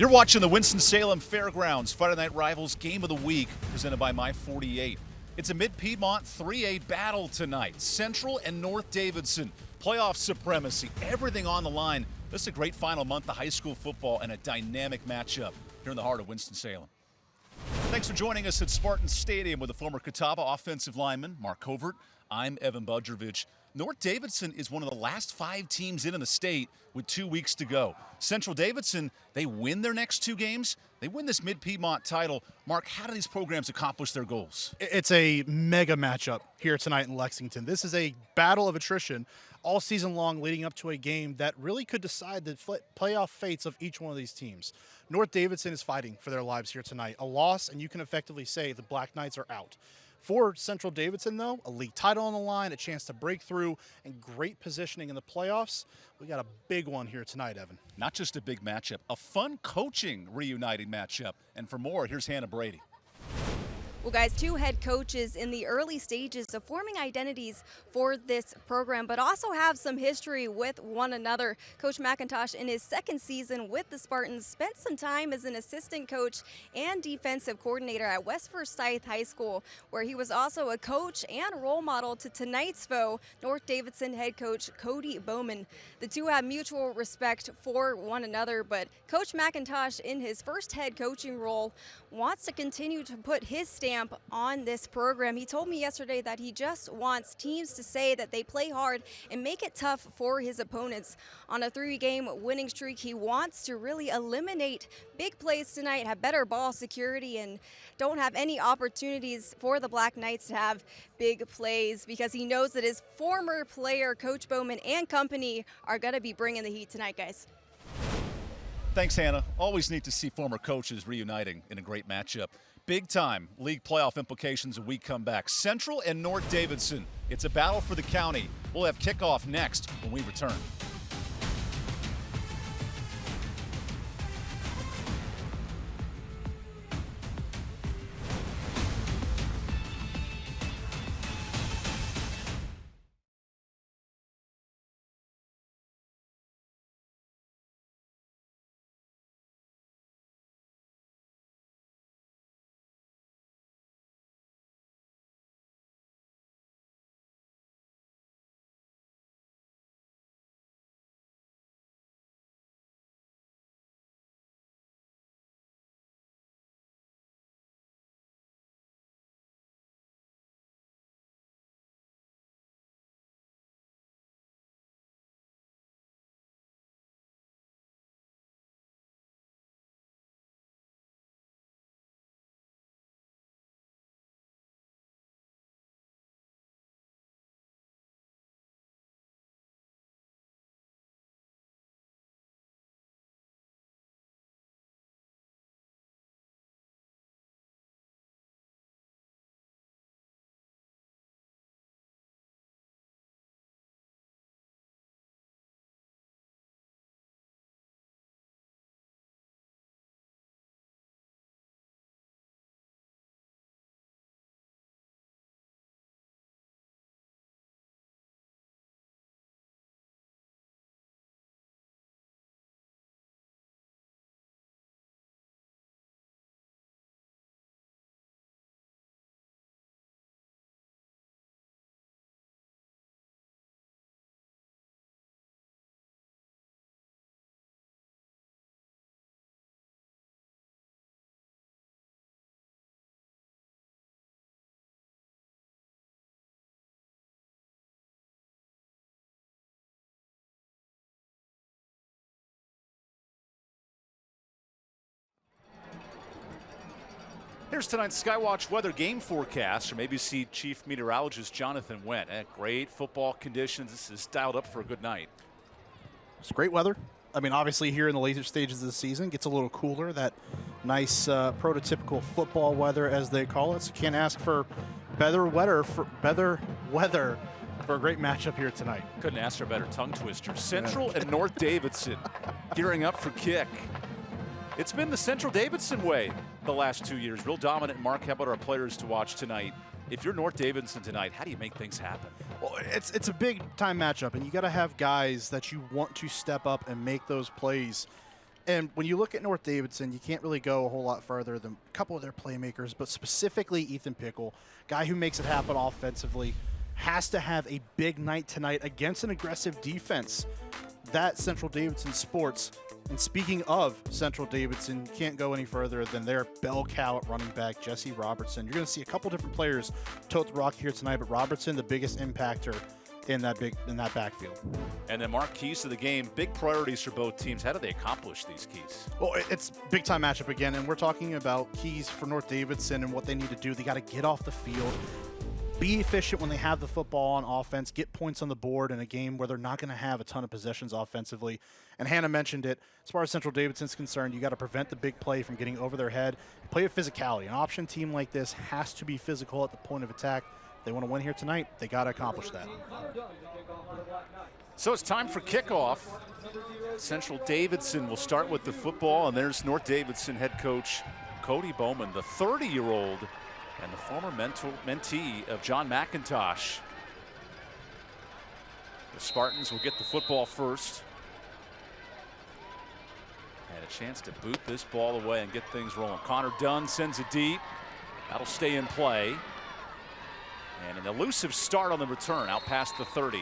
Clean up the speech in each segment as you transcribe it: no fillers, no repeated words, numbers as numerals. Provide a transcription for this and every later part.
You're watching the Winston-Salem Fairgrounds Friday Night Rivals Game of the Week, presented by My 48. It's a Mid-Piedmont 3A battle tonight. Central and North Davidson, playoff supremacy, everything on the line. This is a great final month of high school football and a dynamic matchup here in the heart of Winston-Salem. Thanks for joining us at Spartan Stadium with the former Catawba offensive lineman, Mark Covert. I'm Evan Budrovich. North Davidson is one of the last 5 teams in the state with 2 weeks to go. Central Davidson, they win their next 2 games. They win this Mid-Piedmont title. Mark, how do these programs accomplish their goals? It's a mega matchup here tonight in Lexington. This is a battle of attrition all season long leading up to a game that really could decide the playoff fates of each one of these teams. North Davidson is fighting for their lives here tonight. A loss, and you can effectively say the Black Knights are out. For Central Davidson, though, a league title on the line, a chance to break through, and great positioning in the playoffs. We got a big one here tonight, Evan. Not just a big matchup, a fun coaching reuniting matchup. And for more, here's Hannah Brady. Well, guys, 2 head coaches in the early stages of forming identities for this program, but also have some history with one another. Coach McIntosh, in his 2nd season with the Spartans, spent some time as an assistant coach and defensive coordinator at West Forsyth High School, where he was also a coach and role model to tonight's foe, North Davidson head coach Cody Bowman. The two have mutual respect for one another, but Coach McIntosh, in his first head coaching role, wants to continue to put his stamp on this program. He told me yesterday that he just wants teams to say that they play hard and make it tough for his opponents. On a 3-game winning streak, he wants to really eliminate big plays tonight, have better ball security, and don't have any opportunities for the Black Knights to have big plays, because he knows that his former player, Coach Bowman and company, are going to be bringing the heat tonight, guys. Thanks, Hannah. Always neat to see former coaches reuniting in a great matchup. Big-time league playoff implications when we come back. Central and North Davidson. It's a battle for the county. We'll have kickoff next when we return. Here's tonight's Skywatch weather game forecast, or maybe see Chief Meteorologist Jonathan Went. Great football conditions. This is dialed up for a good night. It's great weather. I mean, obviously here in the later stages of the season, gets a little cooler. That nice prototypical football weather, as they call it. So can't ask for better weather for a great matchup here tonight. Couldn't ask for a better tongue twister. Central and North Davidson gearing up for kick. It's been the Central Davidson way the last 2 years. Real dominant. Mark, how about our players to watch tonight? If you're North Davidson tonight, how do you make things happen? Well, it's a big time matchup, and you got to have guys that you want to step up and make those plays. And when you look at North Davidson, you can't really go a whole lot further than a couple of their playmakers, but specifically Ethan Pickle, guy who makes it happen offensively, has to have a big night tonight against an aggressive defense that Central Davidson sports. And speaking of Central Davidson, you can't go any further than their bell cow at running back, Jesse Robertson. You're going to see a couple different players tote the rock here tonight, but Robertson, the biggest impactor in that backfield. And then, Mark, keys to the game, big priorities for both teams. How do they accomplish these keys? Well, it's big time matchup again, and we're talking about keys for North Davidson and what they need to do. They got to get off the field, be efficient when they have the football on offense, get points on the board in a game where they're not going to have a ton of possessions offensively. And Hannah mentioned it, as far as Central Davidson's concerned, you got to prevent the big play from getting over their head. Play with physicality. An option team like this has to be physical at the point of attack. If they want to win here tonight, they got to accomplish that. So it's time for kickoff. Central Davidson will start with the football, and there's North Davidson head coach Cody Bowman, the 30-year-old and the former mentee of John McIntosh. The Spartans will get the football first. And a chance to boot this ball away and get things rolling. Connor Dunn sends it deep. That'll stay in play. And an elusive start on the return out past the 30.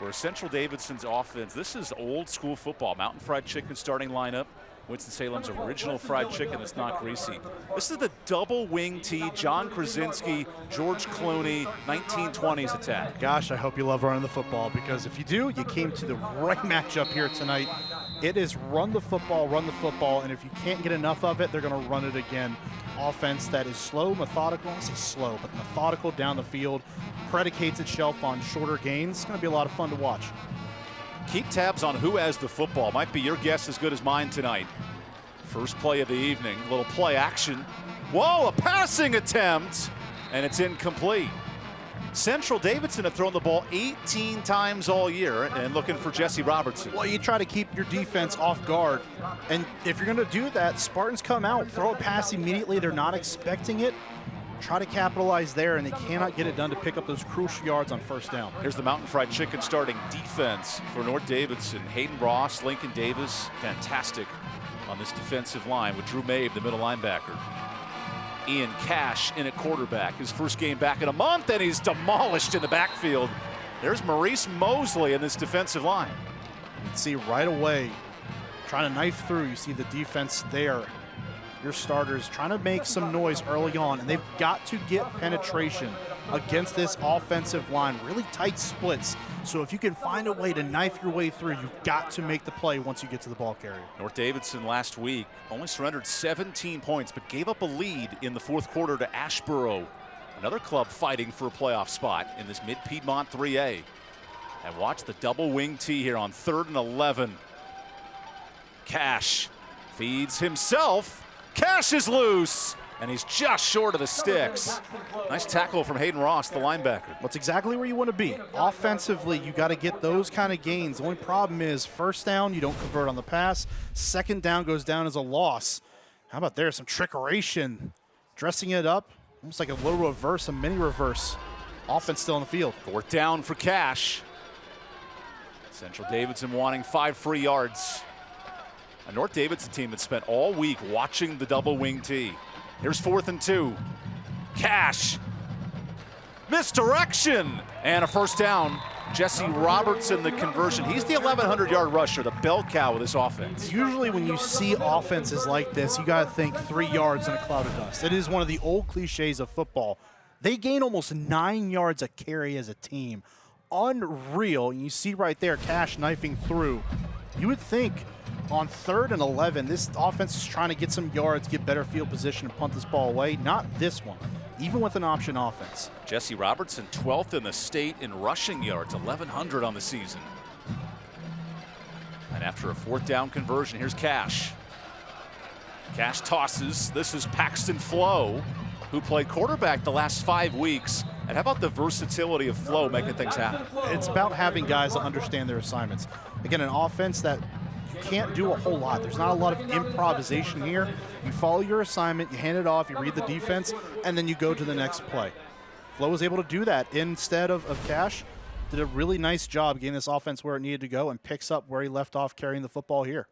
Where Central Davidson's offense, this is old school football. Mountain Fried Chicken starting lineup. Winston-Salem's original fried chicken that's not greasy. This is the double wing tee, John Krasinski, George Clooney, 1920s attack. Gosh, I hope you love running the football, because if you do, you came to the right matchup here tonight. It is run the football, and if you can't get enough of it, they're going to run it again. Offense that is slow, methodical, I don't say slow, but methodical down the field, predicates itself on shorter gains. It's going to be a lot of fun to watch. Keep tabs on who has the football. Might be your guess as good as mine tonight. First play of the evening, little play action. Whoa, a passing attempt, and it's incomplete. Central Davidson have thrown the ball 18 times all year, and looking for Jesse Robertson. Well, you try to keep your defense off guard, and if you're going to do that, Spartans come out, throw a pass immediately. They're not expecting it. Try to capitalize there, and they cannot get it done to pick up those crucial yards on first down. Here's the Mountain Fried Chicken starting defense for North Davidson. Hayden Ross, Lincoln Davis, fantastic on this defensive line with Drew Mabe, the middle linebacker. Ian Cash in at quarterback. His first game back in a month, and he's demolished in the backfield. There's Maurice Mosley in this defensive line. You can see right away, trying to knife through, you see the defense there. Your starters trying to make some noise early on, and they've got to get penetration against this offensive line. Really tight splits. So if you can find a way to knife your way through, you've got to make the play once you get to the ball carrier. North Davidson last week only surrendered 17 points, but gave up a lead in the fourth quarter to Ashboro, another club fighting for a playoff spot in this Mid-Piedmont 3A. And watch the double wing tee here on 3rd and 11. Cash feeds himself. Cash is loose, and he's just short of the sticks. Nice tackle from Hayden Ross, the linebacker. That's exactly where you want to be. Offensively, you got to get those kind of gains. The only problem is first down, you don't convert on the pass. Second down goes down as a loss. How about there? Some trickeration. Dressing it up, almost like a little reverse, a mini reverse. Offense still in the field. 4th down for Cash. Central Davidson wanting 5 free yards. A North Davidson team that spent all week watching the double wing tee. Here's 4th and 2. Cash. Misdirection. And a first down. Jesse Robertson, the conversion. He's the 1,100-yard rusher, the bell cow of this offense. Usually when you see offenses like this, you got to think 3 yards in a cloud of dust. It is one of the old cliches of football. They gain almost 9 yards a carry as a team. Unreal. And you see right there, Cash knifing through. You would think on 3rd and 11, this offense is trying to get some yards, get better field position, and punt this ball away. Not this one, even with an option offense. Jesse Robertson, 12th in the state in rushing yards, 1,100 on the season. And after a 4th down conversion, here's Cash. Cash tosses. This is Paxton Flo, who played quarterback the last 5 weeks. And how about the versatility of Flo making things happen? It's about having guys that understand their assignments. Again, an offense that you can't do a whole lot. There's not a lot of improvisation here. You follow your assignment, you hand it off, you read the defense, and then you go to the next play. Flo was able to do that instead of Cash. Did a really nice job getting this offense where it needed to go and picks up where he left off carrying the football here.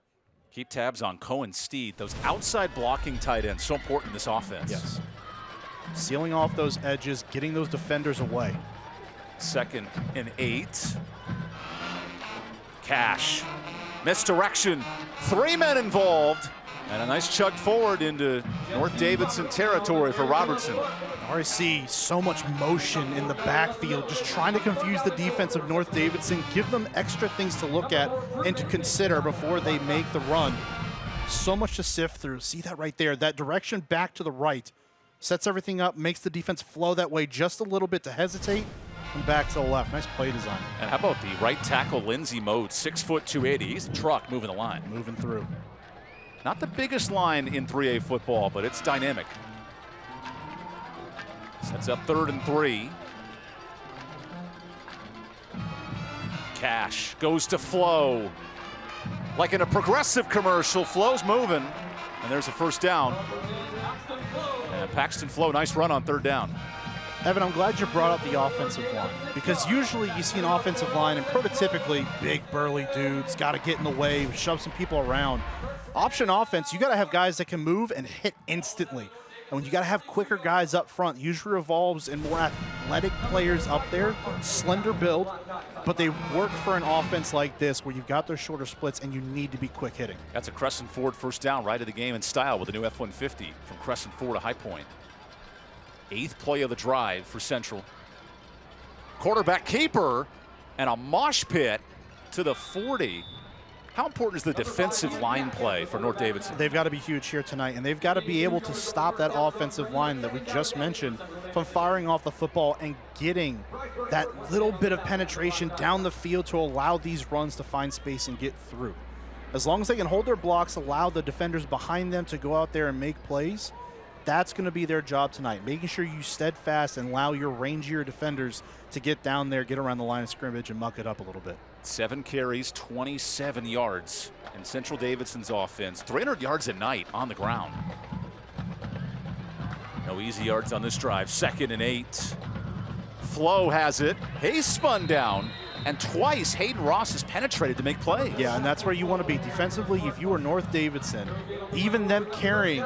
Keep tabs on Cohen Steed. Those outside blocking tight ends, so important in this offense. Yes. Sealing off those edges, getting those defenders away. 2nd and 8. Cash. Misdirection. 3 men involved. And a nice chug forward into North Davidson territory for Robertson. Already see so much motion in the backfield, just trying to confuse the defense of North Davidson, give them extra things to look at and to consider before they make the run. So much to sift through. See that right there? That direction back to the right sets everything up, makes the defense flow that way just a little bit to hesitate and back to the left. Nice play design. And how about the right tackle, Lindsey Mode, 6 foot 280. He's a truck moving the line. Moving through. Not the biggest line in 3A football, but it's dynamic. Sets up 3rd and 3. Cash goes to Flo. Like in a Progressive commercial, Flo's moving, and there's a 1st down. And Paxton Flo, nice run on 3rd down. Evan, I'm glad you brought up the offensive line, because usually you see an offensive line and prototypically big burly dudes, got to get in the way, shove some people around. Option offense, you got to have guys that can move and hit instantly. And when you got to have quicker guys up front, usually revolves in more athletic players up there, slender build, but they work for an offense like this where you've got those shorter splits and you need to be quick hitting. That's a Crescent Ford 1st down, right of the game in style with the new F-150 from Crescent Ford to High Point. 8th play of the drive for Central. Quarterback keeper and a mosh pit to the 40. How important is the defensive line play for North Davidson? They've got to be huge here tonight, and they've got to be able to stop that offensive line that we just mentioned from firing off the football and getting that little bit of penetration down the field to allow these runs to find space and get through. As long as they can hold their blocks, allow the defenders behind them to go out there and make plays, that's going to be their job tonight, making sure you steadfast and allow your rangier defenders to get down there, get around the line of scrimmage, and muck it up a little bit. 7 carries, 27 yards in Central Davidson's offense. 300 yards a night on the ground. No easy yards on this drive. 2nd and 8. Flo has it. Hayes spun down, and twice Hayden Ross has penetrated to make plays. Yeah, and that's where you want to be. Defensively, if you are North Davidson, even them carrying,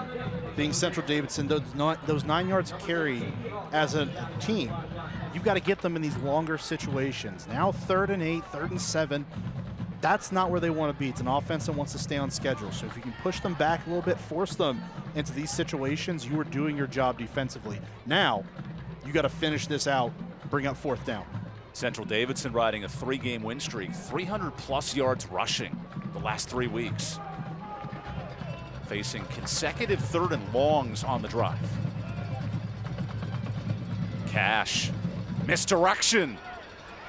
being Central Davidson, those 9 yards of carry as a team, you've got to get them in these longer situations. Now 3rd and 8, 3rd and 7, that's not where they want to be. It's an offense that wants to stay on schedule. So if you can push them back a little bit, force them into these situations, you are doing your job defensively. Now, you got to finish this out, bring up 4th down. Central Davidson riding a 3-game win streak, 300+ yards rushing the last 3 weeks. Facing consecutive 3rd and longs on the drive. Cash. Misdirection.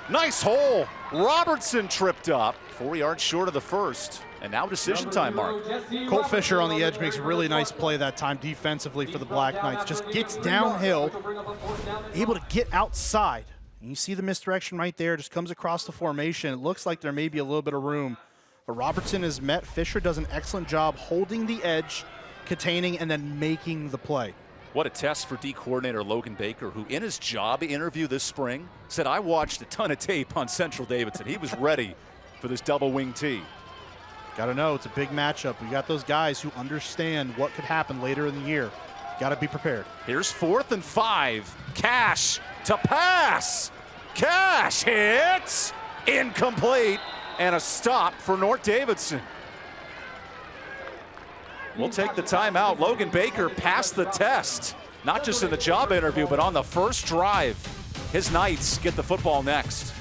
Nice hole. Robertson tripped up. 4 yards short of the 1st. And now decision time, Mark. Colt Fisher on the edge makes a really nice play that time defensively for the Black Knights. Just gets downhill, able to get outside. And you see the misdirection right there, just comes across the formation. It looks like there may be a little bit of room. But Robertson is met. Fisher does an excellent job holding the edge, containing, and then making the play. What a test for D coordinator Logan Baker, who in his job interview this spring said, I watched a ton of tape on Central Davidson. He was ready for this double wing tee. Got to know, it's a big matchup. We got those guys who understand what could happen later in the year. Got to be prepared. Here's 4th and 5. Cash to pass. Cash hits. Incomplete. And a stop for North Davidson. We'll take the timeout. Logan Baker passed the test, not just in the job interview, but on the first drive. His Knights get the football next.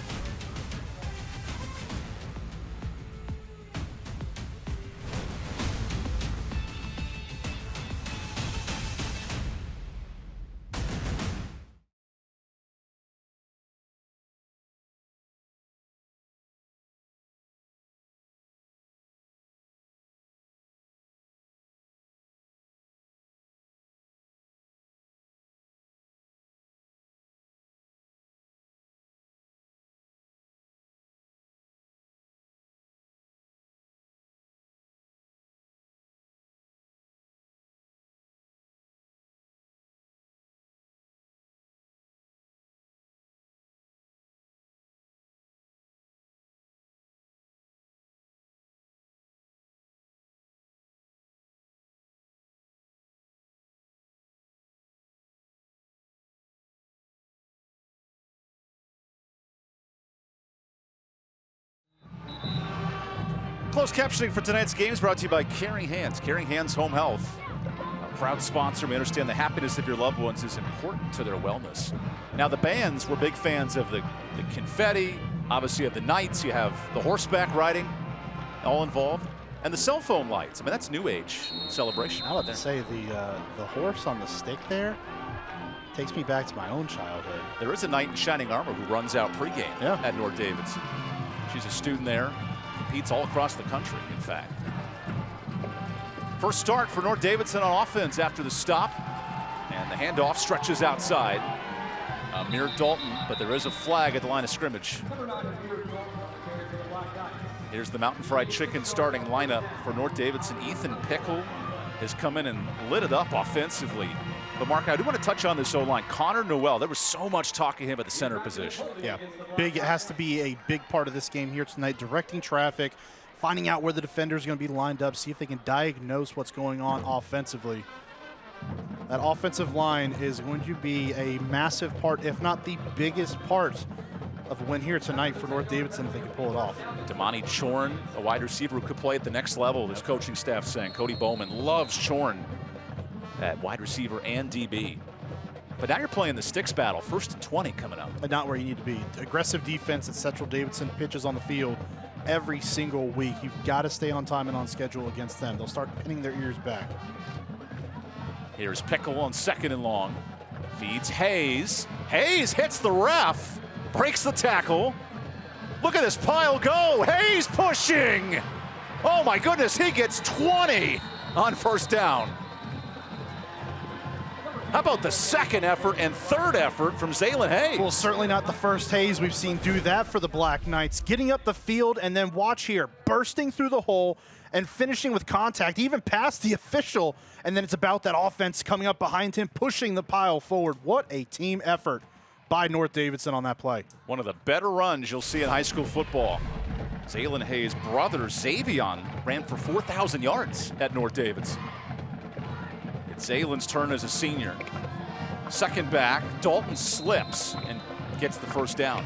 Closed captioning for tonight's game is brought to you by Caring Hands. Caring Hands Home Health, a proud sponsor. We understand the happiness of your loved ones is important to their wellness. Now, the bands were big fans of the confetti. Obviously, you have the Knights, you have the horseback riding, all involved, and the cell phone lights. I mean, that's new age celebration. I would say the horse on the stick there takes me back to my own childhood. There is a knight in shining armor who runs out pregame at North Davidson. She's a student there, competes all across the country, in fact. First start for North Davidson on offense after the stop, and the handoff stretches outside. Amir Dalton, but there is a flag at the line of scrimmage. Here's the Mountain Fried Chicken starting lineup for North Davidson. Ethan Pickle has come in and lit it up offensively. But Mark, I do want to touch on this O-line. Connor Noel, there was so much talk of him at the center position. Yeah, big. It has to be a big part of this game here tonight, directing traffic, finding out where the defenders are going to be lined up, see if they can diagnose what's going on offensively. That offensive line is going to be a massive part, if not the biggest part, of a win here tonight for North Davidson if they can pull it off. Damani Chorn, a wide receiver who could play at the next level, this coaching staff saying. Cody Bowman loves Chorn at wide receiver and DB. But now you're playing the sticks battle, 1st and 20 coming up. But not where you need to be. Aggressive defense at Central Davidson pitches on the field every single week. You've got to stay on time and on schedule against them. They'll start pinning their ears back. Here's Pickle on 2nd and long. Feeds Hayes. Hayes hits the ref. Breaks the tackle. Look at this pile go. Hayes pushing. Oh my goodness, he gets 20 on 1st down. How about the 2nd effort and 3rd effort from Zaylen Hayes? Well, certainly not the first Hayes we've seen do that for the Black Knights. Getting up the field and then watch here, bursting through the hole and finishing with contact, even past the official. And then it's about that offense coming up behind him, pushing the pile forward. What a team effort by North Davidson on that play. One of the better runs you'll see in high school football. Zaylen Hayes' brother, Xavion, ran for 4,000 yards at North Davidson. It's Zaylen's turn as a senior. 2nd back, Dalton slips and gets the 1st down.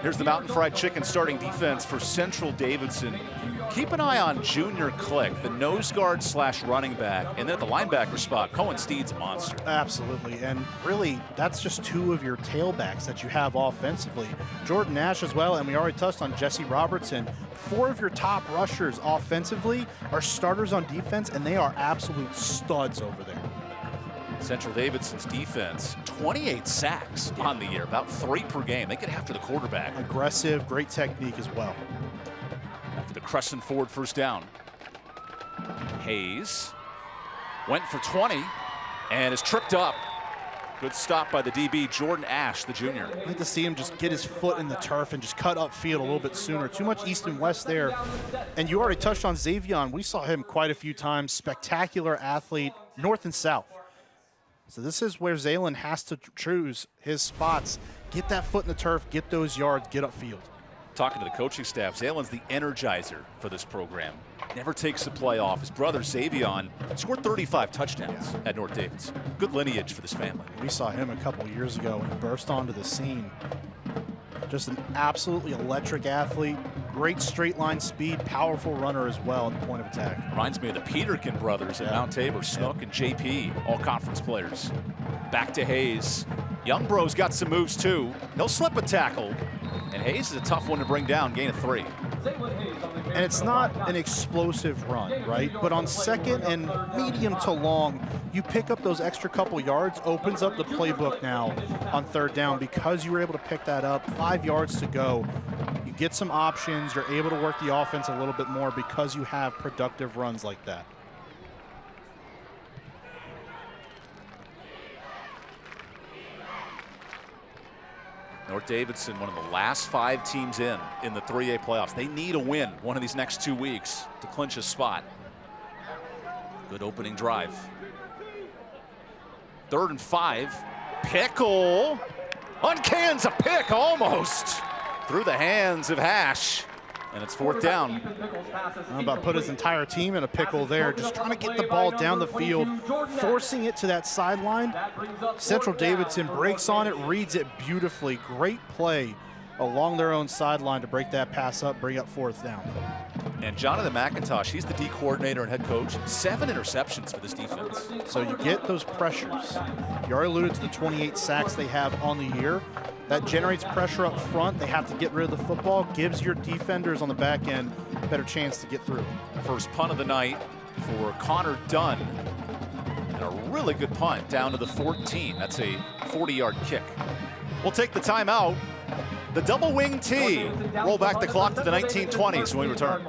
Here's the Mountain Fried Chicken starting defense for Central Davidson. Keep an eye on Junior Click, the nose guard / running back, and then at the linebacker spot, Cohen Steed's a monster. Absolutely, and really, that's just 2 of your tailbacks that you have offensively. Jordan Nash as well, and we already touched on Jesse Robertson. 4 of your top rushers offensively are starters on defense, and they are absolute studs over there. Central Davidson's defense, 28 sacks on the year, about 3 per game. They get after the quarterback. Aggressive, great technique as well. After the crescent forward 1st down. Hayes went for 20 and is tripped up. Good stop by the DB, Jordan Ash, the junior. I'd like to see him just get his foot in the turf and just cut upfield a little bit sooner. Too much east and west there. And you already touched on Xavion. We saw him quite a few times. Spectacular athlete, north and south. So this is where Zaylen has to choose his spots. Get that foot in the turf, get those yards, get upfield. Talking to the coaching staff, Zaylen's the energizer for this program. Never takes the play off. His brother, Xavion, scored 35 touchdowns at North Davidson. Good lineage for this family. We saw him a couple years ago and burst onto the scene. Just an absolutely electric athlete, great straight line speed, powerful runner as well at the point of attack. Reminds me of the Peterkin brothers at Mount Tabor, Snook and JP, all conference players. Back to Hayes. Youngbro's got some moves too. He'll slip a tackle, and Hayes is a tough one to bring down, gain of 3. And it's not an explosive run, right? But on 2nd and medium to long, you pick up those extra couple yards, opens up the playbook now on 3rd down because you were able to pick that up. 5 yards to go. You get some options. You're able to work the offense a little bit more because you have productive runs like that. North Davidson, one of the last 5 teams in the 3A playoffs. They need a win one of these next 2 weeks to clinch a spot. Good opening drive. 3rd and 5. Pickle uncans a pick almost through the hands of Hash. And it's 4th down. I'm about to put his entire team in a pickle there, just trying to get the ball down the field, forcing it to that sideline. Central Davidson breaks on it, reads it beautifully. Great play along their own sideline to break that pass up, bring up 4th down. And Jonathan McIntosh, he's the D coordinator and head coach. 7 interceptions for this defense. So you get those pressures. You already alluded to the 28 sacks they have on the year. That generates pressure up front. They have to get rid of the football, gives your defenders on the back end a better chance to get through. First punt of the night for Connor Dunn. And a really good punt down to the 14. That's a 40-yard kick. We'll take the timeout. The double wing T. Roll back the clock to the 1920s when we return.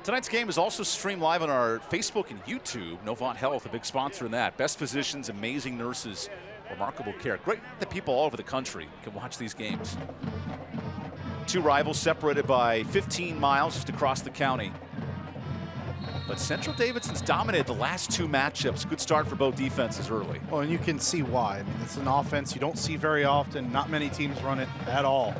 Tonight's game is also streamed live on our Facebook and YouTube. Novant Health, a big sponsor in that. Best physicians, amazing nurses, remarkable care. Great that people all over the country can watch these games. Two rivals separated by 15 miles just across the county. But Central Davidson's dominated the last 2 matchups. Good start for both defenses early. Well, and you can see why. I mean, it's an offense you don't see very often. Not many teams run it at all,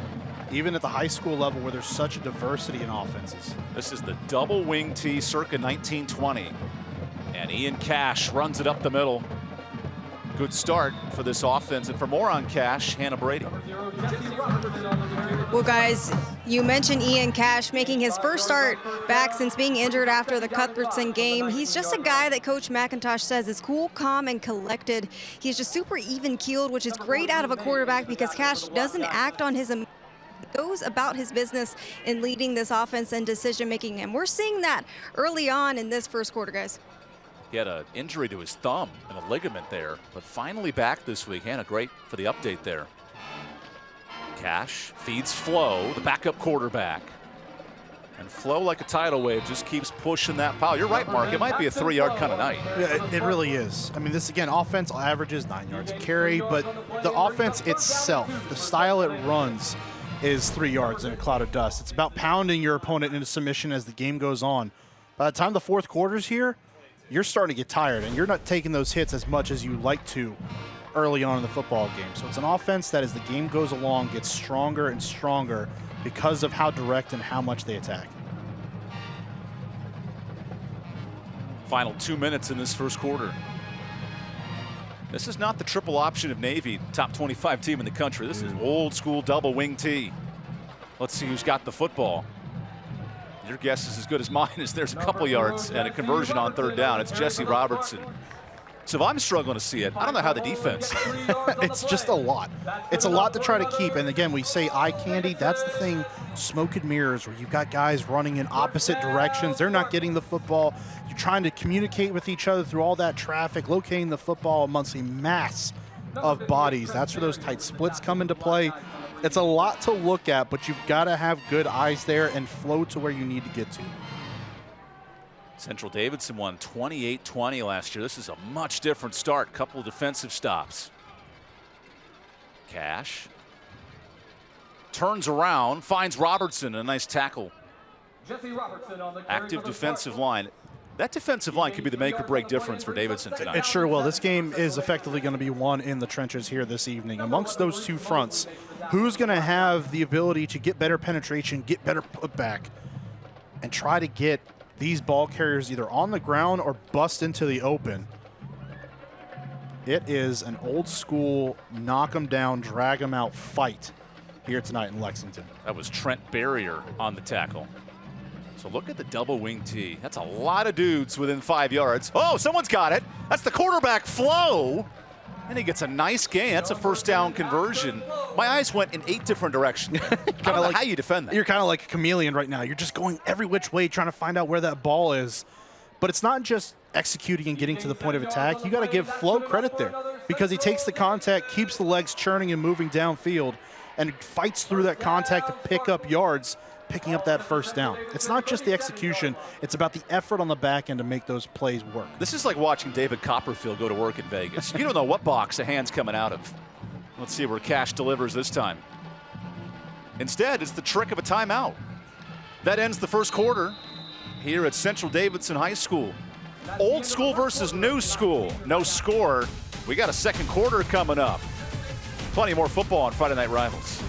even at the high school level where there's such a diversity in offenses. This is the double wing T circa 1920. And Ian Cash runs it up the middle. Good start for this offense. And for more on Cash, Hannah Brady. Well, guys, you mentioned Ian Cash making his first start back since being injured after the Cuthbertson game. He's just a guy that Coach McIntosh says is cool, calm, and collected. He's just super even-keeled, which is great out of a quarterback because Cash doesn't act on his emotions. Goes about his business in leading this offense and decision-making, and we're seeing that early on in this first quarter, guys. He had an injury to his thumb and a ligament there, but finally back this week. Hannah, great for the update there. Cash feeds Flo, the backup quarterback. And Flo, like a tidal wave, just keeps pushing that pile. You're right, Mark. It might be a 3-yard kind of night. Yeah, it really is. I mean, this, again, offense averages 9 yards a carry, but the offense itself, the style it runs, is 3 yards in a cloud of dust. It's about pounding your opponent into submission as the game goes on. By the time the fourth quarter's here, you're starting to get tired, and you're not taking those hits as much as you like to early on in the football game. So it's an offense that, as the game goes along, gets stronger and stronger because of how direct and how much they attack. Final 2 minutes in this first quarter. This is not the triple option of Navy, top 25 team in the country. This is old school double wing T. Let's see who's got the football. Your guess is as good as mine as there's a couple yards and a conversion on 3rd down. It's Jesse Robertson. So if I'm struggling to see it, I don't know how the defense. It's just a lot. It's a lot to try to keep. And again, we say eye candy. That's the thing, smoke and mirrors, where you've got guys running in opposite directions. They're not getting the football. You're trying to communicate with each other through all that traffic, locating the football amongst a mass of bodies. That's where those tight splits come into play. It's a lot to look at, but you've got to have good eyes there and flow to where you need to get to. Central Davidson won 28-20 last year. This is a much different start. Couple of defensive stops. Cash turns around, finds Robertson, a nice tackle. Jesse Robertson on the active defensive line. That defensive line could be the make or break difference for Davidson tonight. It sure will. This game is effectively going to be won in the trenches here this evening. Amongst those two fronts, who's going to have the ability to get better penetration, get better putback, and try to get these ball carriers either on the ground or bust into the open? It is an old school knock them down, drag them out fight here tonight in Lexington. That was Trent Barrier on the tackle. So look at the double wing T. That's a lot of dudes within 5 yards. Oh, someone's got it. That's the quarterback, Flo. And he gets a nice gain. That's a first down conversion. My eyes went in 8 different directions. I don't know how you defend that. You're kind of like a chameleon right now. You're just going every which way trying to find out where that ball is. But it's not just executing and getting to the point of attack. You got to give Flo credit there because he takes the contact, keeps the legs churning and moving downfield, and fights through that contact to pick up yards, picking up that first down. It's not just the execution. It's about the effort on the back end to make those plays work. This is like watching David Copperfield go to work in Vegas. You don't know what box a hand's coming out of. Let's see where Cash delivers this time. Instead, it's the trick of a timeout. That ends the first quarter here at Central Davidson High School. Old school versus new school. No score. We got a second quarter coming up. Plenty more football on Friday Night Rivals.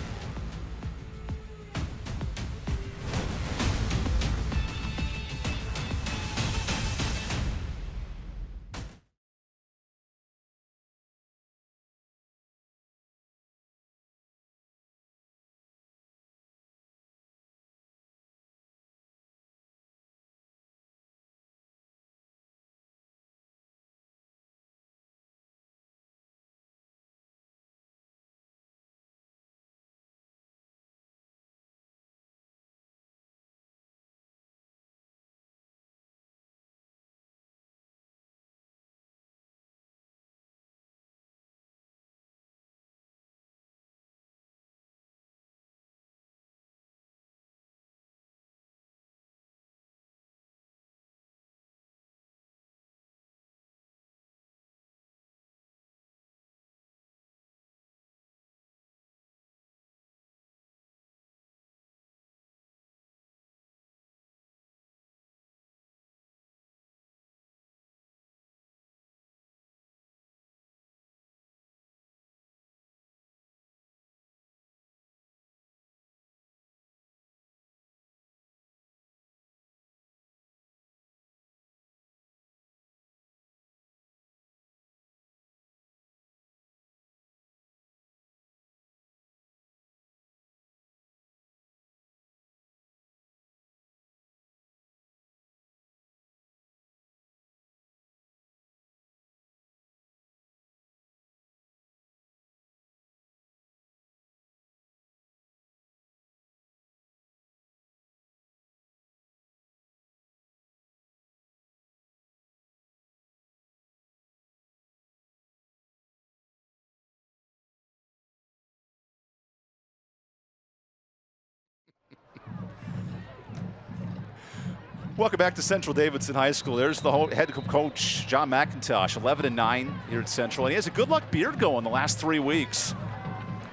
Welcome back to Central Davidson High School. There's the head coach, John McIntosh, 11-9 here at Central. And he has a good luck beard going the last 3 weeks.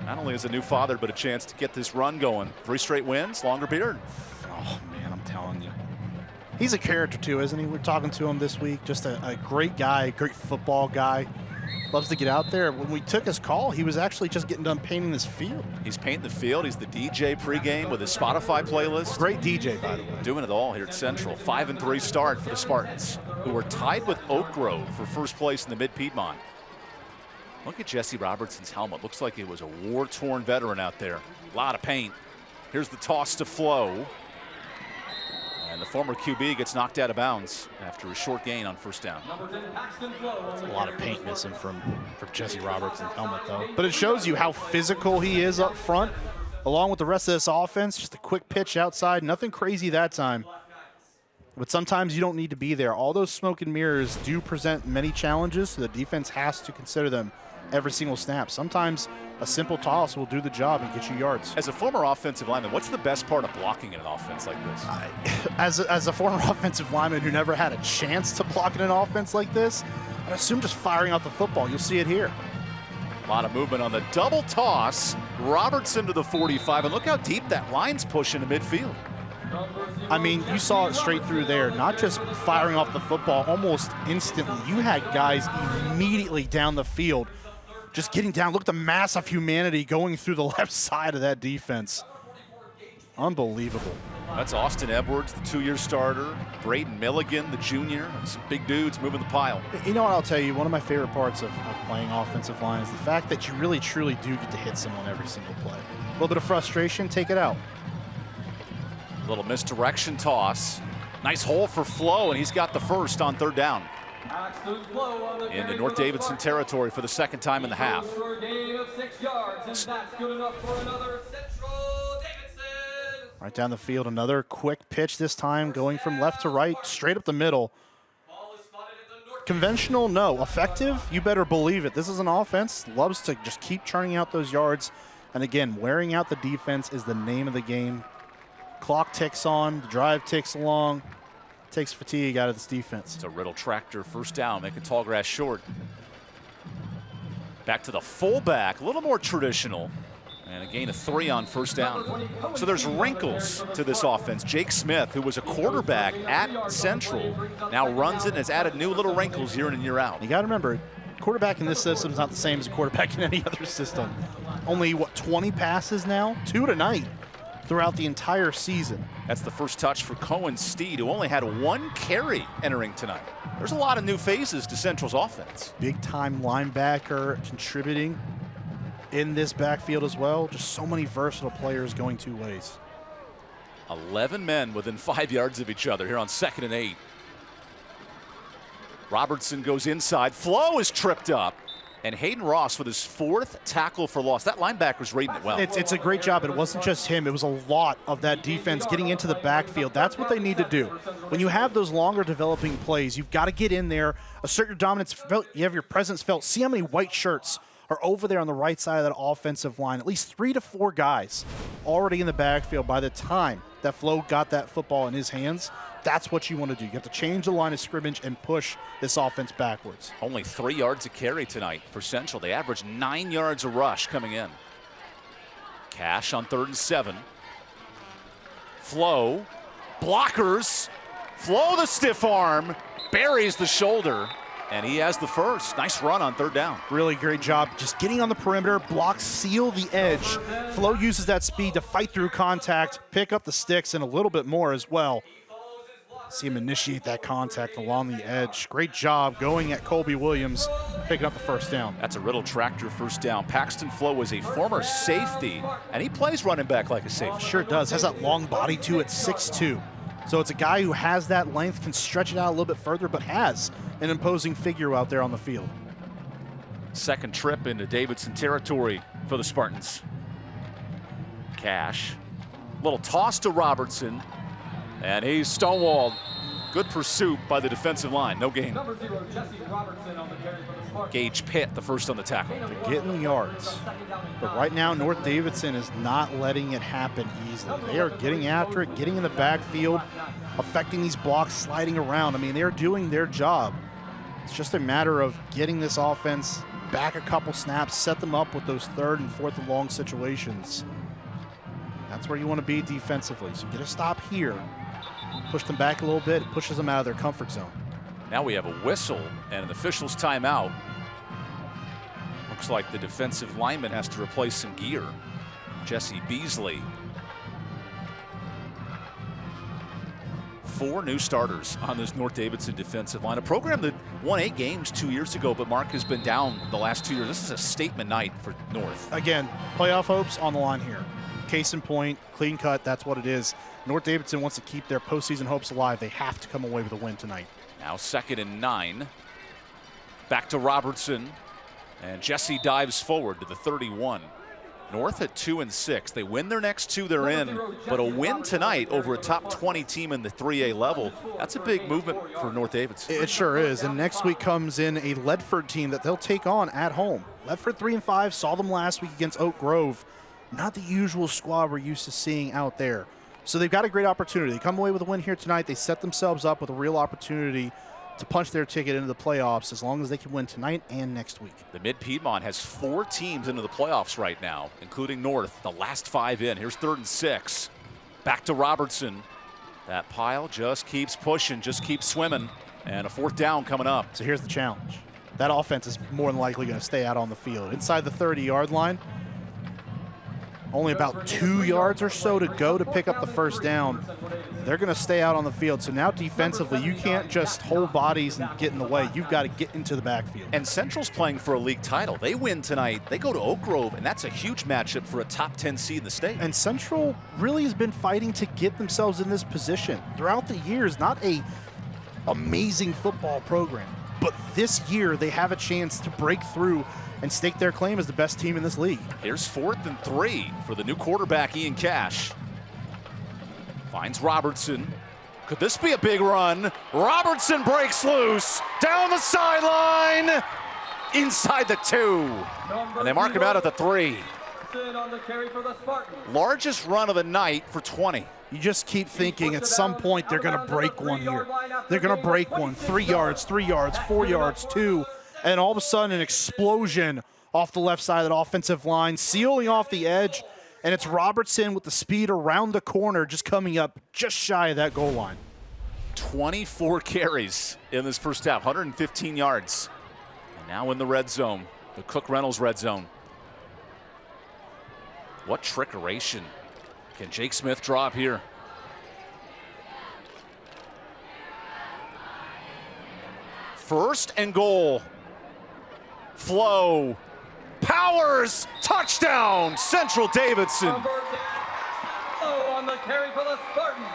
Not only as a new father, but a chance to get this run going. 3 straight wins, longer beard. Oh, man, I'm telling you. He's a character, too, isn't he? We're talking to him this week. Just a great guy, great football guy. Loves to get out there. When we took his call, he was actually just getting done painting this field. He's painting the field. He's the DJ pregame with his Spotify playlist. Great DJ, by the way. Doing it all here at Central. 5-3 start for the Spartans, who were tied with Oak Grove for first place in the Mid-Piedmont. Look at Jesse Robertson's helmet. Looks like he was a war-torn veteran out there. A lot of paint. Here's the toss to Flo. And the former QB gets knocked out of bounds after a short gain on first down. That's a lot of paint missing from Jesse Robertson's helmet, though. But it shows you how physical he is up front, along with the rest of this offense. Just a quick pitch outside. Nothing crazy that time. But sometimes you don't need to be there. All those smoke and mirrors do present many challenges, so the defense has to consider them every single snap. Sometimes a simple toss will do the job and get you yards. As a former offensive lineman, what's the best part of blocking in an offense like this? As a former offensive lineman who never had a chance to block in an offense like this, I assume just firing out the football. You'll see it here. A lot of movement on the double toss. Robertson to the 45, and look how deep that line's pushing to midfield. I mean, you saw it straight through there, not just firing off the football almost instantly. You had guys immediately down the field just getting down. Look at the mass of humanity going through the left side of that defense. Unbelievable. That's Austin Edwards, the 2-year starter. Braden Milligan, the junior. Some big dudes moving the pile. You know what I'll tell you? One of my favorite parts of playing offensive line is the fact that you really, truly do get to hit someone every single play. A little bit of frustration, take it out. A little misdirection toss. Nice hole for Flo, and he's got the first on third down. into North Davidson territory for the second time in the half. Right down the field, another quick pitch this time, going from left to right, straight up the middle. Conventional, no. Effective, you better believe it. This is an offense, loves to just keep churning out those yards. And again, wearing out the defense is the name of the game. Clock ticks on, the drive ticks along, takes fatigue out of this defense. It's a Riddle tractor, first down, making Tallgrass short. Back to the fullback, a little more traditional. And a gain of 3 on first down. So there's wrinkles to this offense. Jake Smith, who was a quarterback at Central, now runs it and has added new little wrinkles year in and year out. You got to remember, quarterback in this system is not the same as a quarterback in any other system. Only, what, 20 passes now? 2 tonight throughout the entire season. That's the first touch for Cohen Steed, who only had 1 carry entering tonight. There's a lot of new phases to Central's offense. Big-time linebacker contributing in this backfield as well. Just so many versatile players going 2 ways. 11 men within 5 yards of each other here on 2nd and 8. Robertson goes inside. Flo is tripped up. And Hayden Ross with his 4th tackle for loss. That linebacker's rating it well. It's a great job. It wasn't just him. It was a lot of that defense getting into the backfield. That's what they need to do. When you have those longer developing plays, you've got to get in there, assert your dominance. You have your presence felt. See how many white shirts are over there on the right side of that offensive line. At least 3 to 4 guys already in the backfield by the time that Flo got that football in his hands. That's what you want to do. You have to change the line of scrimmage and push this offense backwards. Only 3 yards a carry tonight for Central. They average 9 yards a rush coming in. Cash on 3rd and 7. Flo, blockers. Flo, the stiff arm, buries the shoulder. And he has the first. Nice run on 3rd down. Really great job just getting on the perimeter, blocks, seal the edge. Flo uses that speed to fight through contact, pick up the sticks, and a little bit more as well. See him initiate that contact along the edge. Great job going at Colby Williams, picking up the first down. That's a Riddle tractor first down. Paxton Flo was a former safety, and he plays running back like a safety. Sure does. Has that long body, too, at 6'2". So it's a guy who has that length, can stretch it out a little bit further, but has an imposing figure out there on the field. Second trip into Davidson territory for the Spartans. Cash. Little toss to Robertson. And he's stonewalled. Good pursuit by the defensive line. No gain. Number 0, Jesse Robertson on the carry for the Spartans. Gage Pitt, the first on the tackle. They're getting yards. But right now, North Davidson is not letting it happen easily. They are getting after it, getting in the backfield, affecting these blocks, sliding around. I mean, they're doing their job. It's just a matter of getting this offense back a couple snaps, set them up with those 3rd and 4th and long situations. That's where you want to be defensively. So get a stop here. Push them back a little bit, it pushes them out of their comfort zone. Now we have a whistle and an official's timeout. Looks like the defensive lineman has to replace some gear. Jesse Beasley. 4 new starters on this North Davidson defensive line. A program that won 8 games 2 years ago, but Mark has been down the last 2 years. This is a statement night for North. Again, playoff hopes on the line here. Case in point, clean cut, that's what it is. North Davidson wants to keep their postseason hopes alive. They have to come away with a win tonight. Now 2nd and 9. Back to Robertson. And Jesse dives forward to the 31. North at 2 and 6. They win their next 2 they're in, but a win tonight over a top 20 team in the 3A level, that's a big movement for North Davidson. It sure is. And next week comes in a Ledford team that they'll take on at home. Ledford 3 and 5, saw them last week against Oak Grove. Not the usual squad we're used to seeing out there. So they've got a great opportunity. They come away with a win here tonight. They set themselves up with a real opportunity to punch their ticket into the playoffs as long as they can win tonight and next week. The Mid-Piedmont has 4 teams into the playoffs right now, including North, the last 5 in. Here's 3rd and 6. Back to Robertson. That pile just keeps pushing, just keeps swimming, and a 4th down coming up. So here's the challenge. That offense is more than likely going to stay out on the field. Inside the 30-yard line, only about 2 yards or so to go to pick up the first down. They're going to stay out on the field. So now defensively, you can't just hold bodies and get in the way. You've got to get into the backfield. And Central's playing for a league title. They win tonight. They go to Oak Grove, and that's a huge matchup for a top 10 seed in the state. And Central really has been fighting to get themselves in this position throughout the years. Not a amazing football program. but this year they have a chance to break through and stake their claim as the best team in this league. Here's 4th and 3 for the new quarterback, Ian Cash. Finds Robertson. Could this be a big run? Robertson breaks loose, down the sideline, inside the 2. And they mark him out at the 3. On the carry for the Spartans. Largest run of the night for 20. You just keep thinking at some point they're going to break one here. They're going to break one. 3 yards, 3 yards, 4 yards, 2. And all of a sudden an explosion off the left side of that offensive line, sealing off the edge. And it's Robertson with the speed around the corner, just coming up just shy of that goal line. 24 carries in this first half, 115 yards. And now in the red zone, the Cook Reynolds red zone. What trickeration can Jake Smith draw up here? First and goal. Flow. Powers. Touchdown. Central Davidson. On the carry for the Spartans.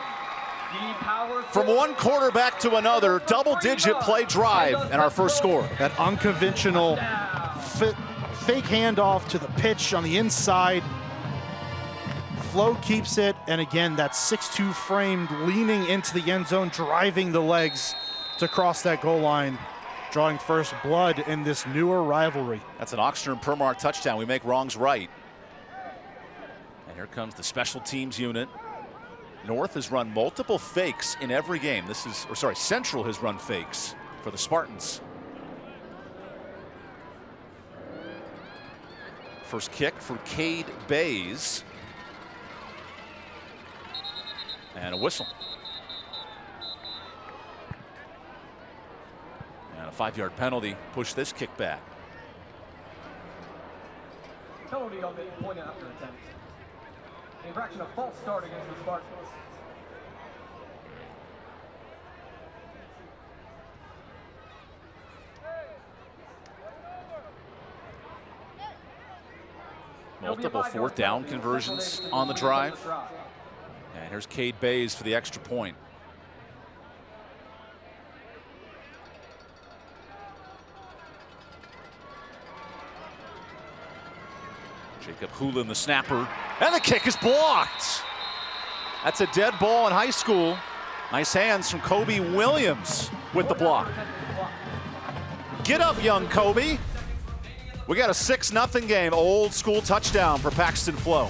From one quarterback to another, double-digit play drive and our first score. That unconventional fake handoff to the pitch on the inside. Flo keeps it, and again, that 6'2" framed, leaning into the end zone, driving the legs to cross that goal line, drawing first blood in this newer rivalry. That's an Oxner and Permark touchdown. We make wrongs right. And here comes the special teams unit. North has run multiple fakes in every game. Central has run fakes for the Spartans. First kick for Cade Bays. And a whistle. And a 5-yard penalty. Push this kick back. Penalty on the point after attempt. The infraction of false start against the Spartans. Multiple 4th down conversions on the drive. And here's Cade Bays for the extra point. Jacob Hulin, the snapper, and the kick is blocked. That's a dead ball in high school. Nice hands from Kobe Williams with the block. Get up, young Kobe. We got a 6-0 game, old school touchdown for Paxton Flo.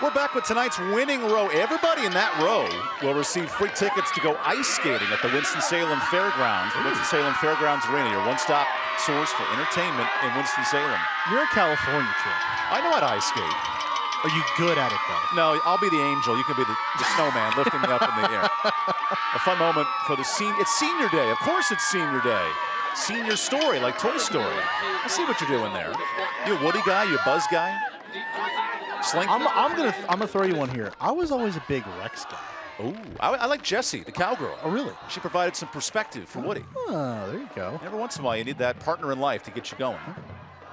We're back with tonight's winning row. Everybody in that row will receive free tickets to go ice skating at the Winston-Salem Fairgrounds. The Winston-Salem Fairgrounds Arena, your one-stop source for entertainment in Winston-Salem. You're a California kid. I know how to ice skate. Are you good at it, though? No, I'll be the angel. You can be the snowman lifting me up in the air. A fun moment for the It's senior day. Of course it's senior day. Senior story, like Toy Story. I see what you're doing there. You a Woody guy? You a Buzz guy? Slinky? I'm gonna throw you one here. I was always a big Rex guy. Oh, I like Jessie, the cowgirl. Oh, really? She provided some perspective for Woody. Oh, there you go. Every once in a while, you need that partner in life to get you going.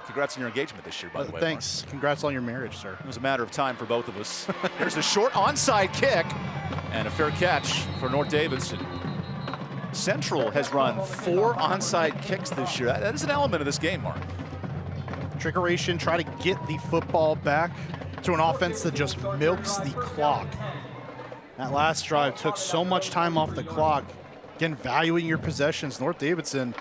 Congrats on your engagement this year, by the way. Thanks. Mark. Congrats on your marriage, sir. It was a matter of time for both of us. Here's a short onside kick and a fair catch for North Davidson. Central has run 4 onside kicks this year. That is an element of this game, Mark. Trickeration, try to get the football back to an offense that just milks the clock. That last drive took so much time off the clock. Again, valuing your possessions. North Davidson,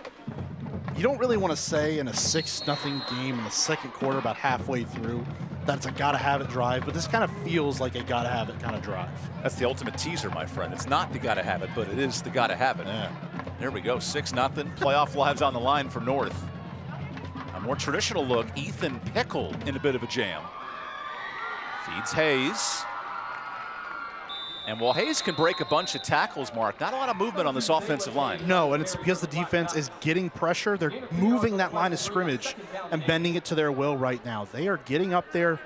you don't really want to say in a 6-0 game in the second quarter, about halfway through, that it's a gotta-have-it drive, but this kind of feels like a gotta-have-it kind of drive. That's the ultimate teaser, my friend. It's not the gotta-have-it, but it is the gotta-have-it. Yeah. There we go, 6-0. Playoff lives on the line for North. A more traditional look, Ethan Pickle in a bit of a jam. Feeds Hayes. And while Hayes can break a bunch of tackles, Mark, not a lot of movement on this offensive line. No, and it's because the defense is getting pressure. They're moving that line of scrimmage and bending it to their will right now. They are getting up there,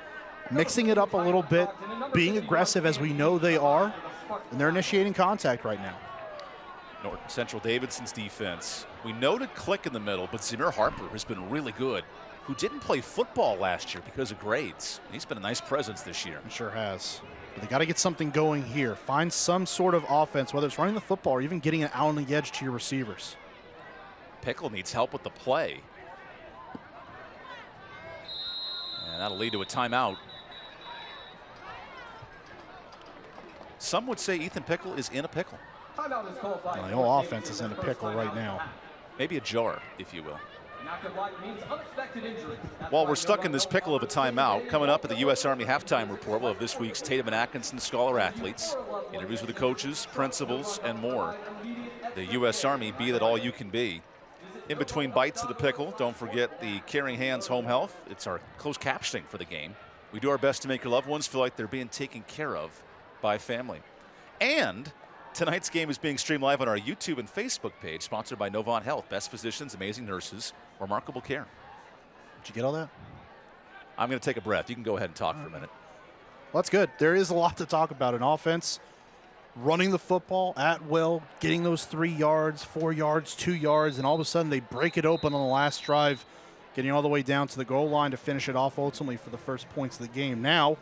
mixing it up a little bit, being aggressive as we know they are, and they're initiating contact right now. Central Davidson's defense. We noted Click in the middle, but Zamir Harper has been really good, who didn't play football last year because of grades. He's been a nice presence this year. He sure has. But they got to get something going here. Find some sort of offense, whether it's running the football or even getting it out on the edge to your receivers. Pickle needs help with the play. And that'll lead to a timeout. Some would say Ethan Pickle is in a pickle. Timeout is called by The whole offense is in a pickle right now. Maybe a jar, if you will. Inactive light means unexpected injury. While we're stuck in this pickle of a timeout, coming up at the U.S. Army Halftime Report, we'll have this week's Tatum and Atkinson Scholar Athletes, interviews with the coaches, principals, and more. The U.S. Army, be that all you can be. In between bites of the pickle, don't forget the Caring Hands Home Health. It's our closed captioning for the game. We do our best to make your loved ones feel like they're being taken care of by family. And tonight's game is being streamed live on our YouTube and Facebook page, sponsored by Novant Health. Best physicians, amazing nurses, remarkable care. Did you get all that? I'm going to take a breath. You can go ahead and talk for a minute. Well, that's good. There is a lot to talk about. An offense running the football at will, getting those 3 yards, 4 yards, 2 yards, and all of a sudden they break it open on the last drive, getting all the way down to the goal line to finish it off ultimately for the first points of the game. Now,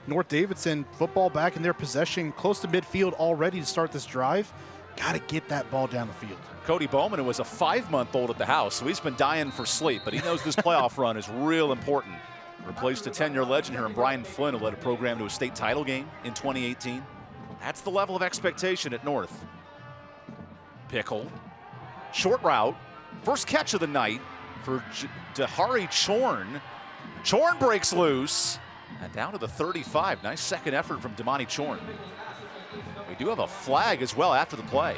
North Davidson, football back in their possession, close to midfield already to start this drive. Got to get that ball down the field. Cody Bowman, who was a 5-month-old at the house, so he's been dying for sleep, but he knows this playoff run is real important. Replaced a 10-year legend here in Brian Flynn, who led a program to a state title game in 2018. That's the level of expectation at North. Pickle, short route, first catch of the night for Dahari Chorn. Chorn breaks loose. And down to the 35. Nice second effort from Damani Chorn. We do have a flag as well after the play.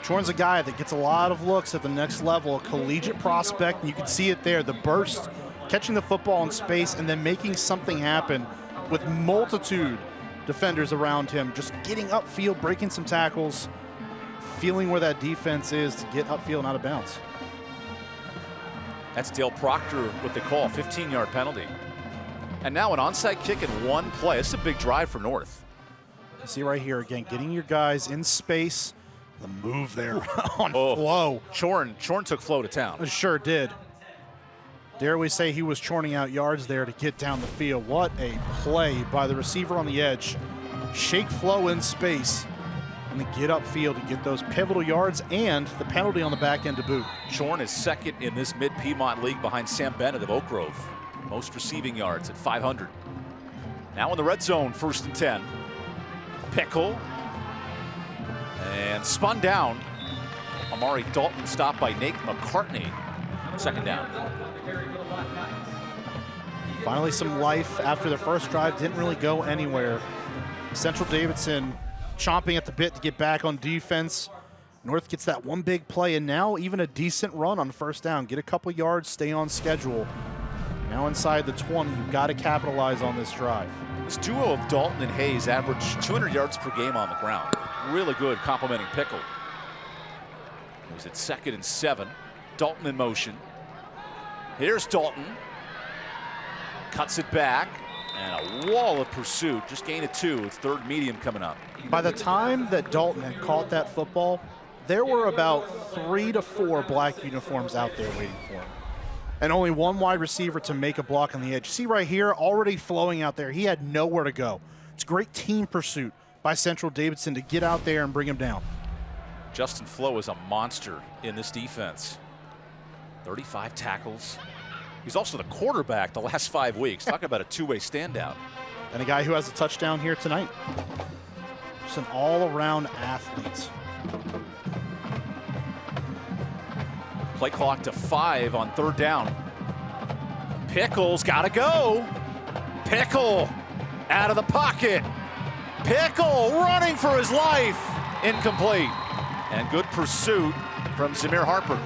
Chorn's a guy that gets a lot of looks at the next level, a collegiate prospect, and you can see it there, the burst, catching the football in space and then making something happen with multitude defenders around him, just getting upfield, breaking some tackles, feeling where that defense is to get upfield and out of bounds. That's Dale Proctor with the call, 15-yard penalty. And now an onside kick in one play. This is a big drive for North. You see right here again, getting your guys in space. The move there on Flo. Chorn took Flo to town. Sure did. Dare we say he was churning out yards there to get down the field. What a play by the receiver on the edge. Shake Flo in space and then get upfield to get those pivotal yards and the penalty on the back end to boot. Chorn is second in this mid-Piedmont league behind Sam Bennett of Oak Grove. Most receiving yards at 500. Now in the red zone, 1st and 10. Pickle. And spun down. Amari Dalton stopped by Nate McCartney. 2nd down. Finally some life after the first drive. Didn't really go anywhere. Central Davidson chomping at the bit to get back on defense. North gets that one big play and now even a decent run on 1st down. Get a couple yards, stay on schedule. Now inside the 20, you've got to capitalize on this drive. This duo of Dalton and Hayes averaged 200 yards per game on the ground. Really good complimenting Pickle. It was at 2nd and 7. Dalton in motion. Here's Dalton. Cuts it back. And a wall of pursuit. Just gained a 2. It's 3rd medium coming up. By the time that Dalton had caught that football, there were about 3 to 4 black uniforms out there waiting for him. And only one wide receiver to make a block on the edge. See right here, already flowing out there. He had nowhere to go. It's great team pursuit by Central Davidson to get out there and bring him down. Justin Flo is a monster in this defense. 35 tackles. He's also the quarterback the last 5 weeks. Talk about a two-way standout. And a guy who has a touchdown here tonight. Just an all-around athlete. Play clock to 5 on 3rd down. Pickle's got to go. Pickle out of the pocket. Pickle running for his life. Incomplete. And good pursuit from Zamir Harper.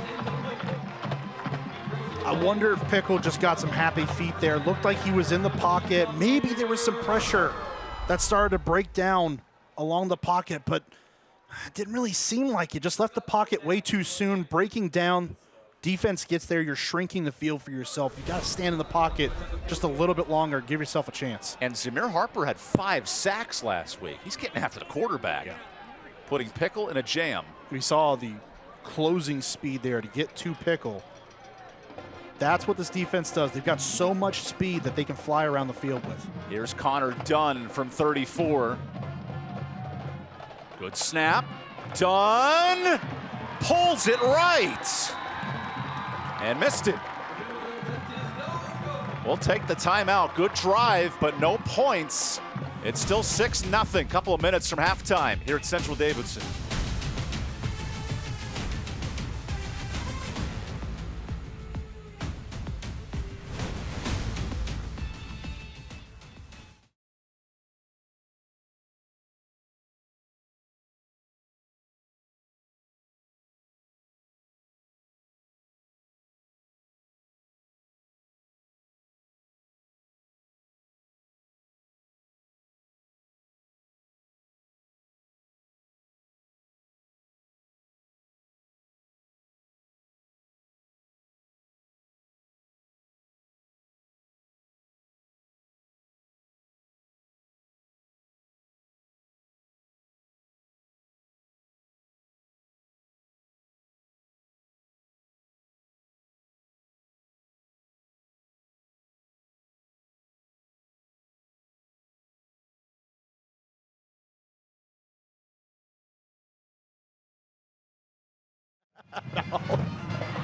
I wonder if Pickle just got some happy feet there. Looked like he was in the pocket. Maybe there was some pressure that started to break down along the pocket, but it didn't really seem like it. Just left the pocket way too soon, breaking down. Defense gets there, you're shrinking the field for yourself. You got to stand in the pocket just a little bit longer, give yourself a chance. And Zamir Harper had 5 sacks last week. He's getting after the quarterback, putting Pickle in a jam. We saw the closing speed there to get to Pickle. That's what this defense does. They've got so much speed that they can fly around the field with. Here's Connor Dunn from 34. Good snap. Dunn pulls it right. And missed it. We'll take the timeout. Good drive, but no points. It's still 6-0. Couple of minutes from halftime here at Central Davidson.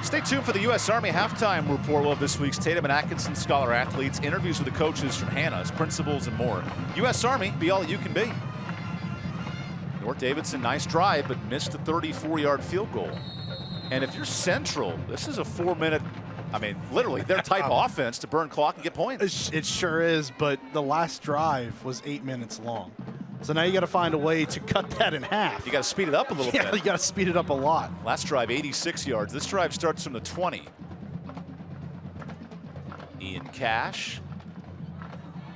Stay tuned for the U.S. Army halftime report. We'll have this week's Tatum and Atkinson Scholar athletes, interviews with the coaches from Hannah's, principals, and more. U.S. Army, be all that you can be. North Davidson, nice drive, but missed a 34-yard field goal. And if you're Central, this is a 4-minute, I mean, literally their type of offense to burn clock and get points. It sure is, but the last drive was 8 minutes long. So now you got to find a way to cut that in half. You got to speed it up a little bit. Yeah, you got to speed it up a lot. Last drive, 86 yards. This drive starts from the 20. Ian Cash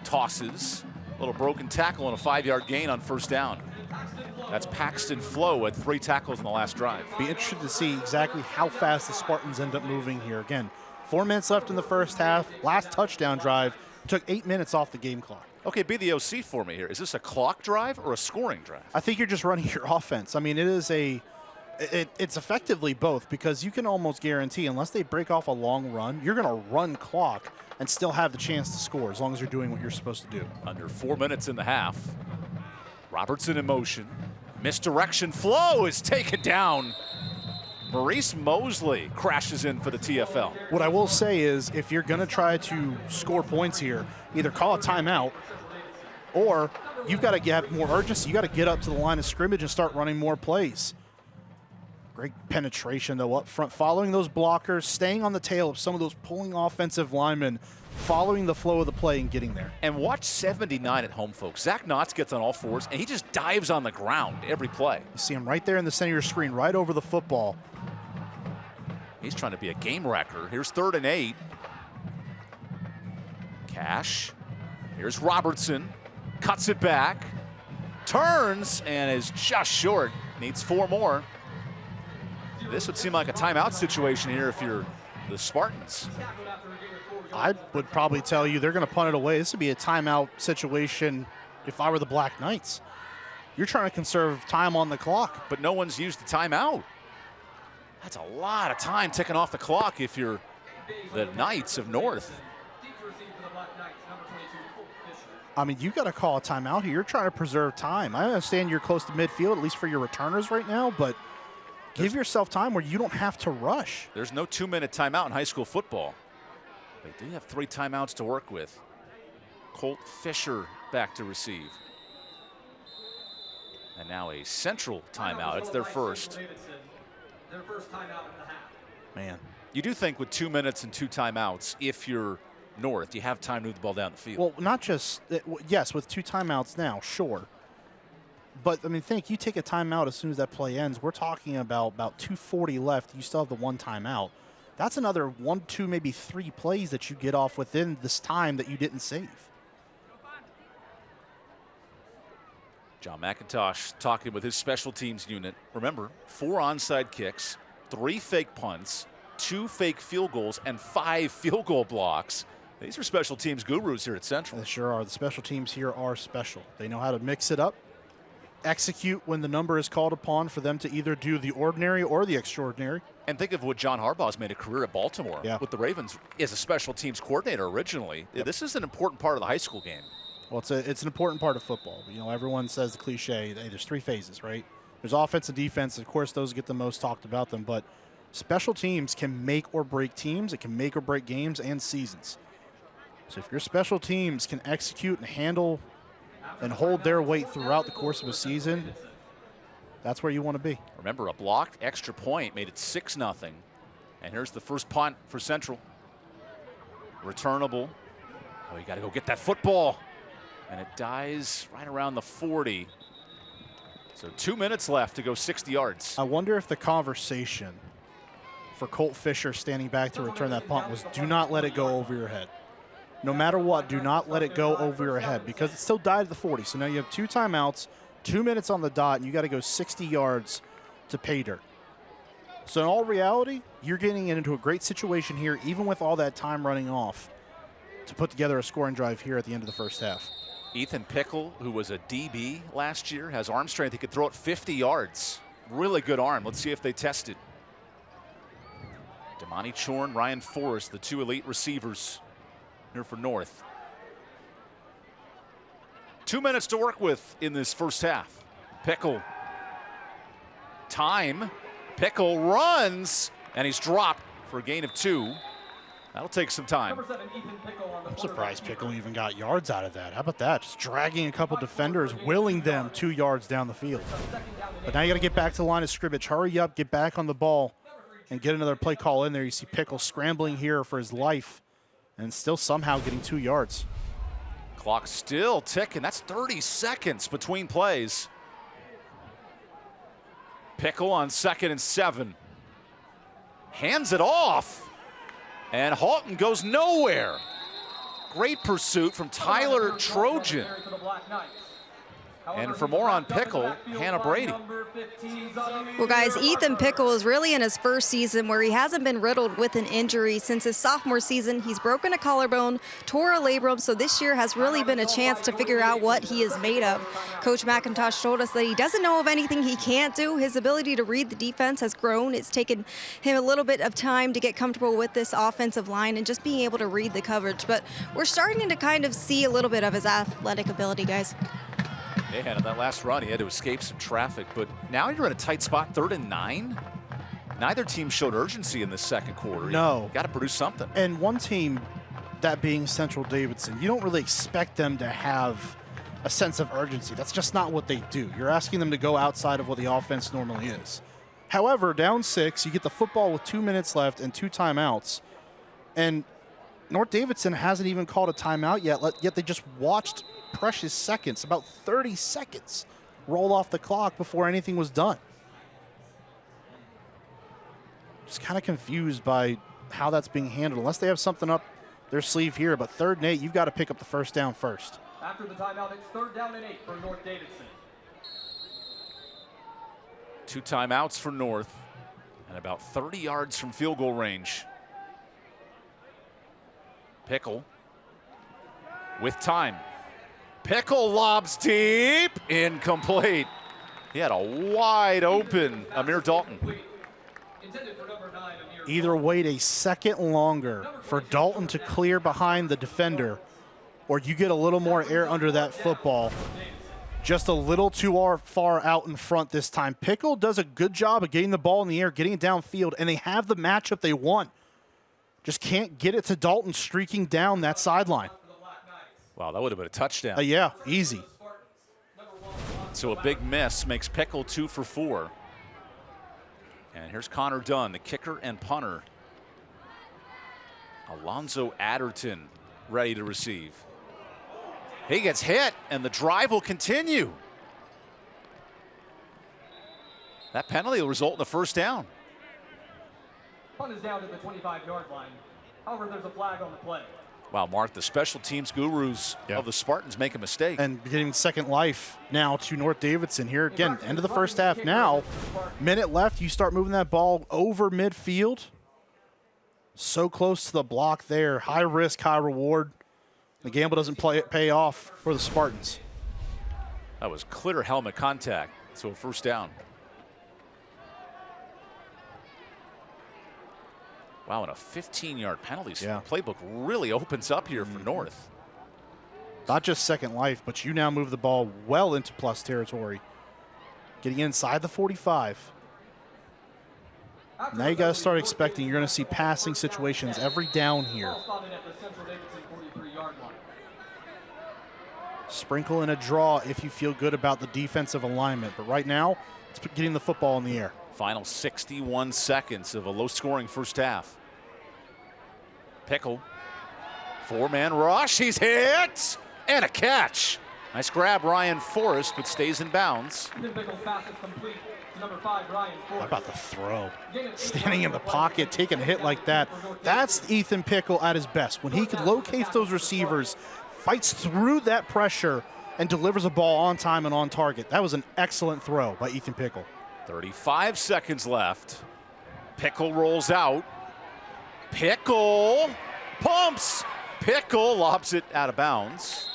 tosses. A little broken tackle and a 5-yard gain on 1st down. That's Paxton Flo at 3 tackles in the last drive. Be interested to see exactly how fast the Spartans end up moving here. Again, 4 minutes left in the first half. Last touchdown drive took 8 minutes off the game clock. Okay, be the OC for me here. Is this a clock drive or a scoring drive? I think you're just running your offense. I mean, it's effectively both, because you can almost guarantee, unless they break off a long run, you're going to run clock and still have the chance to score as long as you're doing what you're supposed to do. Under 4 minutes in the half. Robertson in motion. Misdirection. Flo is taken down. Maurice Mosley crashes in for the TFL. What I will say is, if you're going to try to score points here, either call a timeout or you've got to get more urgency. You got to get up to the line of scrimmage and start running more plays. Great penetration, though, up front, following those blockers, staying on the tail of some of those pulling offensive linemen, following the flow of the play and getting there. And watch 79 at home, folks. Zach Knotts gets on all fours, and he just dives on the ground every play. You see him right there in the center of your screen, right over the football. He's trying to be a game wrecker. Here's 3rd and 8. Cash. Here's Robertson. Cuts it back. Turns and is just short. Needs 4 more. This would seem like a timeout situation here if you're the Spartans. I would probably tell you they're going to punt it away. This would be a timeout situation if I were the Black Knights. You're trying to conserve time on the clock. But no one's used the timeout. That's a lot of time ticking off the clock if you're the Knights of North. I mean, you got to call a timeout here. You're trying to preserve time. I understand you're close to midfield, at least for your returners right now, but give yourself time where you don't have to rush. There's no 2-minute timeout in high school football. They do have 3 timeouts to work with. Colt Fisher back to receive. And now a Central timeout. It's their first. Their first timeout in the half. Man. You do think with 2 minutes and 2 timeouts, if you're North, you have time to move the ball down the field. Well, not just, yes, with 2 timeouts now, sure. But, I mean, think, you take a timeout as soon as that play ends. We're talking about 2:40 left. You still have the 1 timeout. That's another 1, 2, maybe 3 plays that you get off within this time that you didn't save. John McIntosh talking with his special teams unit. Remember, 4 onside kicks, 3 fake punts, 2 fake field goals, and 5 field goal blocks. These are special teams gurus here at Central. They sure are. The special teams here are special. They know how to mix it up, execute when the number is called upon for them to either do the ordinary or the extraordinary. And think of what John Harbaugh's made a career at Baltimore with the Ravens as a special teams coordinator originally. Yep. This is an important part of the high school game. Well, it's an important part of football. You know, everyone says the cliche, hey, there's 3 phases, right? There's offense and defense. Of course, those get the most talked about them, but special teams can make or break teams. It can make or break games and seasons. So if your special teams can execute and handle and hold their weight throughout the course of a season, that's where you want to be. Remember, a blocked extra point made it 6-0. And here's the first punt for Central. Returnable. Oh, you got to go get that football. And it dies right around the 40. So 2 minutes left to go 60 yards. I wonder if the conversation for Colt Fisher standing back to return that punt was, do not let it go over your head. No matter what, do not let it go over your head, because it still died at the 40. So now you have 2 timeouts, 2 minutes on the dot, and you got to go 60 yards to pay dirt. So in all reality, you're getting into a great situation here, even with all that time running off, to put together a scoring drive here at the end of the first half. Ethan Pickle, who was a DB last year, has arm strength. He could throw it 50 yards. Really good arm. Let's see if they test it. Damani Chorn, Ryan Forrest, the 2 elite receivers here for North. 2 minutes to work with in this first half. Pickle. Time. Pickle runs, and he's dropped for a gain of 2. That'll take some time. I'm surprised Pickle even got yards out of that. How about that? Just dragging a couple defenders, willing them 2 yards down the field. But now you got to get back to the line of scrimmage. Hurry up, get back on the ball, and get another play call in there. You see Pickle scrambling here for his life, and still somehow getting 2 yards. Clock still ticking. That's 30 seconds between plays. Pickle on 2nd and 7. Hands it off. And Halton goes nowhere. Great pursuit from Tyler Trojan. And for more on Pickle, Hannah Brady. Well, guys, Ethan Pickle is really in his first season where he hasn't been riddled with an injury since his sophomore season. He's broken a collarbone, tore a labrum, so this year has really been a chance to figure out what he is made of. Coach McIntosh told us that he doesn't know of anything he can't do. His ability to read the defense has grown. It's taken him a little bit of time to get comfortable with this offensive line and just being able to read the coverage. But we're starting to kind of see a little bit of his athletic ability, guys. Yeah, and that last run, he had to escape some traffic, but now you're in a tight spot, 3rd and 9. Neither team showed urgency in the second quarter. No. Got to produce something. And one team, that being Central Davidson, you don't really expect them to have a sense of urgency. That's just not what they do. You're asking them to go outside of what the offense normally is. However, down 6, you get the football with 2 minutes left and 2 timeouts. And North Davidson hasn't even called a timeout yet they just watched precious seconds, about 30 seconds, roll off the clock before anything was done. Just kind of confused by how that's being handled, unless they have something up their sleeve here. But 3rd and 8, you've got to pick up the first down first. After the timeout, it's 3rd down and 8 for North Davidson. 2 timeouts for North, and about 30 yards from field goal range. Pickle with time. Pickle lobs deep, incomplete. He had a wide open Amir Dalton. Either wait a second longer for Dalton to clear behind the defender, or you get a little more air under that football. Just a little too far out in front this time. Pickle does a good job of getting the ball in the air, getting it downfield, and they have the matchup they want. Just can't get it to Dalton streaking down that sideline. Wow, that would have been a touchdown. Yeah, easy. So a big miss makes Pickle 2 for 4. And here's Connor Dunn, the kicker and punter. Alonzo Adderton ready to receive. He gets hit, and the drive will continue. That penalty will result in a first down. Punt is down to the 25-yard line. However, there's a flag on the play. Wow, Mark, the special teams gurus of the Spartans make a mistake. And getting second life now to North Davidson here. Again, end of the first half now. Minute left, you start moving that ball over midfield. So close to the block there. High risk, high reward. The gamble doesn't pay off for the Spartans. That was clear helmet contact, so a first down. Wow, and a 15-yard penalty. Yeah. Playbook really opens up here for North. Not just second life, but you now move the ball well into plus territory. Getting inside the 45. Now you got to start expecting you're going to see passing situations every down here. Sprinkle in a draw if you feel good about the defensive alignment. But right now, it's getting the football in the air. Final 61 seconds of a low-scoring first half. Pickle, four-man rush, he's hit, and a catch. Nice grab, Ryan Forrest, but stays in bounds. How about the throw? Standing in the pocket, taking a hit like that. That's Ethan Pickle at his best. When he can locate those receivers, fights through that pressure, and delivers a ball on time and on target. That was an excellent throw by Ethan Pickle. 35 seconds left. Pickle rolls out. Pickle pumps. Pickle lobs it out of bounds.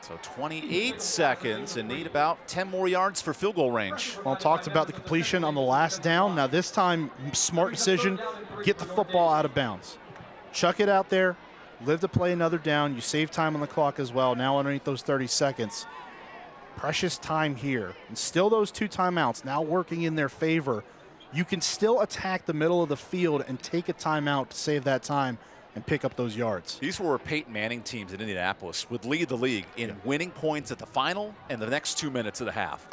So 28 seconds and need about 10 more yards for field goal range. Well, talked about the completion on the last down. Now this time, smart decision, get the football out of bounds. Chuck it out there, live to play another down. You save time on the clock as well. Now underneath those 30 seconds. Precious time here. And still those 2 timeouts now working in their favor. You can still attack the middle of the field and take a timeout to save that time and pick up those yards. These were Peyton Manning teams in Indianapolis would lead the league in winning points at the final and the next 2 minutes of the half.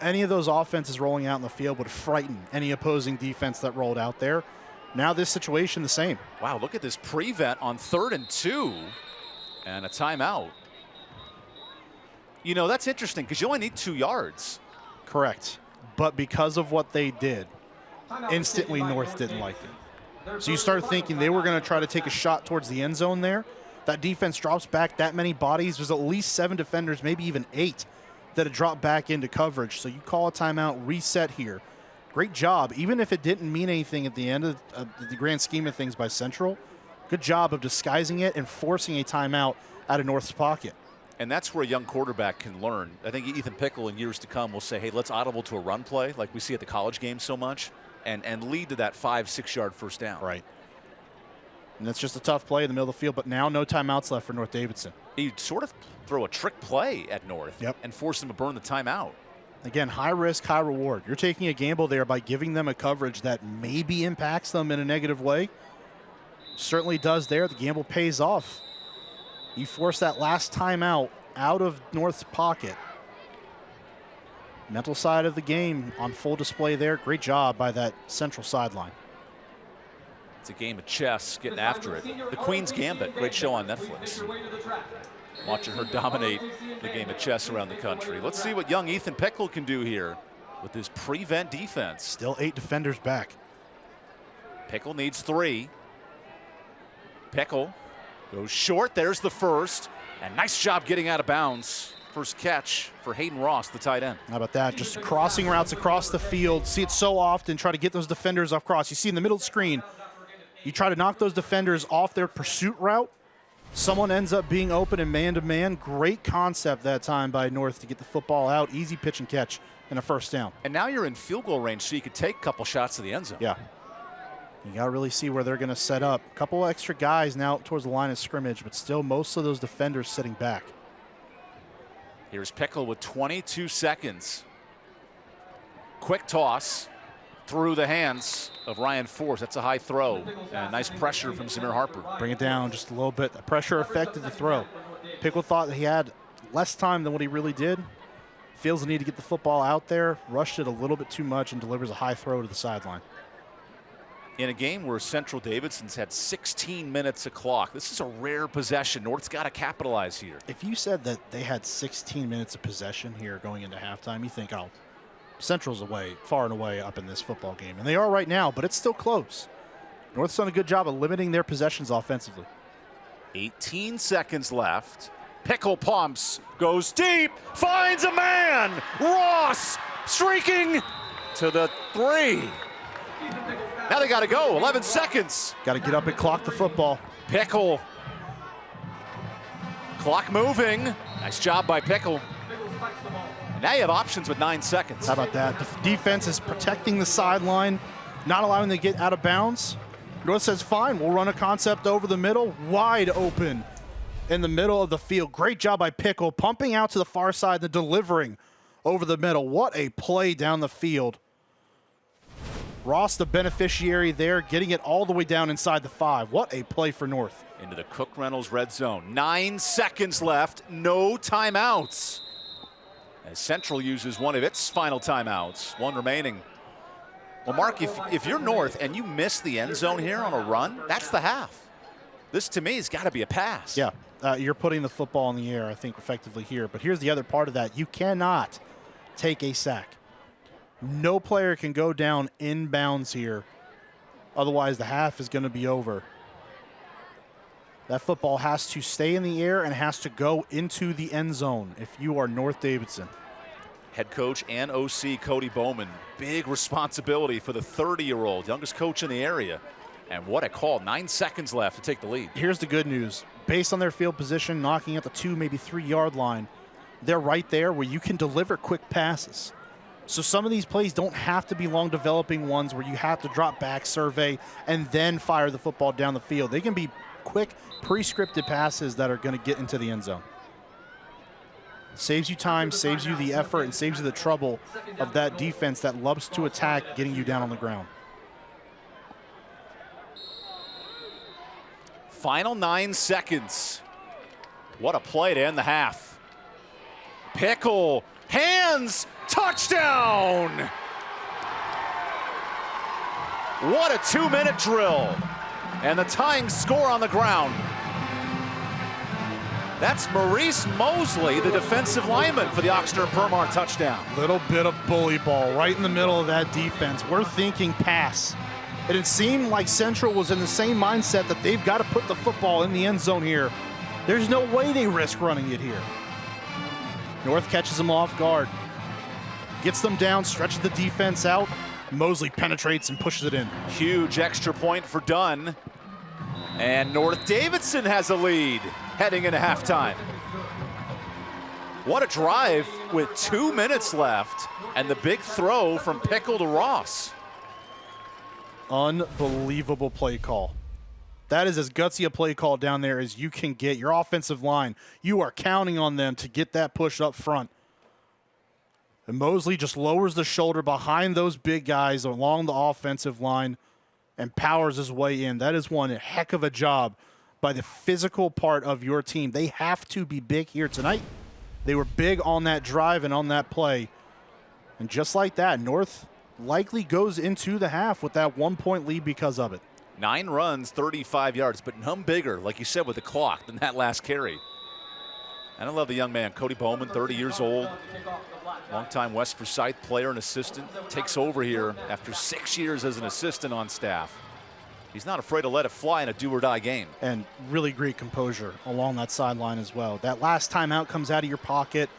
Any of those offenses rolling out in the field would frighten any opposing defense that rolled out there. Now this situation the same. Wow, look at this prevent on 3rd and 2 and a timeout. You know, that's interesting because you only need 2 yards. Correct. But because of what they did, instantly North didn't like it. So you start thinking they were going to try to take a shot towards the end zone there. That defense drops back that many bodies. There's at least 7 defenders, maybe even 8, that had dropped back into coverage. So you call a timeout, reset here. Great job, even if it didn't mean anything at the end of the grand scheme of things by Central. Good job of disguising it and forcing a timeout out of North's pocket. And that's where a young quarterback can learn. I think Ethan Pickle in years to come will say, hey, let's audible to a run play like we see at the college game so much and lead to that 5-6 yard first down. Right. And that's just a tough play in the middle of the field, but now no timeouts left for North Davidson. You sort of throw a trick play at North and force them to burn the timeout. Again, high risk, high reward. You're taking a gamble there by giving them a coverage that maybe impacts them in a negative way. Certainly does there. The gamble pays off. You force that last timeout out of North's pocket. Mental side of the game on full display there. Great job by that Central sideline. It's a game of chess, getting after it. The Queen's Gambit, great show on Netflix. Watching her dominate the game of chess around the country. Let's see what young Ethan Pickle can do here with his prevent defense. Still 8 defenders back. Pickle needs 3. Pickle goes short. There's the first. And nice job getting out of bounds. First catch for Hayden Ross, the tight end. How about that? Just crossing routes across the field. See it so often. Try to get those defenders off cross. You see in the middle of the screen, you try to knock those defenders off their pursuit route. Someone ends up being open in man-to-man. Great concept that time by North to get the football out. Easy pitch and catch and a first down. And now you're in field goal range, so you could take a couple shots to the end zone. Yeah. You got to really see where they're going to set up. A couple extra guys now towards the line of scrimmage, but still most of those defenders sitting back. Here's Pickle with 22 seconds. Quick toss. through the hands of Ryan Force. That's a high throw. And nice pressure from Zamir Harper. Bring it down just a little bit. The pressure affected the throw. Pickle thought that he had less time than what he really did. Feels the need to get the football out there, rushed it a little bit too much, and delivers a high throw to the sideline. In a game where Central Davidson's had 16 minutes of clock, this is a rare possession. North's got to capitalize here. If you said that they had 16 minutes of possession here going into halftime, you think, oh, Central's away, far and away up in this football game. And they are right now, but it's still close. North's done a good job of limiting their possessions offensively. 18 seconds left. Pickle pumps, goes deep, finds a man. Ross streaking to the 3. Now they got to go, 11 seconds. Got to get up and clock the football. Pickle. Clock moving. Nice job by Pickle. Now you have options with 9 seconds. How about that? The defense is protecting the sideline, not allowing them to get out of bounds. North says, fine, we'll run a concept over the middle, wide open in the middle of the field. Great job by Pickle, pumping out to the far side and delivering over the middle. What a play down the field. Ross, the beneficiary there, getting it all the way down inside the 5. What a play for North. Into the Cook Reynolds red zone. 9 seconds left, no timeouts. As Central uses one of its final timeouts, 1 remaining. Well, Mark, if you're North and you miss the end zone here on a run, that's the half. This, to me, has got to be a pass. Yeah, you're putting the football in the air, I think, effectively here. But here's the other part of that. You cannot take a sack. No player can go down inbounds here. Otherwise, the half is going to be over. That football has to stay in the air and has to go into the end zone if you are North Davidson. Head coach and OC Cody Bowman, big responsibility for the 30-year-old, youngest coach in the area. And what a call, 9 seconds left to take the lead. Here's the good news. Based on their field position, knocking at the 2, maybe 3-yard line, they're right there where you can deliver quick passes. So some of these plays don't have to be long developing ones where you have to drop back, survey, and then fire the football down the field. They can be quick, pre-scripted passes that are going to get into the end zone. Saves you time, saves you the effort, and saves you the trouble of that defense that loves to attack, getting you down on the ground. Final 9 seconds. What a play to end the half. Pickle, hands, touchdown! What a 2-minute drill. And the tying score on the ground. That's Maurice Mosley, the defensive lineman for the Oxnard Permar touchdown. Little bit of bully ball right in the middle of that defense. We're thinking pass. And it seemed like Central was in the same mindset that they've got to put the football in the end zone here. There's no way they risk running it here. North catches them off guard. Gets them down, stretches the defense out. Mosley penetrates and pushes it in. Huge extra point for Dunn. And North Davidson has a lead heading into halftime. What a drive with 2 minutes left. And the big throw from Pickle to Ross. Unbelievable play call. That is as gutsy a play call down there as you can get. Your offensive line, you are counting on them to get that push up front. And Mosley just lowers the shoulder behind those big guys along the offensive line and powers his way in. That is one heck of a job by the physical part of your team. They have to be big here tonight. They were big on that drive and on that play. And just like that, North likely goes into the half with that 1-point lead because of it. 9 runs, 35 yards, but none bigger, like you said, with the clock than that last carry. And I love the young man, Cody Bowman, 30 years old, longtime West Forsyth player and assistant, takes over here after 6 years as an assistant on staff. He's not afraid to let it fly in a do-or-die game. And really great composure along that sideline as well. That last timeout comes out of your pocket.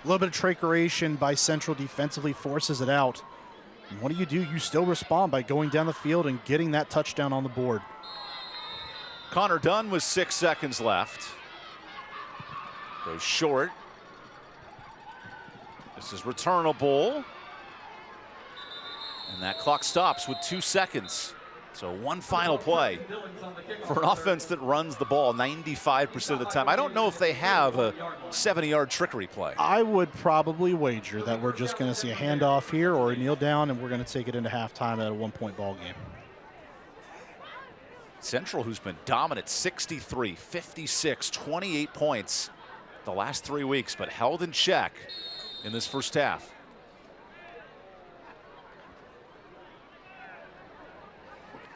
A little bit of trickeration by Central defensively forces it out. And what do? You still respond by going down the field and getting that touchdown on the board. Connor Dunn with 6 seconds left. Goes short. This is returnable. And that clock stops with 2 seconds. So one final play for an offense that runs the ball 95% of the time. I don't know if they have a 70-yard trickery play. I would probably wager that we're just going to see a handoff here or a kneel down, and we're going to take it into halftime at a one-point ball game. Central, who's been dominant, 63, 56, 28 points the last 3 weeks, but held in check in this first half.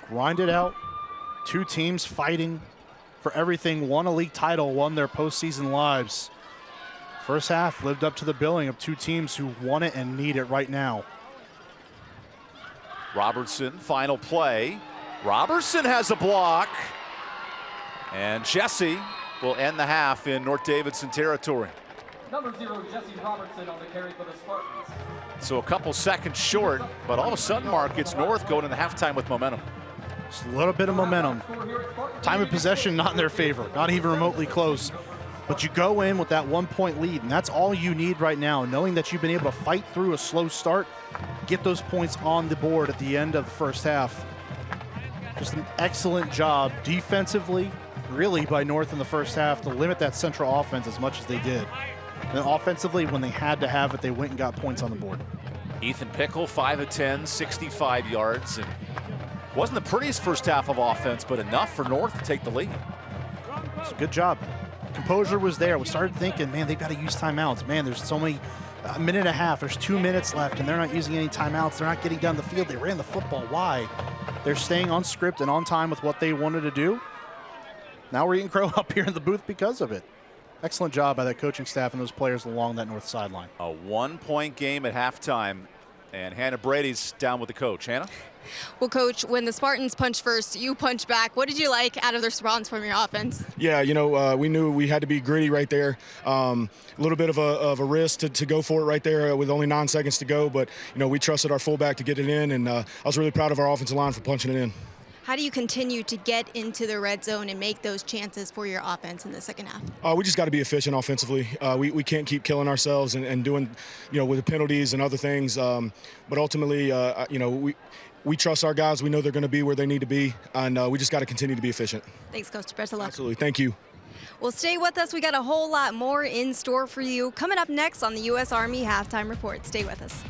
Grind it out. Two teams fighting for everything. Won a league title, won their postseason lives. First half lived up to the billing of two teams who want it and need it right now. Robertson, final play. Robertson has a block. And Jesse will end the half in North Davidson territory. Number 0, Jesse Robertson on the carry for the Spartans. So a couple seconds short, but all of a sudden, Mark, it's North going into halftime with momentum. Just a little bit of momentum. Time of possession not in their favor, not even remotely close. But you go in with that 1-point lead, and that's all you need right now, knowing that you've been able to fight through a slow start, get those points on the board at the end of the first half. Just an excellent job defensively, really, by North in the first half to limit that Central offense as much as they did. And then offensively, when they had to have it, they went and got points on the board. Ethan Pickle, 5 of 10, 65 yards, and wasn't the prettiest first half of offense, but enough for North to take the lead. It's a good job. Composure was there. We started thinking, man, they've got to use timeouts. Man, there's so many, a minute and a half, there's 2 minutes left, and they're not using any timeouts. They're not getting down the field. They ran the football. Why? They're staying on script and on time with what they wanted to do. Now we're eating crow up here in the booth because of it. Excellent job by that coaching staff and those players along that north sideline. A 1-point game at halftime, and Hannah Brady's down with the coach. Hannah? Well, Coach, when the Spartans punched first, you punched back. What did you like out of the response from your offense? Yeah, we knew we had to be gritty right there. A little bit of a risk to go for it right there with only 9 seconds to go, but, we trusted our fullback to get it in, and I was really proud of our offensive line for punching it in. How do you continue to get into the red zone and make those chances for your offense in the second half? We just got to be efficient offensively. We can't keep killing ourselves and doing, with the penalties and other things. But ultimately, we trust our guys. We know they're going to be where they need to be, and we just got to continue to be efficient. Thanks, Coach. Best of luck. Absolutely. Thank you. Well, stay with us. We got a whole lot more in store for you coming up next on the U.S. Army Halftime Report. Stay with us.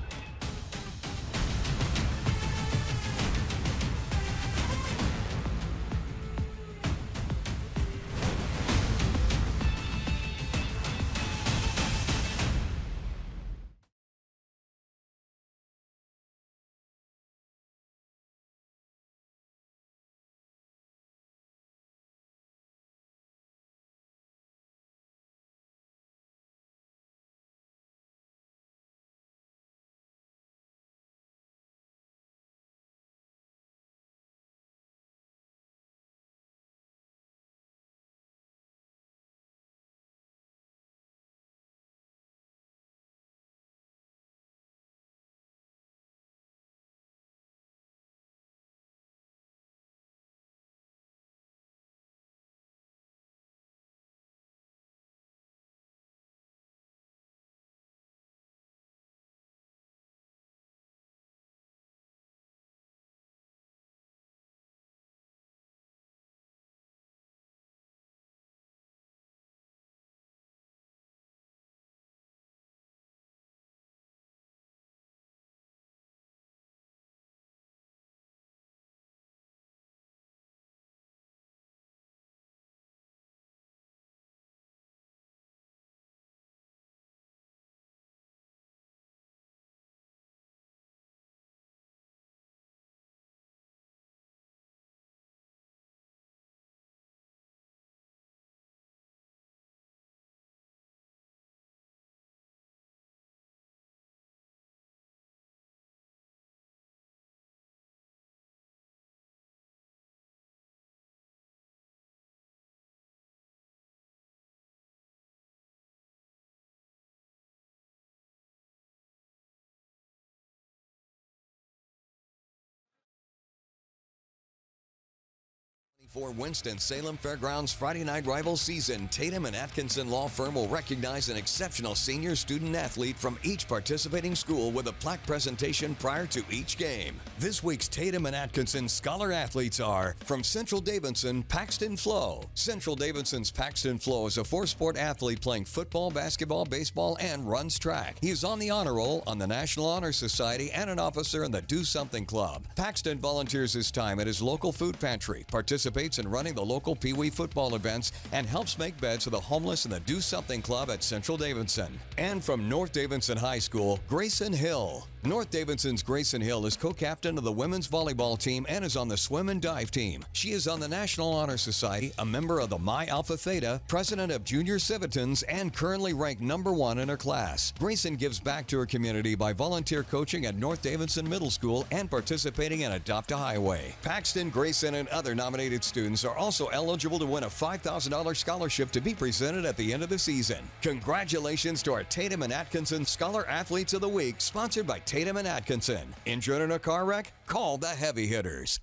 For Winston-Salem Fairgrounds Friday Night Rivals season, Tatum and Atkinson Law Firm will recognize an exceptional senior student athlete from each participating school with a plaque presentation prior to each game. This week's Tatum and Atkinson Scholar athletes are from Central Davidson, Paxton Flo. Central Davidson's Paxton Flo is a four-sport athlete playing football, basketball, baseball, and runs track. He is on the honor roll on the National Honor Society and an officer in the Do Something Club. Paxton volunteers his time at his local food pantry, participates in running the local Pee Wee football events, and helps make beds for the homeless in the Do Something Club at Central Davidson. And from North Davidson High School, Grayson Hill. North Davidson's Grayson Hill is co-captain of the women's volleyball team and is on the swim and dive team. She is on the National Honor Society, a member of the Pi Alpha Theta, president of Junior Civitans, and currently ranked #1 in her class. Grayson gives back to her community by volunteer coaching at North Davidson Middle School and participating in Adopt a Highway. Paxton, Grayson, and other nominated students are also eligible to win a $5,000 scholarship to be presented at the end of the season. Congratulations to our Tatum and Atkinson Scholar Athletes of the Week, sponsored by Tatum and Atkinson. Injured in a car wreck? Call the heavy hitters.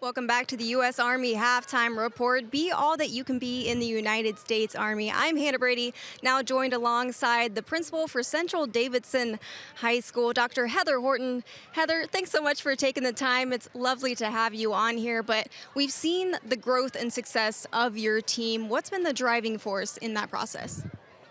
Welcome back to the U.S. Army Halftime Report. Be all that you can be in the United States Army. I'm Hannah Brady, now joined alongside the principal for Central Davidson High School, Dr. Heather Horton. Heather, thanks so much for taking the time. It's lovely to have you on here, but we've seen the growth and success of your team. What's been the driving force in that process?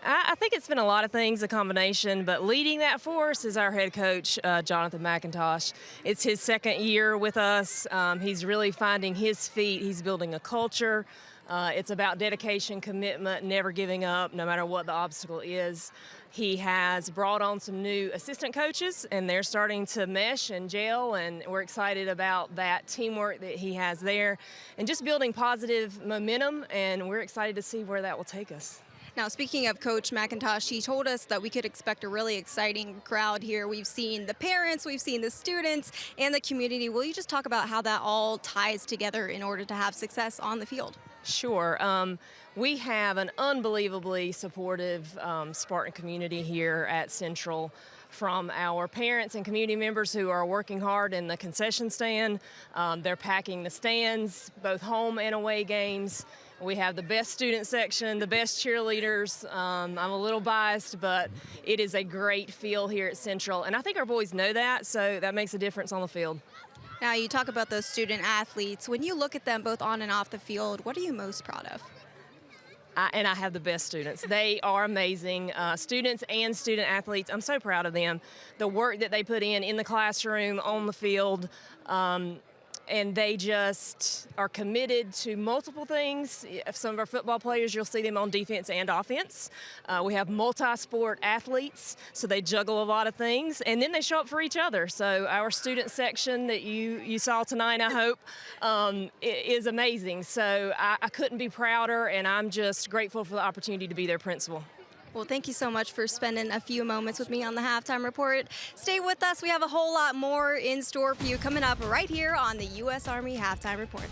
I think it's been a lot of things, a combination, but leading that force is our head coach, Jonathan McIntosh. It's his second year with us. He's really finding his feet. He's building a culture. It's about dedication, commitment, never giving up, no matter what the obstacle is. He has brought on some new assistant coaches, and they're starting to mesh and gel, and we're excited about that teamwork that he has there and just building positive momentum, and we're excited to see where that will take us. Now, speaking of Coach McIntosh, he told us that we could expect a really exciting crowd here. We've seen the parents, we've seen the students, and the community. Will you just talk about how that all ties together in order to have success on the field? Sure. We have an unbelievably supportive Spartan community here at Central, from our parents and community members who are working hard in the concession stand. They're packing the stands, both home and away games. We have the best student section, the best cheerleaders. I'm a little biased, but it is a great feel here at Central. And I think our boys know that, so that makes a difference on the field. Now, you talk about those student athletes. When you look at them both on and off the field, what are you most proud of? I have the best students. They are amazing. Students and student athletes, I'm so proud of them. The work that they put in the classroom, on the field, and they just are committed to multiple things. Some of our football players, you'll see them on defense and offense. We have multi-sport athletes, so they juggle a lot of things, and then they show up for each other. So our student section that you saw tonight, I hope, is amazing. So I couldn't be prouder, and I'm just grateful for the opportunity to be their principal. Well, thank you so much for spending a few moments with me on the Halftime Report. Stay with us. We have a whole lot more in store for you coming up right here on the U.S. Army Halftime Report.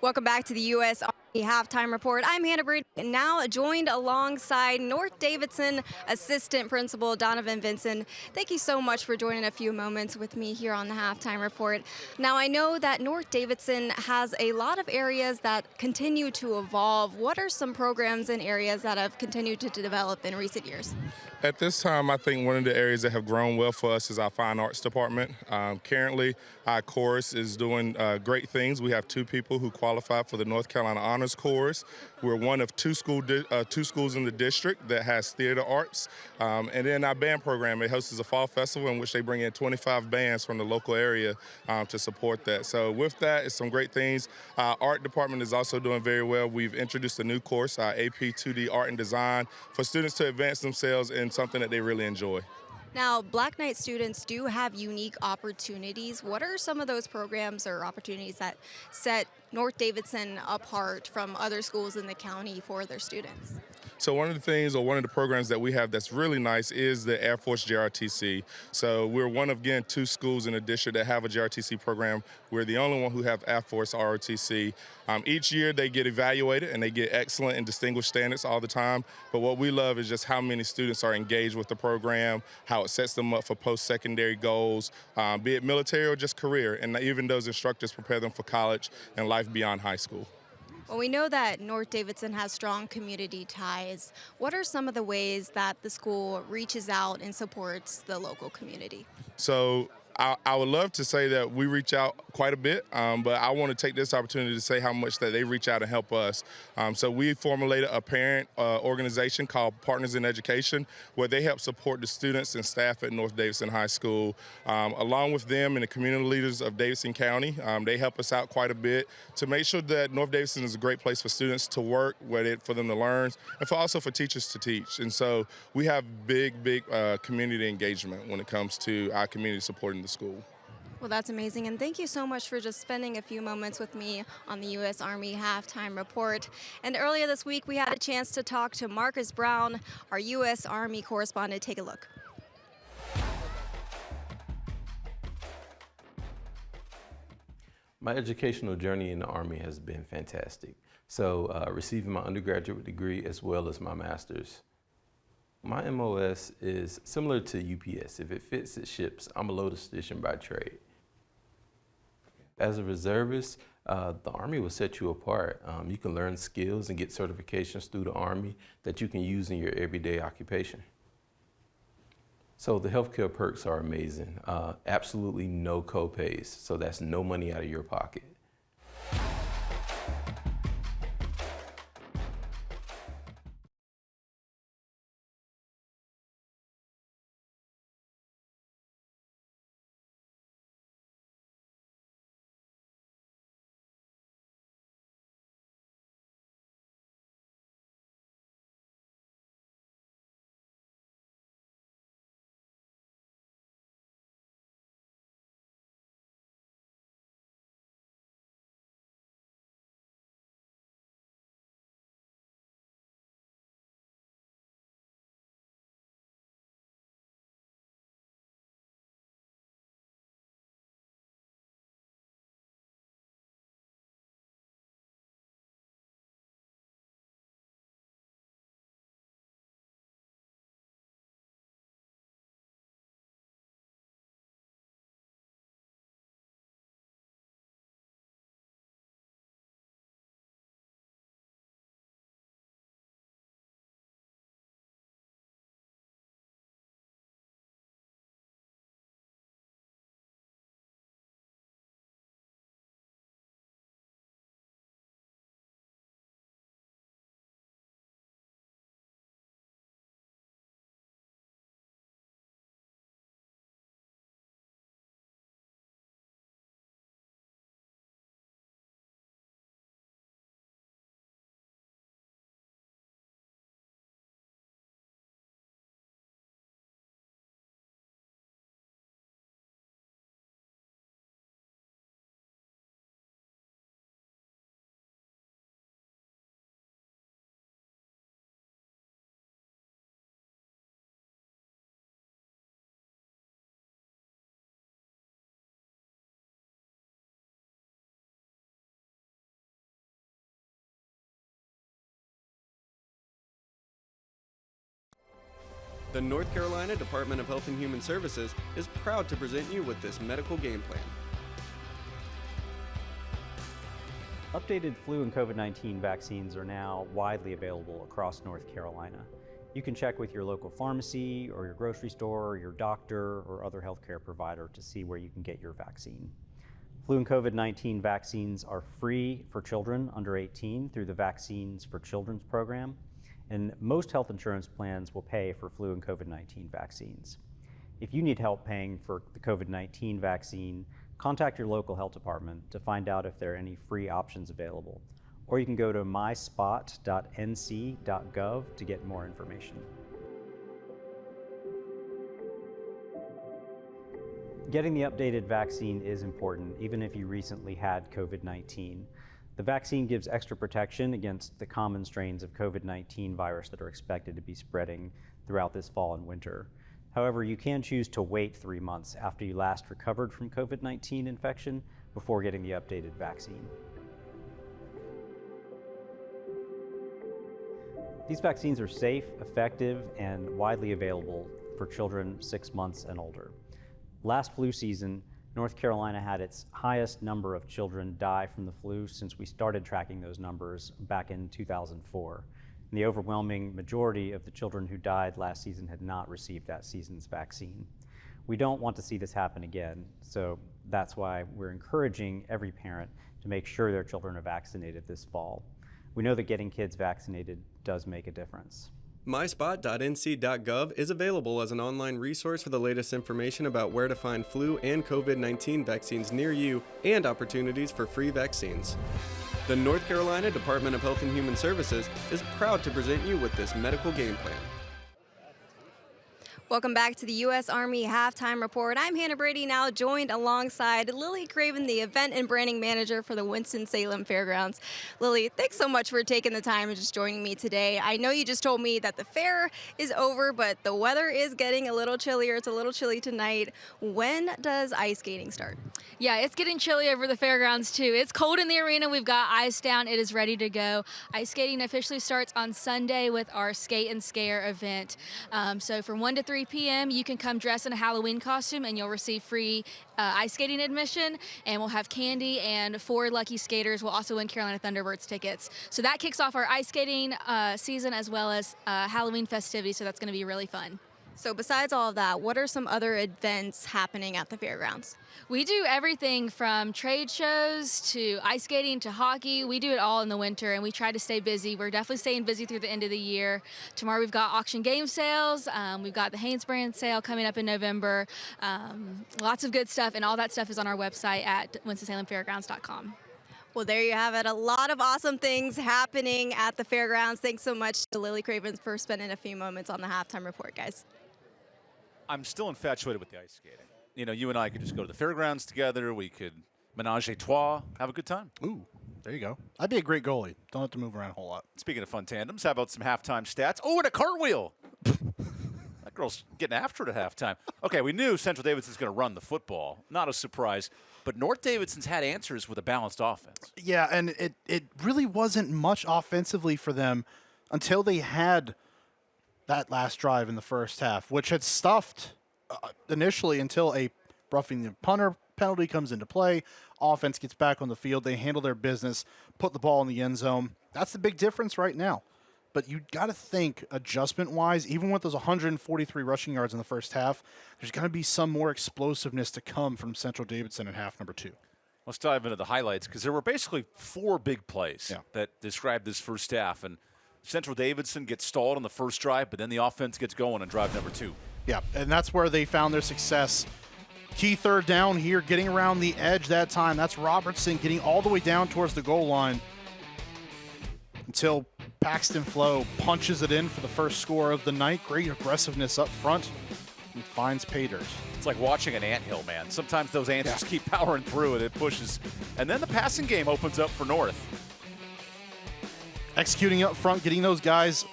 Welcome back to the U.S. Army Halftime Report. I'm Hannah Brady, now joined alongside North Davidson Assistant Principal Donovan Vinson. Thank you so much for joining a few moments with me here on the Halftime Report. Now, I know that North Davidson has a lot of areas that continue to evolve. What are some programs and areas that have continued to develop in recent years? At this time, I think one of the areas that have grown well for us is our fine arts department. Currently, our chorus is doing great things. We have 2 people who qualify for the North Carolina Honors Chorus. We're one of 2 schools in the district that has theater arts. And then our band program, it hosts a fall festival in which they bring in 25 bands from the local area to support that. So with that, it's some great things. Our art department is also doing very well. We've introduced a new course, our AP 2D Art and Design, for students to advance themselves in something that they really enjoy. Now, Black Knight students do have unique opportunities. What are some of those programs or opportunities that set North Davidson apart from other schools in the county for their students? So one of the things, or one of the programs that we have that's really nice is the Air Force JRTC. So we're one of, again, 2 schools in the district that have a JRTC program. We're the only one who have Air Force ROTC. Each year they get evaluated and they get excellent and distinguished standards all the time. But what we love is just how many students are engaged with the program, how it sets them up for post-secondary goals, be it military or just career. And even those instructors prepare them for college and life beyond high school. Well, we know that North Davidson has strong community ties. What are some of the ways that the school reaches out and supports the local community? So I would love to say that we reach out quite a bit, but I want to take this opportunity to say how much that they reach out and help us. So we formulated a parent organization called Partners in Education, where they help support the students and staff at North Davidson High School. Along with them and the community leaders of Davidson County, they help us out quite a bit to make sure that North Davidson is a great place for students to work, for them to learn, and also for teachers to teach. And so we have big community engagement when it comes to our community supporting the school. Well, that's amazing, and thank you so much for just spending a few moments with me on the U.S. Army Halftime Report. And earlier this week, we had a chance to talk to Marcus Brown, our U.S. Army correspondent. Take a look. My educational journey in the Army has been fantastic. So receiving my undergraduate degree as well as my master's. My MOS is similar to UPS. If it fits, it ships. I'm a loader station by trade. As a reservist, the Army will set you apart. You can learn skills and get certifications through the Army that you can use in your everyday occupation. So the healthcare perks are amazing. Absolutely no co-pays, so that's no money out of your pocket. The North Carolina Department of Health and Human Services is proud to present you with this medical game plan. Updated flu and COVID-19 vaccines are now widely available across North Carolina. You can check with your local pharmacy or your grocery store or your doctor or other healthcare provider to see where you can get your vaccine. Flu and COVID-19 vaccines are free for children under 18 through the Vaccines for Children's program, and most health insurance plans will pay for flu and COVID-19 vaccines. If you need help paying for the COVID-19 vaccine, contact your local health department to find out if there are any free options available. Or you can go to myspot.nc.gov to get more information. Getting the updated vaccine is important, even if you recently had COVID-19. The vaccine gives extra protection against the common strains of COVID-19 virus that are expected to be spreading throughout this fall and winter. However, you can choose to wait 3 months after you last recovered from COVID-19 infection before getting the updated vaccine. These vaccines are safe, effective, and widely available for children 6 months and older. Last flu season, North Carolina had its highest number of children die from the flu since we started tracking those numbers back in 2004. And the overwhelming majority of the children who died last season had not received that season's vaccine. We don't want to see this happen again, so that's why we're encouraging every parent to make sure their children are vaccinated this fall. We know that getting kids vaccinated does make a difference. MySpot.nc.gov is available as an online resource for the latest information about where to find flu and COVID-19 vaccines near you and opportunities for free vaccines. The North Carolina Department of Health and Human Services is proud to present you with this medical game plan. Welcome back to the U.S. Army Halftime Report. I'm Hannah Brady, now joined alongside Lily Craven, the Event and Branding Manager for the Winston-Salem Fairgrounds. Lily, thanks so much for taking the time and just joining me today. I know you just told me that the fair is over, but the weather is getting a little chillier. It's a little chilly tonight. When does ice skating start? Yeah, it's getting chilly over the fairgrounds too. It's cold in the arena. We've got ice down. It is ready to go. Ice skating officially starts on Sunday with our Skate and Scare event. So from 1 to 3 p.m. you can come dress in a Halloween costume and you'll receive free ice skating admission, and we'll have candy, and 4 lucky skaters will also win Carolina Thunderbirds tickets. So that kicks off our ice skating season as well as Halloween festivities, so that's going to be really fun. So besides all of that, what are some other events happening at the fairgrounds? We do everything from trade shows to ice skating to hockey. We do it all in the winter, and we try to stay busy. We're definitely staying busy through the end of the year. Tomorrow we've got auction game sales. We've got the Haynes brand sale coming up in November. Lots of good stuff, and all that stuff is on our website at WinstonSalemFairgrounds.com. Well, there you have it. A lot of awesome things happening at the fairgrounds. Thanks so much to Lily Craven for spending a few moments on the Halftime Report, guys. I'm still infatuated with the ice skating. You know, you and I could just go to the fairgrounds together. We could menage a trois, have a good time. Ooh, there you go. I'd be a great goalie. Don't have to move around a whole lot. Speaking of fun tandems, how about some halftime stats? Oh, and a cartwheel. That girl's getting after it at halftime. Okay, we knew Central Davidson's going to run the football. Not a surprise. But North Davidson's had answers with a balanced offense. Yeah, and it really wasn't much offensively for them until they had that last drive in the first half, which had stuffed initially until a roughing the punter penalty comes into play. Offense gets back on the field. They handle their business, put the ball in the end zone. That's the big difference right now. But you got to think adjustment-wise, even with those 143 rushing yards in the first half, there's going to be some more explosiveness to come from Central Davidson in half number 2. Let's dive into the highlights, because there were basically 4 big plays that described this first half. And Central Davidson gets stalled on the first drive, but then the offense gets going on drive number 2. Yeah, and that's where they found their success. Key third down here, getting around the edge that time. That's Robertson getting all the way down towards the goal line until Paxton Flo punches it in for the first score of the night. Great aggressiveness up front and finds pay dirt. It's like watching an anthill, man. Sometimes those ants just keep powering through it. It pushes. And then the passing game opens up for North. Executing up front, getting those guys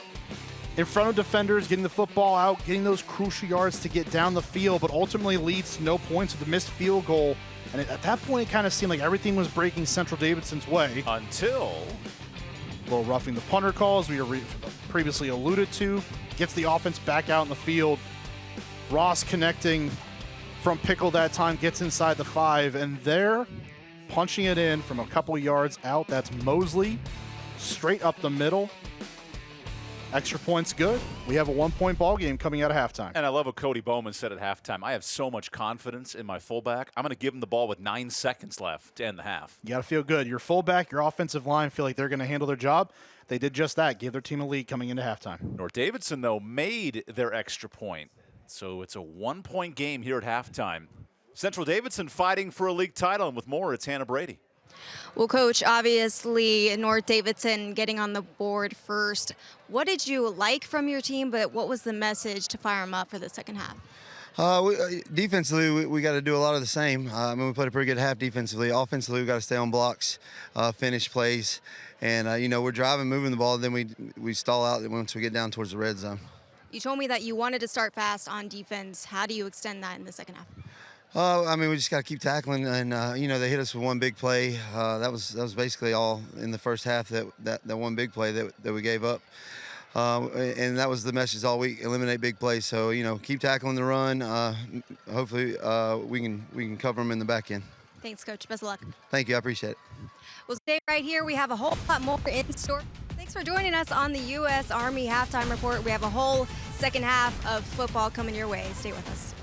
in front of defenders, getting the football out, getting those crucial yards to get down the field, but ultimately leads to no points with the missed field goal. And at that point, it kind of seemed like everything was breaking Central Davidson's way. Until a little roughing the punter calls we previously alluded to. gets the offense back out in the field. Ross connecting from Pickle that time, gets inside the 5, and they're punching it in from a couple yards out. That's Mosley, straight up the middle. Extra points good. We have a 1-point ball game coming out of halftime. And I love what Cody Bowman said at halftime. I have so much confidence in my fullback. I'm going to give him the ball with 9 seconds left to end the half. You got to feel good. Your fullback, your offensive line feel like they're going to handle their job. They did just that, gave their team a lead coming into halftime. North Davidson, though, made their extra point. So it's a 1-point game here at halftime. Central Davidson fighting for a league title, and with more, it's Hannah Brady. Well, Coach, obviously North Davidson getting on the board first. What did you like from your team, but what was the message to fire them up for the second half? Defensively, we got to do a lot of the same. We played a pretty good half defensively. Offensively, we got to stay on blocks, finish plays, and we're driving, moving the ball. Then we stall out once we get down towards the red zone. You told me that you wanted to start fast on defense. How do you extend that in the second half? We just got to keep tackling, and they hit us with one big play. That was basically all in the first half. That one big play that we gave up, and that was the message all week: eliminate big plays. So keep tackling the run. Hopefully, we can cover them in the back end. Thanks, Coach. Best of luck. Thank you. I appreciate it. We'll stay right here. We have a whole lot more in store. Thanks for joining us on the U.S. Army Halftime Report. We have a whole second half of football coming your way. Stay with us.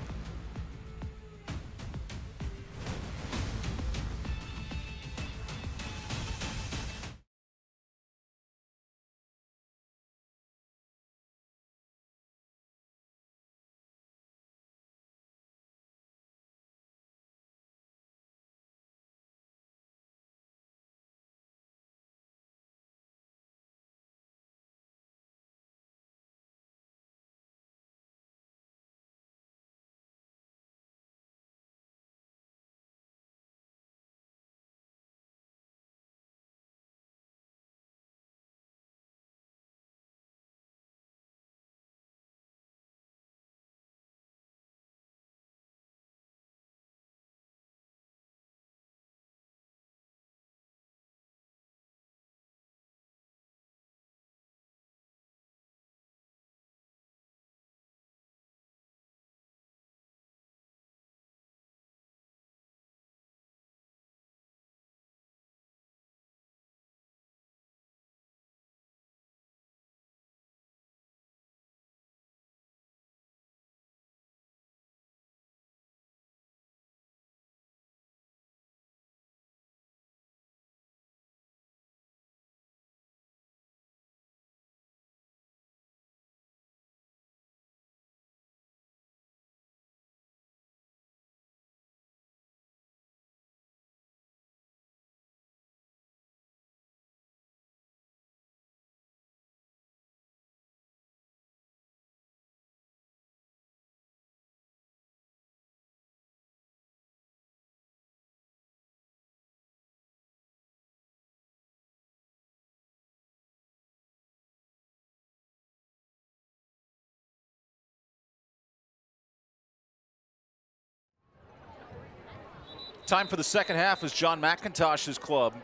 Time for the second half as John McIntosh's club,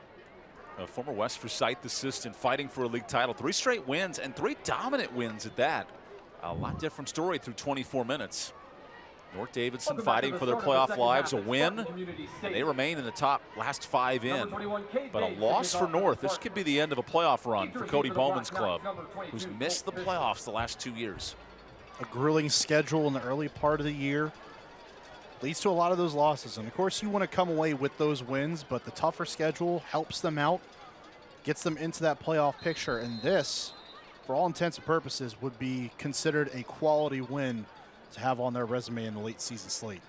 a former West Forsyth assistant, fighting for a league title. 3 straight wins and 3 dominant wins at that. A lot different story through 24 minutes. North Davidson fighting for their playoff lives, a win. They remain in the top last 5 in. But a loss for North. This could be the end of a playoff run for Cody Bowman's club, who's missed the playoffs the last 2 years. A grueling schedule in the early part of the year leads to a lot of those losses. And of course, you want to come away with those wins, but the tougher schedule helps them out, gets them into that playoff picture. And this, for all intents and purposes, would be considered a quality win to have on their resume in the late season slate.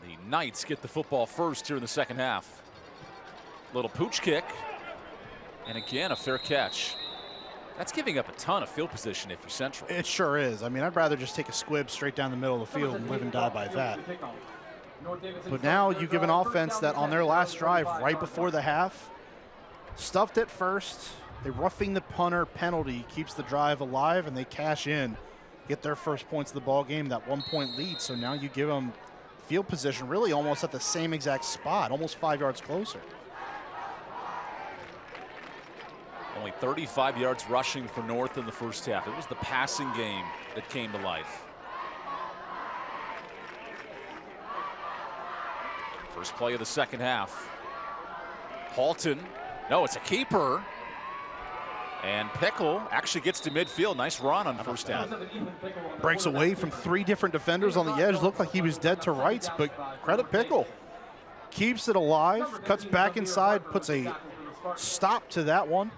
The Knights get the football first here in the second half. Little pooch kick, and again, a fair catch. That's giving up a ton of field position if you're Central. It sure is. I mean, I'd rather just take a squib straight down the middle of the field and live and die by that. But now you give an offense that on their last drive right before the half, stuffed it first. A roughing the punter penalty keeps the drive alive, and they cash in, get their first points of the ball game, that 1-point lead. So now you give them field position really almost at the same exact spot, almost 5 yards closer. Only Only 35 yards rushing for North in the first half. It was the passing game that came to life. First play of the second half. Halton. No, it's a keeper. And Pickle actually gets to midfield. Nice run on first down. Breaks away from 3 different defenders on the edge. Looked like he was dead to rights, but credit Pickle. Keeps it alive, cuts back inside, puts a stop to that one.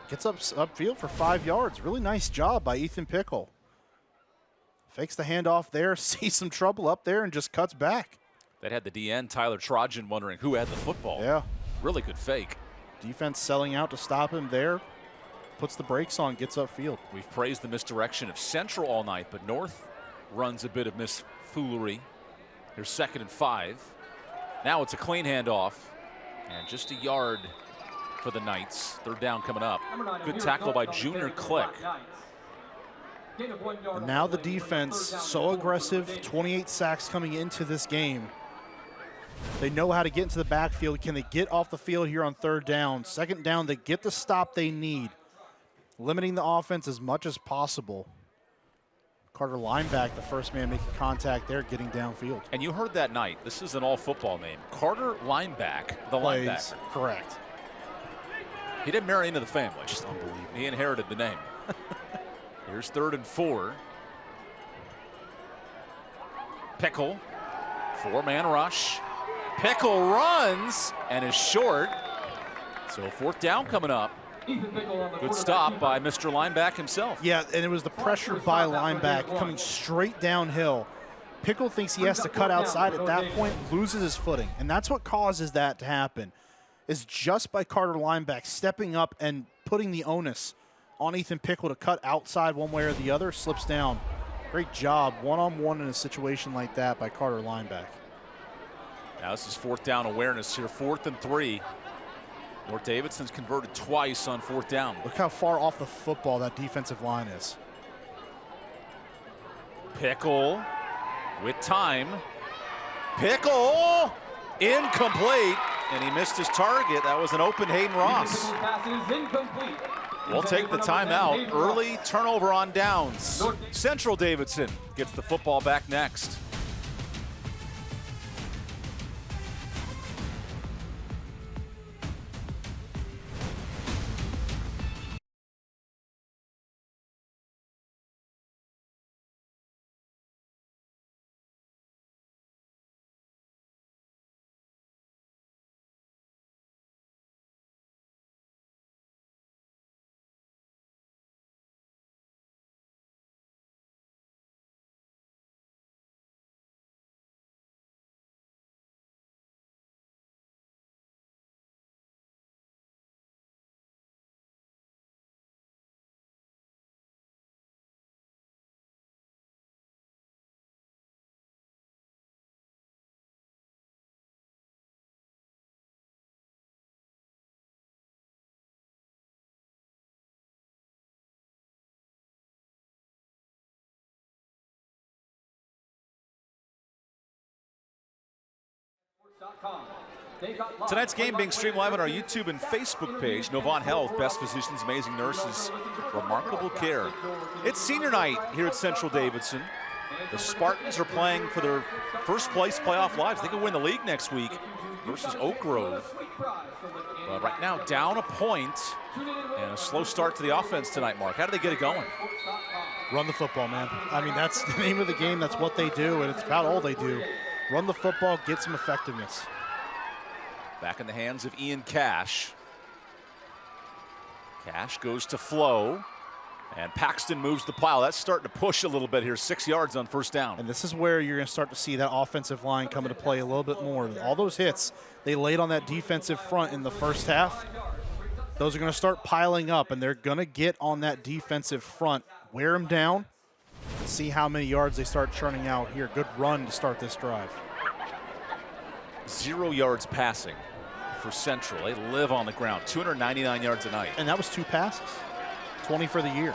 Gets upfield for 5 yards. Really nice job by Ethan Pickle. Fakes the handoff there, sees some trouble up there, and just cuts back. That had the DN, Tyler Trojan, wondering who had the football. Yeah. Really good fake. Defense selling out to stop him there. Puts the brakes on, gets upfield. We've praised the misdirection of Central all night, but North runs a bit of misfoolery. Here's 2nd and 5. Now it's a clean handoff. And just a yard for the Knights. 3rd down coming up. Good tackle by Junior Click. And now the defense, so aggressive, 28 sacks coming into this game. They know how to get into the backfield. Can they get off the field here on 3rd down? 2nd down, they get the stop they need. Limiting the offense as much as possible. Carter Lineback, the first man making contact there, getting downfield. And you heard that night. This is an all-football name. Carter Lineback, the linebacker. Correct. He didn't marry into the family. Just unbelievable. He inherited the name. Here's 3rd and 4. Pickle, 4-man rush. Pickle runs and is short. So 4th down coming up. Good stop by Mr. Lineback himself. Yeah, and it was the pressure by Lineback coming straight downhill. Pickle thinks he has to cut outside at that point, loses his footing. And that's what causes that to happen, is just by Carter Lineback stepping up and putting the onus on Ethan Pickle to cut outside one way or the other, slips down. Great job, one-on-one in a situation like that by Carter Lineback. Now this is 4th down awareness here, 4th and 3. North Davidson's converted twice on 4th down. Look how far off the football that defensive line is. Pickle with time. Pickle incomplete, and he missed his target. That was an open Hayden Ross. We'll take the timeout. Early turnover on downs. Central Davidson gets the football back next. Tonight's game being streamed live on our YouTube and Facebook page. Novant Health, best physicians, amazing nurses, remarkable care. It's senior night here at Central Davidson. The Spartans are playing for their first place playoff lives. They can win the league next week versus Oak Grove. But right now, down a point and a slow start to the offense tonight, Mark. How do they get it going? Run the football, man. I mean, that's the name of the game. That's what they do, and it's about all they do. Run the football, get some effectiveness. Back in the hands of Ian Cash. Cash goes to Flo, and Paxton moves the pile. That's starting to push a little bit here, 6 yards on first down. And this is where you're going to start to see that offensive line come into play a little bit more. All those hits they laid on that defensive front in the first half, those are going to start piling up, and they're going to get on that defensive front, wear them down, see how many yards they start churning out here. Good run to start this drive. 0 yards passing for Central. They live on the ground, 299 yards a night. And that was 2 passes, 20 for the year.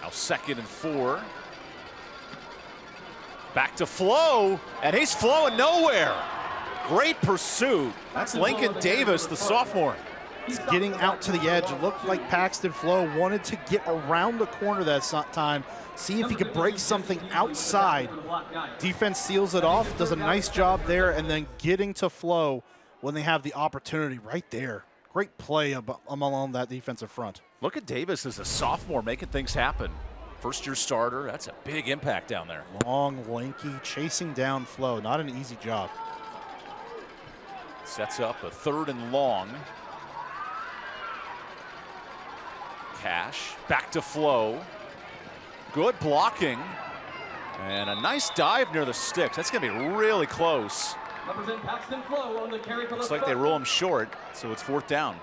Now 2nd and 4. Back to Flo, and he's flowing nowhere. Great pursuit. That's Lincoln Davis, the sophomore. It's getting out to the edge. It looked like Paxton Flo wanted to get around the corner that time, see if he could break something outside. Defense seals it off, does a nice job there, and then getting to Flo when they have the opportunity right there. Great play along that defensive front. Look at Davis as a sophomore making things happen. First-year starter, that's a big impact down there. Long, lanky, chasing down Flo. Not an easy job. Sets up a 3rd and long. Cash, back to Flo. Good blocking. And a nice dive near the sticks. That's going to be really close. Looks like they roll him short, so it's 4th down.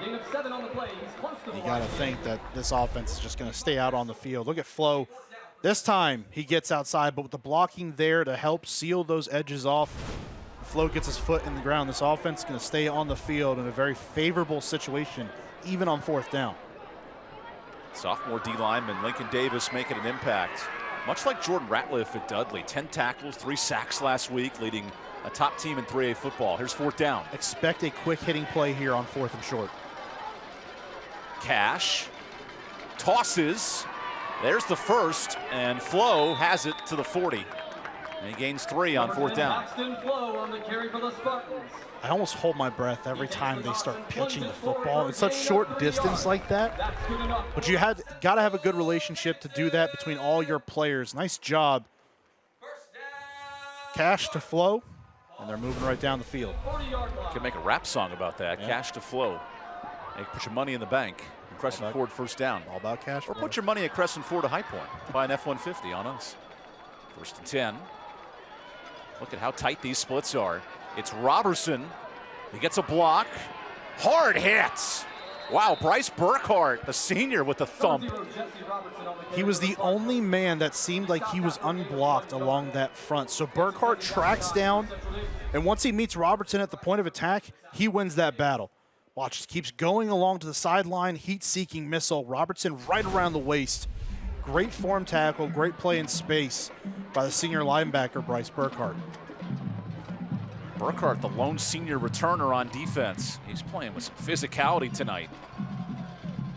Gain of 7 on the play. He's close to the You got to think that this offense is just going to stay out on the field. Look at Flo. This time he gets outside, but with the blocking there to help seal those edges off, Flo gets his foot in the ground. This offense is going to stay on the field in a very favorable situation, even on 4th down. Sophomore D lineman Lincoln Davis making an impact. Much like Jordan Ratliff at Dudley. 10 tackles, 3 sacks last week, leading a top team in 3A football. Here's 4th down. Expect a quick hitting play here on 4th and short. Cash tosses. There's the first, and Flo has it to the 40. And he gains 3 on 4th down. I almost hold my breath every time they start pitching the football. It's such short distance like that. But you got to have a good relationship to do that between all your players. Nice job. Cash to Flo, and they're moving right down the field. Can make a rap song about that. Yeah. Cash to Flo. Hey, put your money in the bank. Crescent Ford 1st down. All about cash. Or put your money at Crescent Ford to High Point. Buy an F-150 on us. 1st and 10. Look at how tight these splits are. It's Robertson. He gets a block. Hard hits. Wow, Bryce Burkhart, the senior, with a thump. He was the only man that seemed like he was unblocked along that front. So Burkhart tracks down, and once he meets Robertson at the point of attack, he wins that battle. Watch, just keeps going along to the sideline, heat-seeking missile. Robertson right around the waist. Great form tackle, great play in space by the senior linebacker, Bryce Burkhart. Burkhart, the lone senior returner on defense. He's playing with some physicality tonight.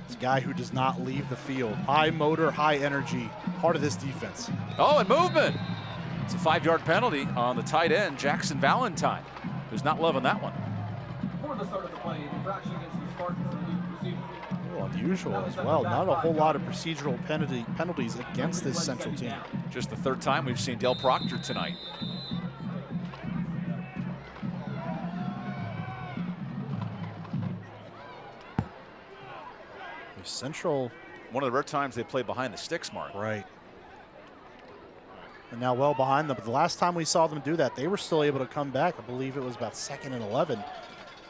It's a guy who does not leave the field. High motor, high energy, part of this defense. Oh, and movement. It's a 5-yard penalty on the tight end, Jackson Valentine, who's not loving that one. For the start of the play, infraction against the Spartans. A little unusual as well. Not a whole lot of procedural penalties against this Central team. Just the 3rd time we've seen Del Proctor tonight. Central, one of the rare times they play behind the sticks, Mark. Right. And now well behind them. But the last time we saw them do that, they were still able to come back. I believe it was about 2nd and 11.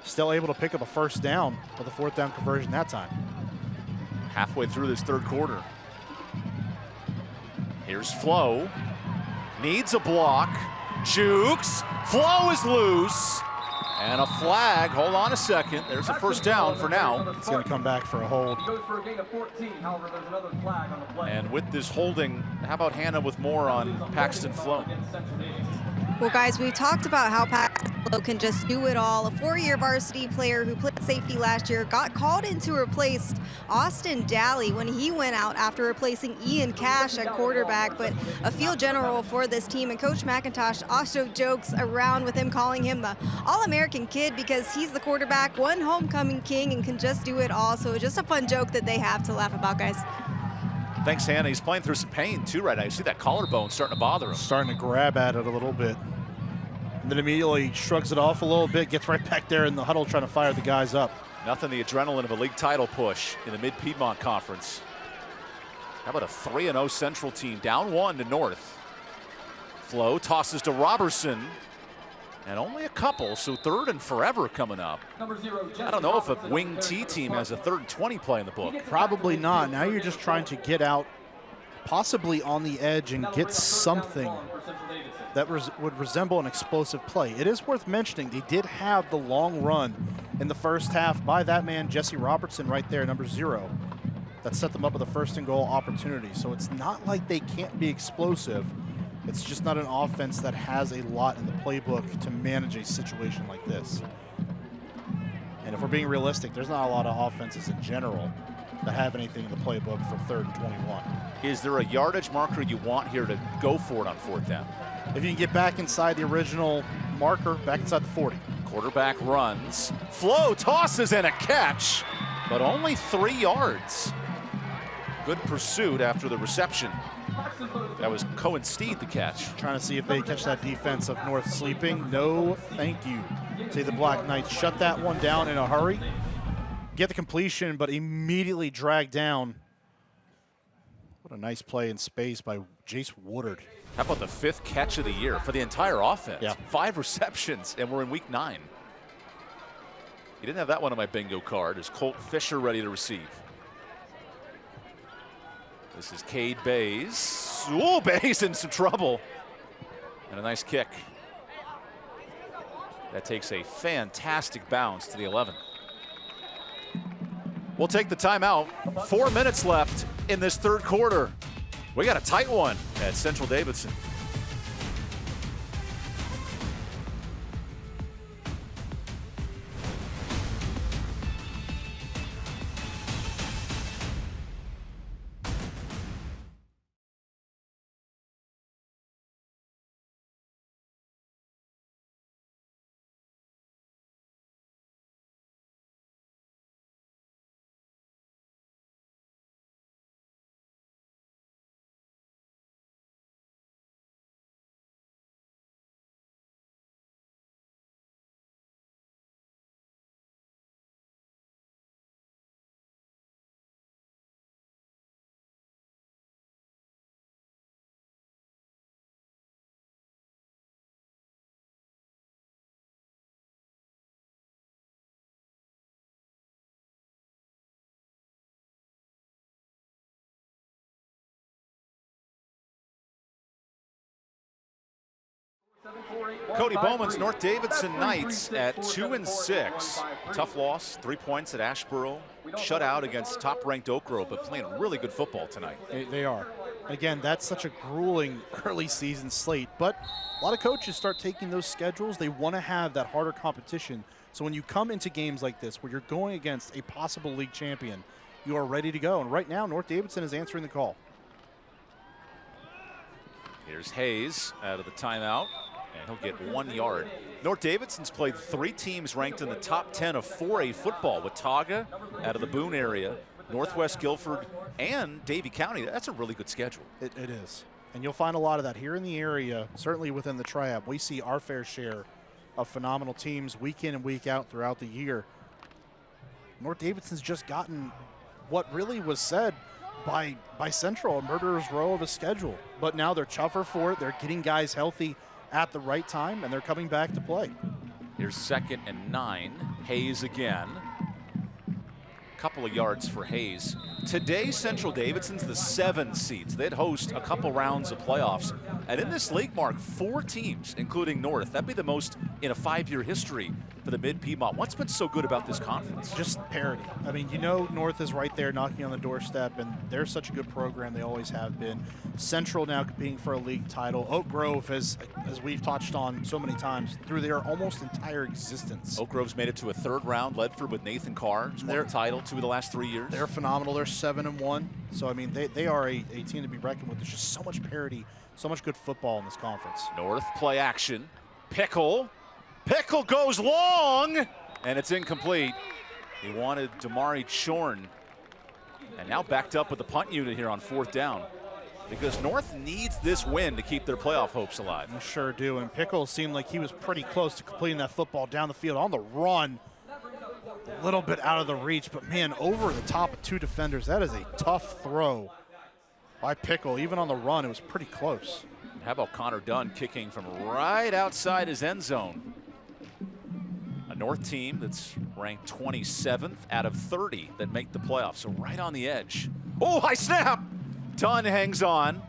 Still able to pick up a 1st down with a 4th down conversion that time. Halfway through this 3rd quarter. Here's Flo. Needs a block. Jukes. Flo is loose. And a flag. Hold on a second. There's a 1st down for now. It's going to come back for a hold. He goes for a gain of 14. However, there's another flag on the play. And with this holding, how about Hannah with more on Paxton Flo? Well, guys, we talked about how Paxton Flo can just do it all. A 4-year varsity player who played safety last year got called in to replace Austin Daly when he went out after replacing Ian Cash at quarterback, but a field general for this team. And Coach McIntosh also jokes around with him, calling him the All-American kid because he's the quarterback, one homecoming king, and can just do it all. So just a fun joke that they have to laugh about, guys. Thanks, Hannah. He's playing through some pain, too, right now. You see that collarbone starting to bother him. Starting to grab at it a little bit. And then immediately shrugs it off a little bit, gets right back there in the huddle trying to fire the guys up. Nothing the adrenaline of a league title push in the Mid-Piedmont Conference. How about a 3-0 Central team, down 1 to North. Flo tosses to Robertson. And only a couple, so 3rd and forever coming up. I don't know if a wing T team has a 3rd and 20 play in the book. Probably not. Now you're just trying to get out, possibly on the edge, and get something that would resemble an explosive play. It is worth mentioning they did have the long run in the 1st half by that man, Jesse Robertson, right there, number 0. That set them up with a 1st and goal opportunity. So it's not like they can't be explosive. It's just not an offense that has a lot in the playbook to manage a situation like this. And if we're being realistic, there's not a lot of offenses in general that have anything in the playbook for 3rd and 21. Is there a yardage marker you want here to go for it on 4th down? If you can get back inside the original marker, back inside the 40. Quarterback runs. Flo tosses and a catch, but only 3 yards. Good pursuit after the reception. That was Cohen Steed, the catch. Trying to see if they catch that defense of North sleeping. No, thank you. See the Black Knights shut that one down in a hurry. Get the completion, but immediately dragged down. What a nice play in space by Jace Woodard. How about the 5th catch of the year for the entire offense? Yeah. 5 receptions, and we're in week 9. You didn't have that one on my bingo card. Is Colt Fisher ready to receive? This is Cade Bays. Ooh, Bays in some trouble. And a nice kick. That takes a fantastic bounce to the 11. We'll take the timeout. 4 minutes left in this 3rd quarter. We got a tight one at Central Davidson. Cody Bowman's North Davidson Knights at 2-6. Tough loss, 3 points at Ashboro. Shut out against top-ranked Oak Grove, but playing really good football tonight. They are. Again, that's such a grueling early season slate, but a lot of coaches start taking those schedules. They want to have that harder competition. So when you come into games like this where you're going against a possible league champion, you are ready to go. And right now, North Davidson is answering the call. Here's Hayes out of the timeout, and he'll get 1 yard. North Davidson's played 3 teams ranked in the top 10 of 4A football, Watauga out of the Boone area, Northwest Guilford, and Davie County. That's a really good schedule. It is. And you'll find a lot of that here in the area, certainly within the Triad. We see our fair share of phenomenal teams week in and week out throughout the year. North Davidson's just gotten what really was said by Central, a murderer's row of a schedule. But now they're tougher for it. They're getting guys healthy at the right time, and they're coming back to play. Here's 2nd and 9. Hayes again. Couple of yards for Hayes. Today, Central Davidson's the 7 seeds. They'd host a couple rounds of playoffs. And in this league, Mark, 4 teams, including North. That'd be the most in a 5-year history for the Mid-Piedmont. What's been so good about this conference? Just parity. I mean, you know North is right there knocking on the doorstep, and they're such a good program. They always have been. Central now competing for a league title. Oak Grove, as we've touched on so many times, through their almost entire existence. Oak Grove's made it to a 3rd round. Ledford with Nathan Carr. Their title 2 of the last 3 years. They're phenomenal. They're 7-1. So, I mean, they are a team to be reckoned with. There's just so much parity, so much good football in this conference. North play action. Pickle. Pickle goes long, and it's incomplete. He wanted Damari Chorn, and now backed up with the punt unit here on 4th down, because North needs this win to keep their playoff hopes alive. We sure do, and Pickle seemed like he was pretty close to completing that football down the field on the run. A little bit out of the reach, but man, over the top of 2 defenders. That is a tough throw by Pickle. Even on the run, it was pretty close. How about Connor Dunn kicking from right outside his end zone? A North team that's ranked 27th out of 30 that make the playoffs, so right on the edge. Oh, high snap! Dunn hangs on,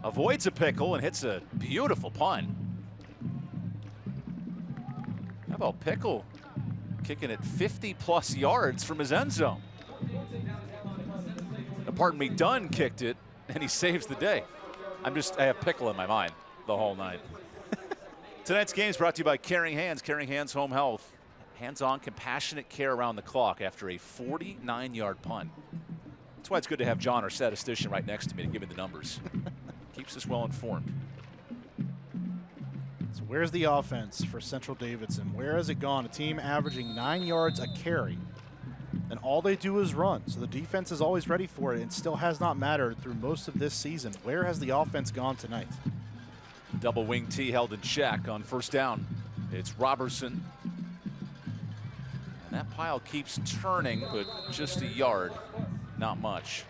avoids a pickle, and hits a beautiful punt. How about Pickle kicking it 50-plus yards from his end zone? Pardon me, Dunn kicked it, and he saves the day. I have Pickle in my mind. the whole night. Tonight's game is brought to you by Caring Hands. Caring Hands Home Health. Hands-on, compassionate care around the clock after a 49-yard punt. That's why it's good to have John, our statistician, right next to me to give me the numbers. Keeps us well informed. So where's the offense for Central Davidson? Where has it gone? A team averaging 9 yards a carry, and all they do is run. So the defense is always ready for it and still has not mattered through most of this season. Where has the offense gone tonight? Double wing T held in check on first down. It's Robertson. And that pile keeps turning, but just a yard, not much.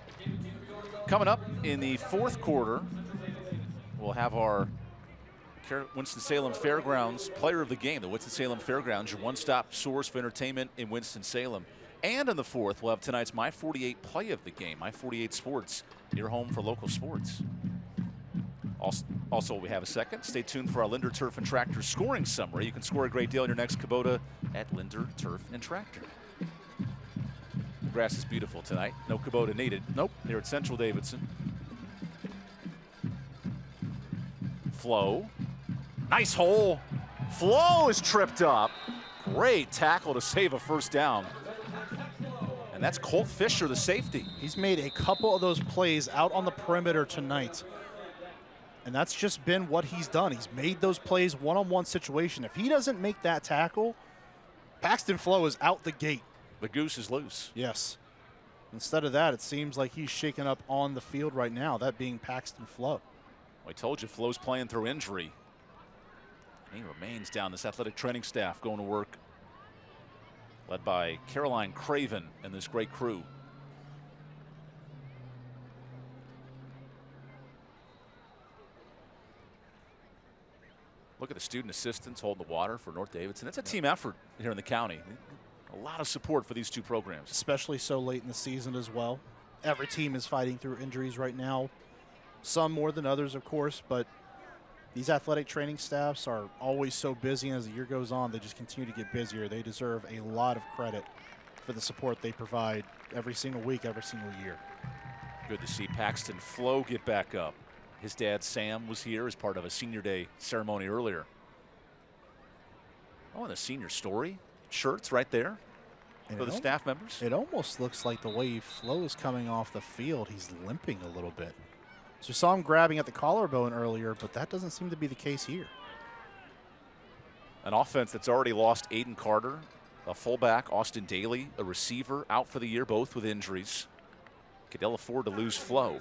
Coming up in the fourth quarter, we'll have our Winston-Salem Fairgrounds Player of the Game. The Winston-Salem Fairgrounds, your one-stop source for entertainment in Winston-Salem. And in the fourth, we'll have tonight's My 48 Play of the Game. My 48 Sports, your home for local sports. Also, we have a second. Stay tuned for our Linder Turf and Tractor scoring summary. You can score a great deal in your next Kubota at Linder Turf and Tractor. The grass is beautiful tonight. No Kubota needed. Nope, here at Central Davidson. Flo. Nice hole. Flo is tripped up. Great tackle to save a first down. And that's Colt Fisher, the safety. He's made a couple of those plays out on the perimeter tonight. And that's just been what he's done. He's made those plays one-on-one situation. If he doesn't make that tackle, Paxton Flo is out the gate. The goose is loose. Yes. Instead of that, it seems like he's shaken up on the field right now, that being Paxton Flo. I told you Flo's playing through injury. He remains down. This athletic training staff going to work, led by Caroline Craven and this great crew. Look at the student assistants holding the water for North Davidson. It's a team effort here in the county. A lot of support for these two programs. Especially so late in the season as well. Every team is fighting through injuries right now. Some more than others, of course, but these athletic training staffs are always so busy, and as the year goes on, they just continue to get busier. They deserve a lot of credit for the support they provide every single week, every single year. Good to see Paxton Flo get back up. His dad, Sam, was here as part of a senior day ceremony earlier. Oh, and the senior story shirts right there for the staff members. It almost looks like the way Flo is coming off the field, he's limping a little bit. So we saw him grabbing at the collarbone earlier, but that doesn't seem to be the case here. An offense that's already lost Aiden Carter, a fullback, Austin Daly, a receiver, out for the year, both with injuries. Could ill afford to lose Flo.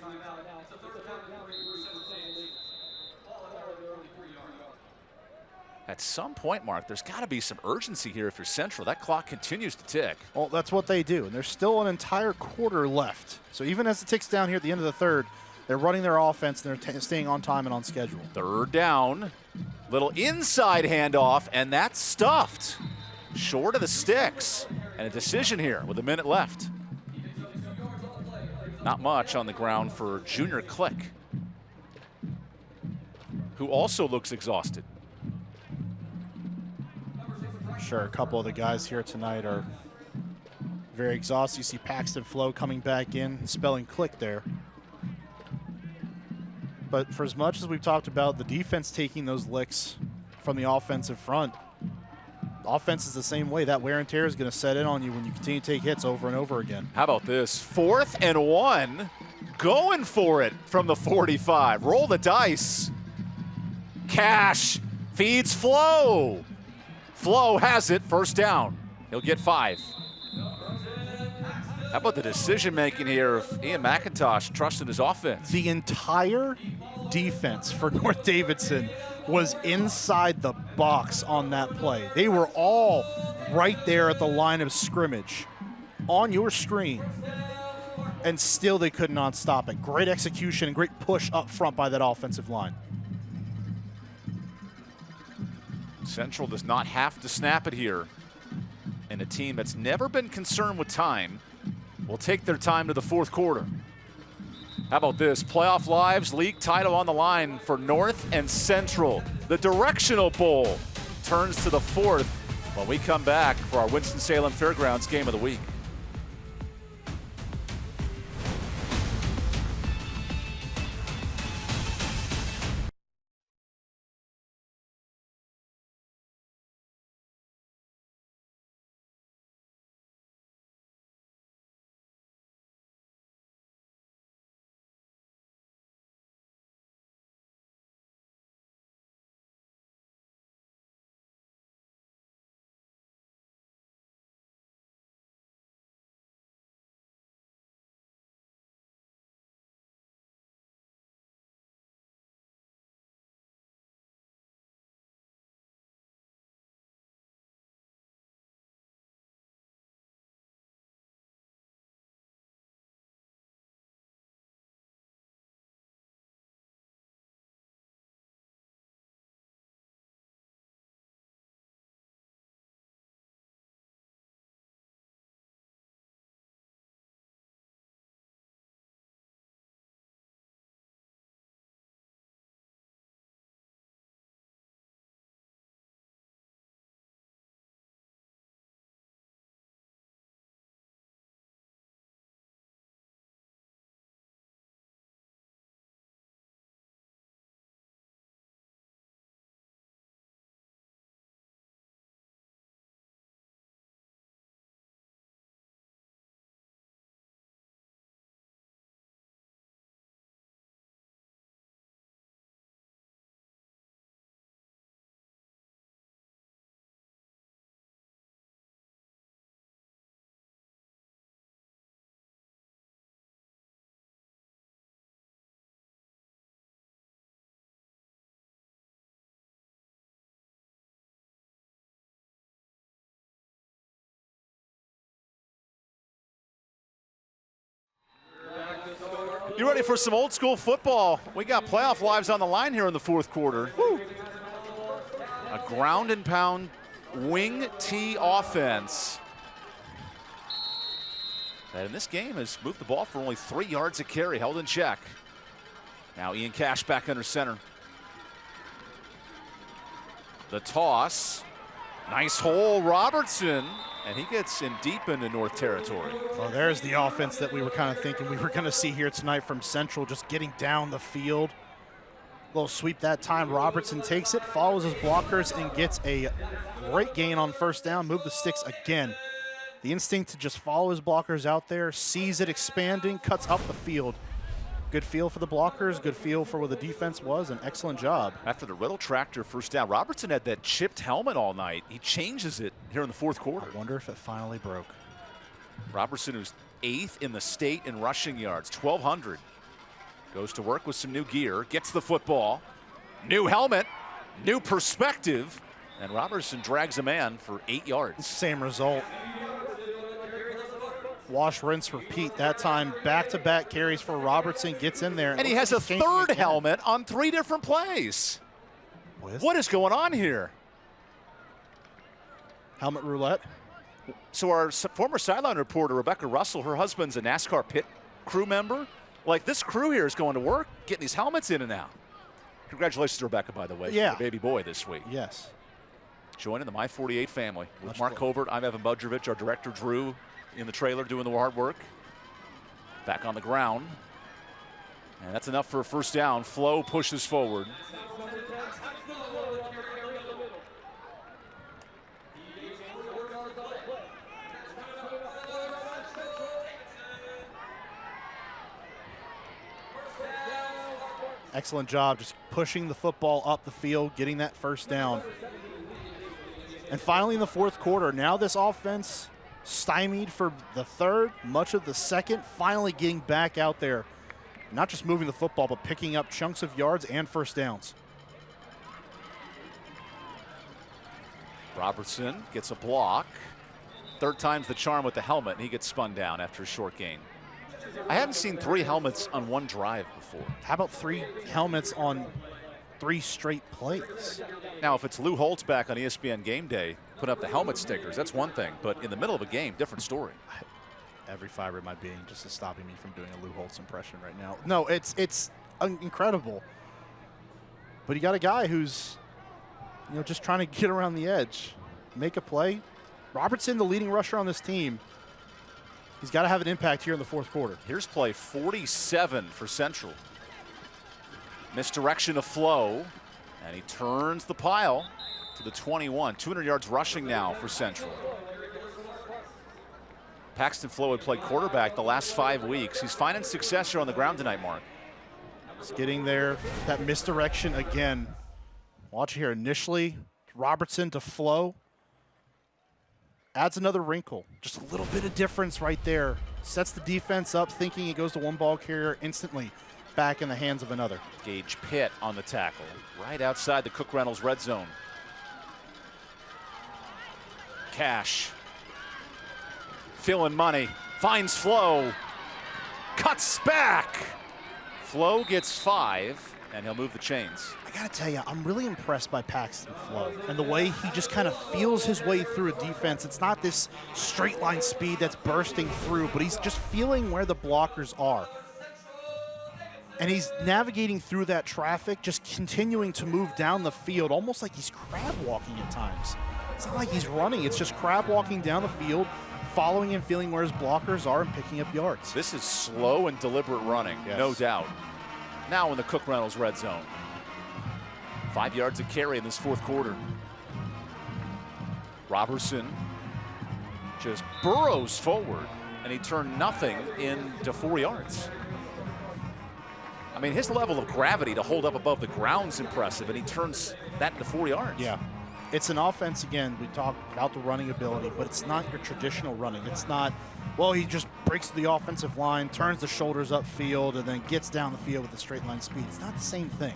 At some point, Mark, there's got to be some urgency here if you're Central. That clock continues to tick. Well, that's what they do, and there's still an entire quarter left. So even as it ticks down here at the end of the third, they're running their offense, and they're staying on time and on schedule. Third down, little inside handoff, and that's stuffed. Short of the sticks, and a decision here with a minute left. Not much on the ground for Junior Click, who also looks exhausted. Sure, a couple of the guys here tonight are very exhausted. You see Paxton Flo coming back in, spelling Click there. But for as much as we've talked about the defense taking those licks from the offensive front, the offense is the same way. That wear and tear is going to set in on you when you continue to take hits over and over again. How about this? 4th and 1, going for it from the 45. Roll the dice. Cash feeds Flo. Flo has it, first down. He'll get 5. How about the decision making here of Ian McIntosh trusting his offense? The entire defense for North Davidson was inside the box on that play. They were all right there at the line of scrimmage on your screen, and still they could not stop it. Great execution and great push up front by that offensive line. Central does not have to snap it here. And a team that's never been concerned with time will take their time to the fourth quarter. How about this? Playoff lives, league title on the line for North and Central. The Directional Bowl turns to the fourth when we come back for our Winston-Salem Fairgrounds Game of the Week. You ready for some old school football? We got playoff lives on the line here in the fourth quarter. Woo. A ground and pound wing T offense that in this game has moved the ball for only 3 yards a carry, held in check. Now Ian Cash back under center. The toss. Nice hole, Robertson. And he gets in deep into North territory. Well, there's the offense that we were kind of thinking we were going to see here tonight from Central, just getting down the field. Little sweep that time. Robertson takes it, follows his blockers, and gets a great gain on first down. Move the sticks again. The instinct to just follow his blockers out there, sees it expanding, cuts up the field. Good feel for the blockers, good feel for where the defense was, an excellent job. After the Riddle tractor first down, Robertson had that chipped helmet all night. He changes it here in the fourth quarter. I wonder if it finally broke. Robertson, who's 8th in the state in rushing yards, 1,200. Goes to work with some new gear, gets the football, new helmet, new perspective, and Robertson drags a man for 8 yards. Same result. Wash, rinse, repeat. That time, back-to-back carries for Robertson, gets in there. And he has a third helmet on 3 different plays. What is going on here? Helmet roulette. So our former sideline reporter, Rebecca Russell, her husband's a NASCAR pit crew member. Like, this crew here is going to work, getting these helmets in and out. Congratulations to Rebecca, by the way, yeah. for the baby boy this week. Yes. Joining the My48 family. With Mark Covert, I'm Evan Budrovich, our director, Drew, in the trailer doing the hard work. Back on the ground. And that's enough for a first down. Flo pushes forward. Excellent job just pushing the football up the field, getting that first down. And finally in the fourth quarter, now this offense stymied for the third, much of the second, finally getting back out there. Not just moving the football, but picking up chunks of yards and first downs. Robertson gets a block. Third time's the charm with the helmet, and he gets spun down after a short gain. I haven't seen 3 helmets on one drive before. How about 3 helmets on 3 straight plays? Now, if it's Lou Holtz back on ESPN Game Day, put up the helmet stickers, that's one thing. But in the middle of a game, different story. Every fiber of my being just is stopping me from doing a Lou Holtz impression right now. No, it's incredible. But you got a guy who's, just trying to get around the edge, make a play. Robertson, the leading rusher on this team, he's got to have an impact here in the fourth quarter. Here's play 47 for Central. Misdirection of Flo, and he turns the pile to the 21. 200 yards rushing now for Central. Paxton Flo had played quarterback the last 5 weeks. He's finding success here on the ground tonight, Mark. He's getting there. That misdirection again. Watch here initially, Robertson to Flo. Adds another wrinkle. Just a little bit of difference right there. Sets the defense up, thinking it goes to one ball carrier, instantly back in the hands of another. Gage Pitt on the tackle, right outside the Cook Reynolds red zone. Cash. Feeling money. Finds Flo. Cuts back. Flo gets 5, and he'll move the chains. I gotta tell you, I'm really impressed by Paxton Flo and the way he just kind of feels his way through a defense. It's not this straight line speed that's bursting through, but he's just feeling where the blockers are. And he's navigating through that traffic, just continuing to move down the field, almost like he's crab walking at times. It's not like he's running, it's just crab walking down the field, following and feeling where his blockers are and picking up yards. This is slow and deliberate running, yes. No doubt. Now in the Cook Reynolds red zone. 5 yards of carry in this fourth quarter. Robertson just burrows forward, and he turned nothing into 4 yards. I mean, his level of gravity to hold up above the ground's impressive, and he turns that into 4 yards. Yeah. It's an offense, again, we talk about the running ability, but it's not your traditional running. It's not, well, he just breaks the offensive line, turns the shoulders upfield, and then gets down the field with a straight line speed. It's not the same thing.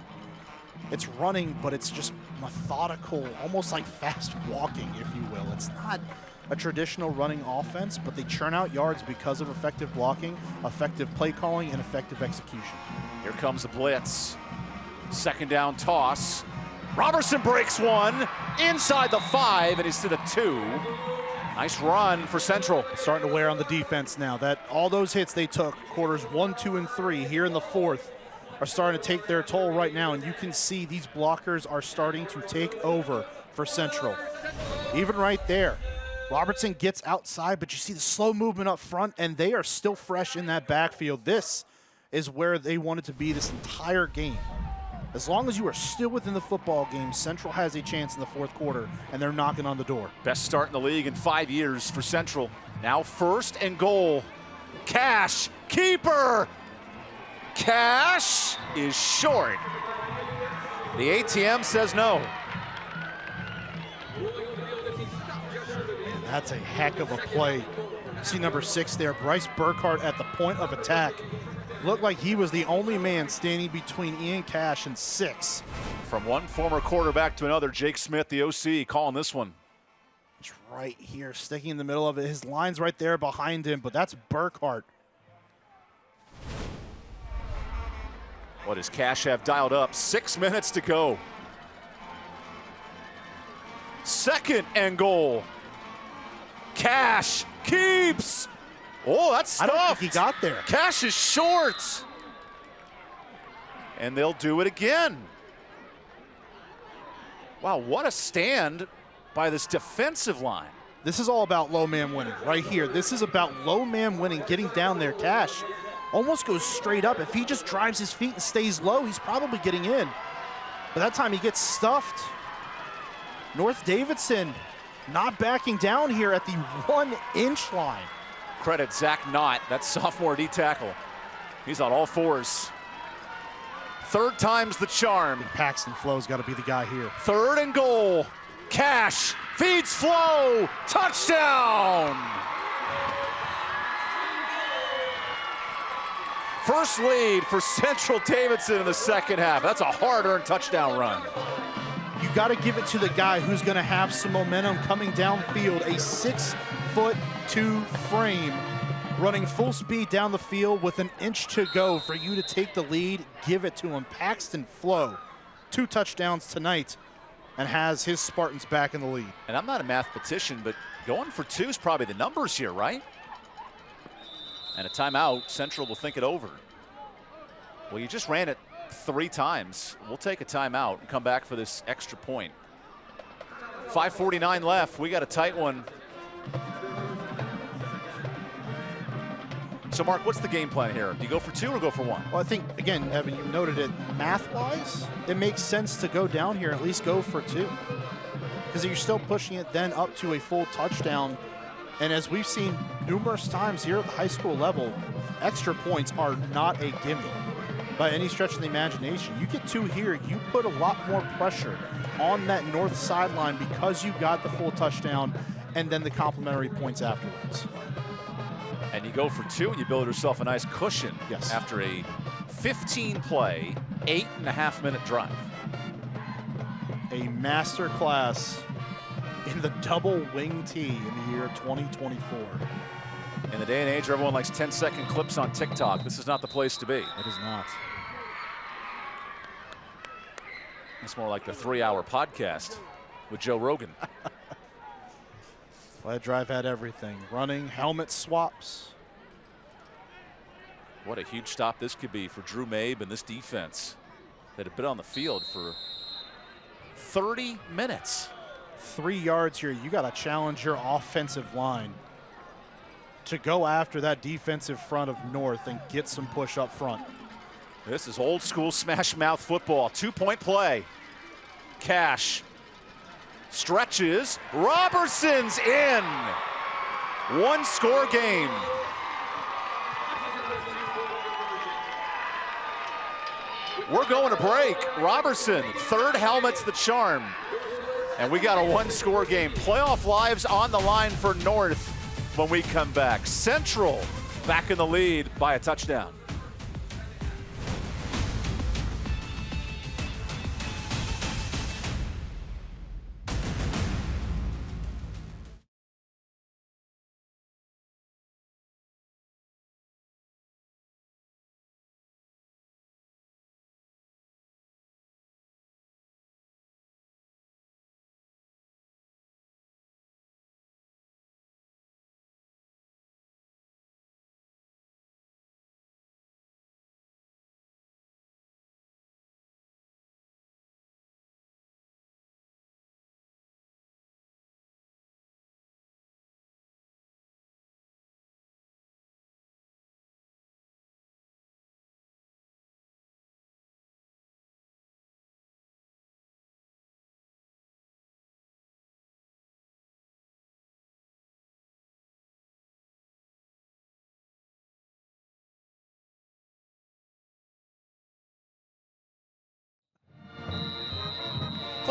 It's running, but it's just methodical, almost like fast walking, if you will. It's not a traditional running offense, but they churn out yards because of effective blocking, effective play calling, and effective execution. Here comes the blitz. Second down toss. Robertson breaks one inside the 5, and he's to the 2. Nice run for Central. Starting to wear on the defense now. All those hits they took, quarters 1, 2, and 3 here in the 4th, are starting to take their toll right now, and you can see these blockers are starting to take over for Central. Even right there, Robertson gets outside, but you see the slow movement up front, and they are still fresh in that backfield. This is where they wanted to be this entire game. As long as you are still within the football game, Central has a chance in the 4th quarter, and they're knocking on the door. Best start in the league in 5 years for Central. Now 1st and goal. Cash, keeper. Cash is short. The ATM says no. Man, that's a heck of a play. See number 6 there, Bryce Burkhart at the point of attack. Looked like he was the only man standing between Ian Cash and 6. From one former quarterback to another, Jake Smith, the OC, calling this one. It's right here, sticking in the middle of it. His line's right there behind him, but that's Burkhart. What does Cash have dialed up? 6 minutes to go. 2nd and goal. Cash keeps. Oh, that's stuffed. I don't think he got there. Cash is short. And they'll do it again. Wow, what a stand by this defensive line. This is all about low man winning right here. This is about low man winning, getting down there. Cash almost goes straight up. If he just drives his feet and stays low, he's probably getting in. But that time he gets stuffed. North Davidson not backing down here at the 1-inch line. Credit Zach Knott, that sophomore D tackle. He's on all 4s. 3rd time's the charm. Paxton Flo's got to be the guy here. 3rd and goal. Cash feeds Flo. Touchdown. First lead for Central Davidson in the 2nd half. That's a hard-earned touchdown run. You got to give it to the guy who's going to have some momentum coming downfield. A 6'2" frame running full speed down the field with 1 inch to go for you to take the lead. Give it to him. Paxton Flo, 2 touchdowns tonight, and has his Spartans back in the lead. And I'm not a mathematician, but going for 2 is probably the numbers here, right? And a timeout. Central will think it over. Well, you just ran it 3 times. We'll take a timeout and come back for this extra point. 5:49 left. We got a tight one. So, Mark, what's the game plan here? Do you go for 2 or go for 1? Well, I think, again, Evan, you noted it, math-wise, it makes sense to go down here and at least go for 2. Because you're still pushing it then up to a full touchdown. And as we've seen numerous times here at the high school level, extra points are not a gimme by any stretch of the imagination. You get 2 here, you put a lot more pressure on that north sideline because you got the full touchdown and then the complimentary points afterwards. And you go for 2 and you build yourself a nice cushion after a 15-play, 8.5-minute drive. A master class in the double wing T in the year 2024. In the day and age where everyone likes 10-second clips on TikTok, this is not the place to be. It is not. It's more like the 3-hour podcast with Joe Rogan. Well, that drive had everything. Running, helmet swaps. What a huge stop this could be for Drew Mabe and this defense that had been on the field for 30 minutes. 3 yards here. You got to challenge your offensive line to go after that defensive front of North and get some push up front. This is old school smash mouth football. 2-point play. Cash stretches. Robertson's in. 1-score game. We're going to break. Robertson, 3rd helmet's the charm. And we got a 1-score game. Playoff lives on the line for North when we come back. Central back in the lead by a touchdown.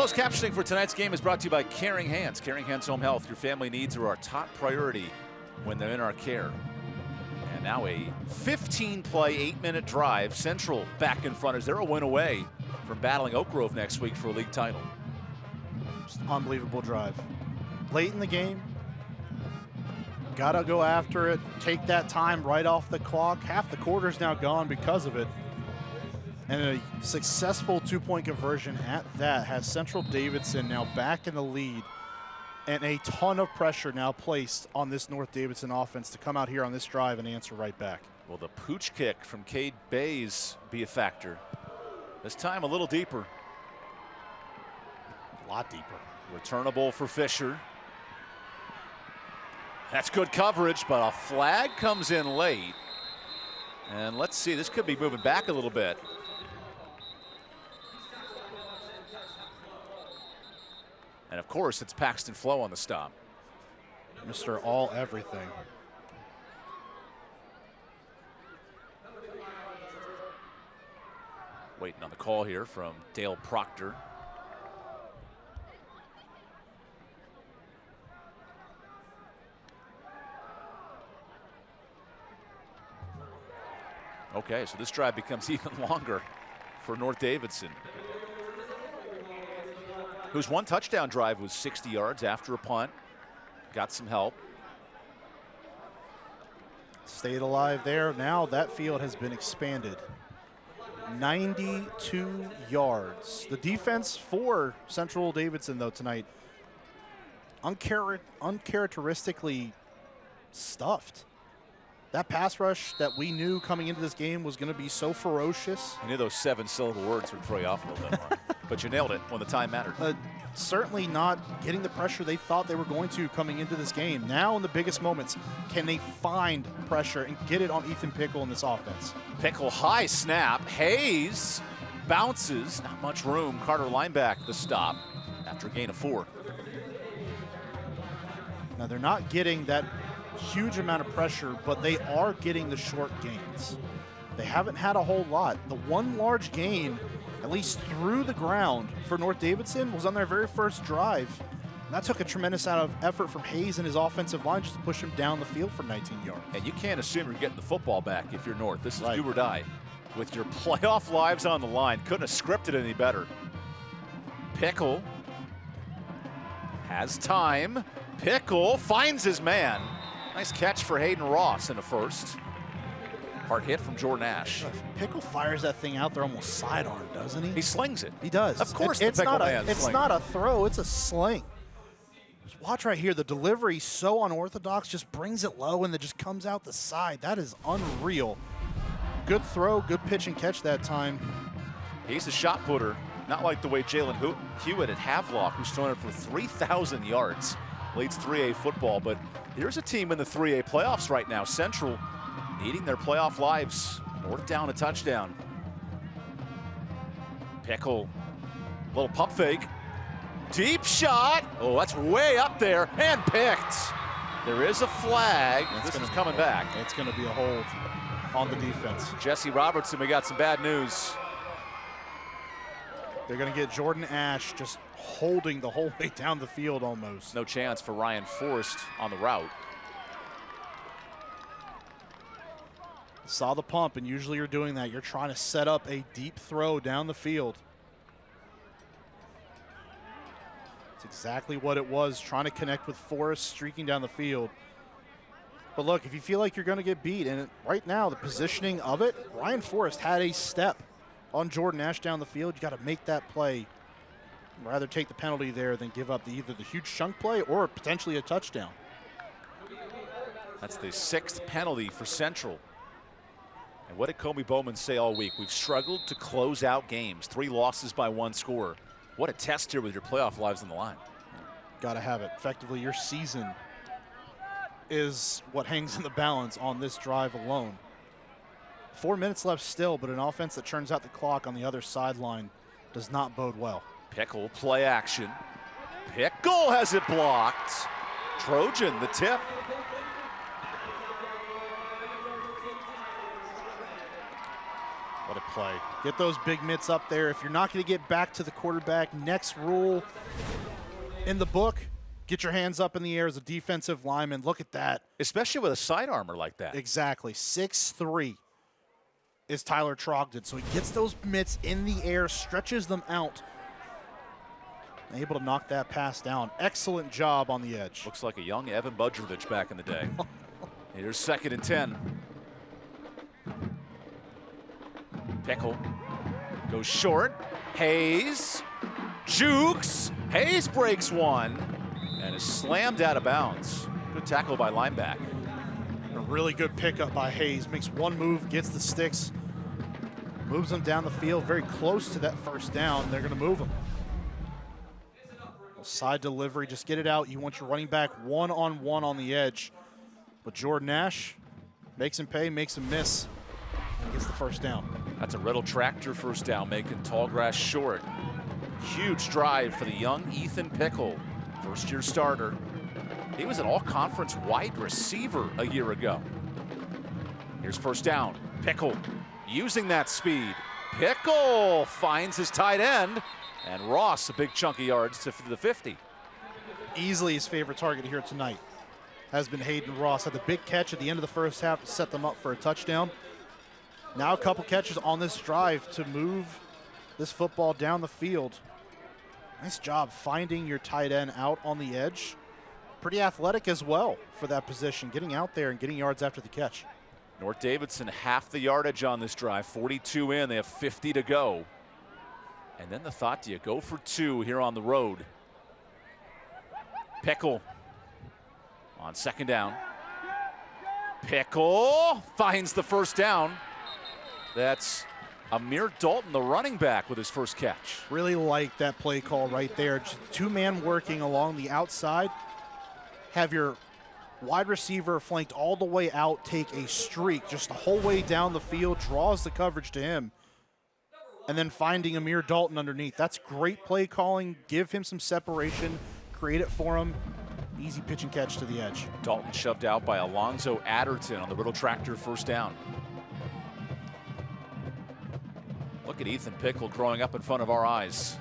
Closed captioning for tonight's game is brought to you by Caring Hands. Caring Hands Home Health. Your family needs are our top priority when they're in our care. And now a 15-play, 8-minute drive. Central back in front as they're a win away from battling Oak Grove next week for a league title. Just unbelievable drive. Late in the game, gotta go after it, take that time right off the clock. Half the quarter's now gone because of it. And a successful two-point conversion at that has Central Davidson now back in the lead, and a ton of pressure now placed on this North Davidson offense to come out here on this drive and answer right back. Will the pooch kick from Cade Bays be a factor? This time a little deeper. A lot deeper. Returnable for Fisher. That's good coverage, but a flag comes in late. And let's see, this could be moving back a little bit. And of course, it's Paxton Flo on the stop. Mr. All Everything. Waiting on the call here from Dale Proctor. Okay, so this drive becomes even longer for North Davidson, whose one touchdown drive was 60 yards after a punt. Got some help. Stayed alive there. Now that field has been expanded. 92 yards. The defense for Central Davidson, though, tonight, uncharacteristically stuffed. That pass rush that we knew coming into this game was going to be so ferocious. I knew those 7-syllable words would throw you off a little bit more. But you nailed it when the time mattered. Certainly not getting the pressure they thought they were going to coming into this game. Now in the biggest moments, can they find pressure and get it on Ethan Pickle in this offense? Pickle high snap. Hayes bounces. Not much room. Carter Lineback the stop after a gain of 4. Now they're not getting that huge amount of pressure, but they are getting the short gains. They haven't had a whole lot. The one large gain, at least through the ground for North Davidson, was on their very first drive. And that took a tremendous amount of effort from Hayes and his offensive line just to push him down the field for 19 yards. And you can't assume you're getting the football back if you're North. This is do or die. With your playoff lives on the line, couldn't have scripted any better. Pickle has time. Pickle finds his man. Nice catch for Hayden Ross in the first. Hard hit from Jordan Ash. Pickle fires that thing out there almost sidearm, doesn't he? He slings it. He does. Of course, it's not a throw, it's a sling. Just watch right here. The delivery so unorthodox, just brings it low and then just comes out the side. That is unreal. Good throw, good pitch and catch that time. He's a shot putter, not like the way Jalen Hewitt at Havelock, who's thrown it for 3,000 yards. Leads 3A football, but here's a team in the 3A playoffs right now. Central needing their playoff lives. North down a touchdown. Pickle, little pump fake. Deep shot. Oh, that's way up there and picked. There is a flag. This is coming back. It's going to be a hold on the defense. Jesse Robertson, we got some bad news. They're going to get Jordan Ash just holding the whole way down the field almost. No chance for Ryan Forrest on the route. Saw the pump, and usually you're doing that. You're trying to set up a deep throw down the field. It's exactly what it was, trying to connect with Forrest streaking down the field. But look, if you feel like you're going to get beat, and right now the positioning of it, Ryan Forrest had a step on Jordan Ash down the field. You got to make that play. Rather take the penalty there than give up either the huge chunk play or potentially a touchdown. That's the 6th penalty for Central. And what did Kobe Bowman say all week? We've struggled to close out games. 3 losses by 1 score. What a test here with your playoff lives on the line. Got to have it. Effectively, your season is what hangs in the balance on this drive alone. 4 minutes left still, but an offense that churns out the clock on the other sideline does not bode well. Pickle, play action. Pickle has it blocked. Trojan, the tip. What a play. Get those big mitts up there. If you're not going to get back to the quarterback, next rule in the book, get your hands up in the air as a defensive lineman. Look at that. Especially with a side armor like that. Exactly. 6'3" is Tyler Trogdon. So he gets those mitts in the air, stretches them out. Able to knock that pass down. Excellent job on the edge. Looks like a young Evan Budrovich back in the day. Here's 2nd and 10. Pickle goes short. Hayes jukes. Hayes breaks one and is slammed out of bounds. Good tackle by linebacker. A really good pickup by Hayes. Makes one move, gets the sticks, moves them down the field, very close to that first down. They're going to move them. Side delivery, just get it out. You want your running back one-on-one on the edge. But Jordan Nash makes him pay, makes him miss, and gets the first down. That's a Riddle tractor first down, making tall grass short. Huge drive for the young Ethan Pickle, first-year starter. He was an all-conference wide receiver a year ago. Here's first down. Pickle using that speed. Pickle finds his tight end. And Ross, a big chunk of yards to the 50. Easily his favorite target here tonight has been Hayden Ross. Had the big catch at the end of the first half to set them up for a touchdown. Now a couple catches on this drive to move this football down the field. Nice job finding your tight end out on the edge. Pretty athletic as well for that position, getting out there and getting yards after the catch. North Davidson half the yardage on this drive, 42 in, they have 50 to go. And then the thought, do you go for 2 here on the road? Pickle on 2nd down. Pickle finds the first down. That's Amir Dalton, the running back, with his first catch. Really like that play call right there. Just 2-man working along the outside. Have your wide receiver flanked all the way out, take a streak just the whole way down the field, draws the coverage to him. And then finding Amir Dalton underneath. That's great play calling. Give him some separation, create it for him. Easy pitch and catch to the edge. Dalton shoved out by Alonzo Adderton on the Riddle tractor first down. Look at Ethan Pickle growing up in front of our eyes.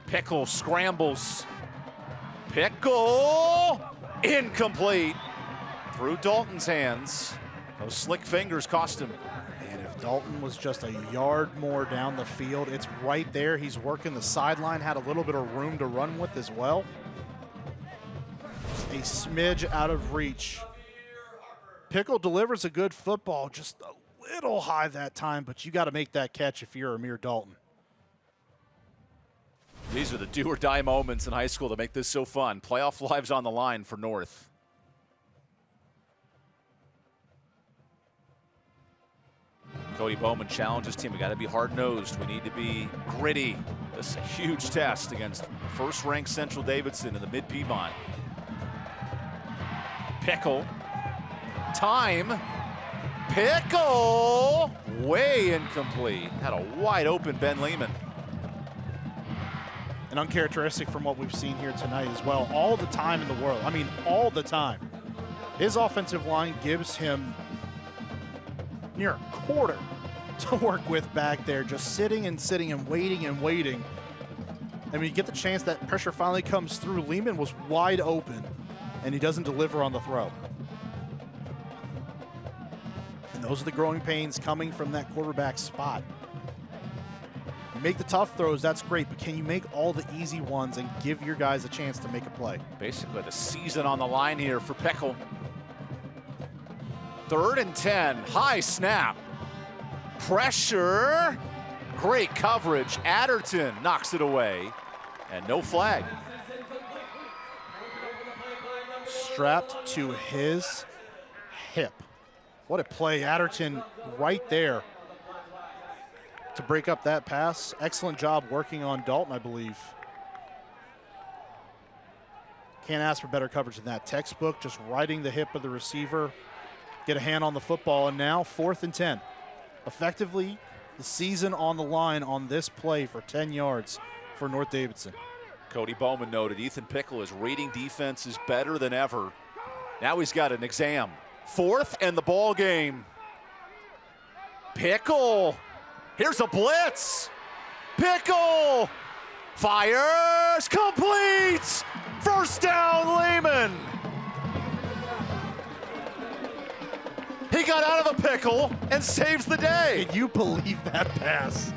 Pickle scrambles. Pickle incomplete. Through Dalton's hands. Those slick fingers cost him. Dalton was just a yard more down the field. It's right there. He's working the sideline, had a little bit of room to run with as well. A smidge out of reach. Pickle delivers a good football, just a little high that time, but you got to make that catch if you're Amir Dalton. These are the do or die moments in high school that make this so fun. Playoff lives on the line for North. Cody Bowman challenges team. We got to be hard-nosed. We need to be gritty. This is a huge test against first-ranked Central Davidson in the Mid-Piedmont. Pickle. Time. Pickle. Way incomplete. Had a wide-open Ben Lehman. And uncharacteristic from what we've seen here tonight as well. All the time in the world. I mean, all the time. His offensive line gives him near a quarter to work with back there, just sitting and waiting and waiting. I mean, you get the chance that pressure finally comes through. Lehman was wide open, and he doesn't deliver on the throw. And those are the growing pains coming from that quarterback spot. You make the tough throws, that's great, but can you make all the easy ones and give your guys a chance to make a play? Basically the season on the line here for Pickle. 3rd and 10, high snap. Pressure, great coverage. Adderton knocks it away, and no flag. Strapped to his hip. What a play, Adderton right there to break up that pass. Excellent job working on Dalton, I believe. Can't ask for better coverage than that. Textbook, just riding the hip of the receiver. Get a hand on the football, and now 4th and 10. Effectively, the season on the line on this play for 10 yards for North Davidson. Cody Bowman noted Ethan Pickle is reading defenses better than ever. Now he's got an exam. 4th and the ball game. Pickle. Here's a blitz. Pickle. Fires. Completes. First down, Lehman. He got out of a pickle and saves the day. Can you believe that pass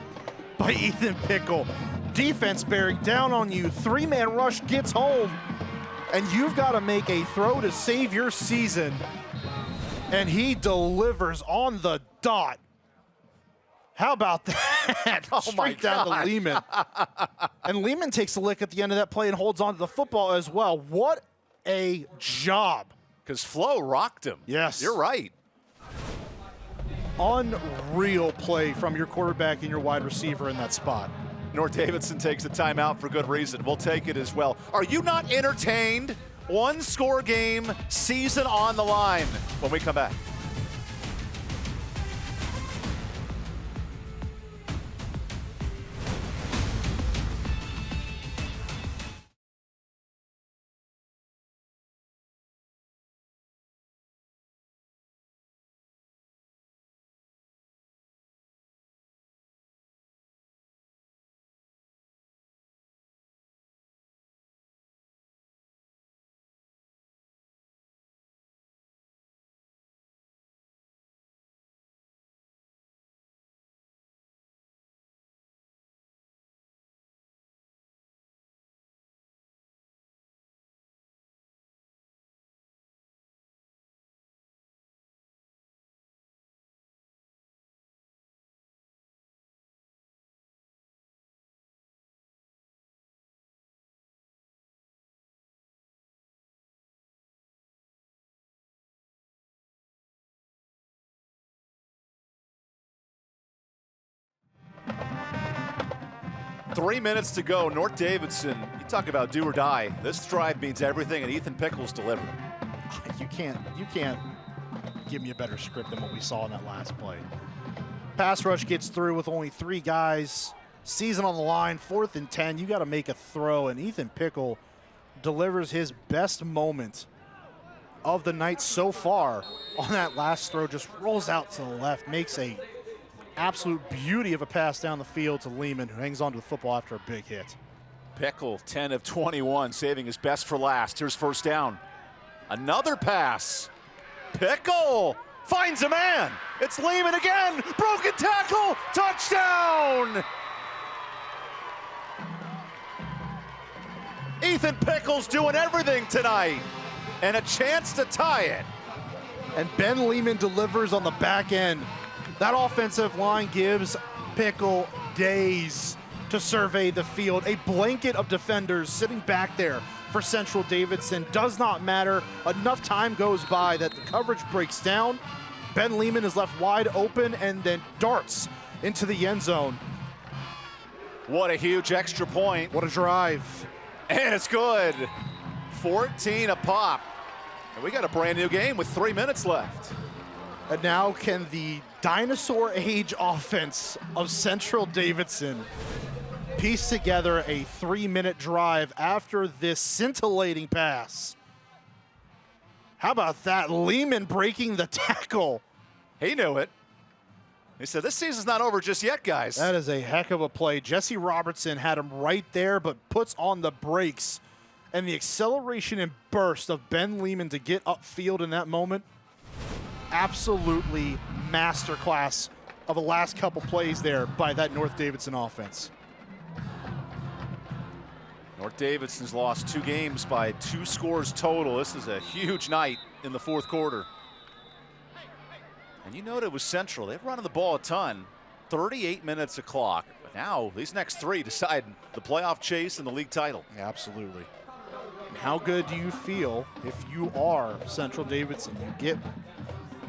by Ethan Pickle? Defense bearing down on you. Three-man rush gets home. And you've got to make a throw to save your season. And he delivers on the dot. How about that? Straight down to Lehman. And Lehman takes a lick at the end of that play and holds on to the football as well. What a job. Because Flo rocked him. Yes. You're right. Unreal play from your quarterback and your wide receiver in that spot. North Davidson takes a timeout for good reason. We'll take it as well. Are you not entertained? One score game, season on the line when we come back. Three minutes to go. North Davidson, you talk about do or die. This drive means everything, and Ethan Pickles delivered. You can't give me a better script than what we saw in that last play. Pass rush gets through with only 3 guys. Season on the line, 4th and 10. You got to make a throw, and Ethan Pickle delivers his best moment of the night so far on that last throw. Just rolls out to the left, makes a absolute beauty of a pass down the field to Lehman, who hangs on to the football after a big hit. Pickle, 10 of 21, saving his best for last. Here's first down. Another pass. Pickle finds a man. It's Lehman again. Broken tackle. Touchdown. Ethan Pickles doing everything tonight. And a chance to tie it. And Ben Lehman delivers on the back end. That offensive line gives Pickle days to survey the field. A blanket of defenders sitting back there for Central Davidson. Does not matter. Enough time goes by that the coverage breaks down. Ben Lehman is left wide open and then darts into the end zone. What a huge extra point. What a drive. And it's good. 14 a pop. And we got a brand new game with 3 minutes left. And now can the dinosaur age offense of Central Davidson piece together a 3-minute drive after this scintillating pass. How about that? Lehman breaking the tackle. He knew it. He said, this season's not over just yet, guys. That is a heck of a play. Jesse Robertson had him right there, but puts on the brakes. And the acceleration and burst of Ben Lehman to get upfield in that moment, absolutely masterclass of the last couple plays there by that North Davidson offense. North Davidson's lost 2 games by 2 scores total. This is a huge night in the 4th quarter. And you know it was Central. They've run the ball a ton. 38 minutes of clock. But now these next 3 decide the playoff chase and the league title. Yeah, absolutely. And how good do you feel if you are Central Davidson? You get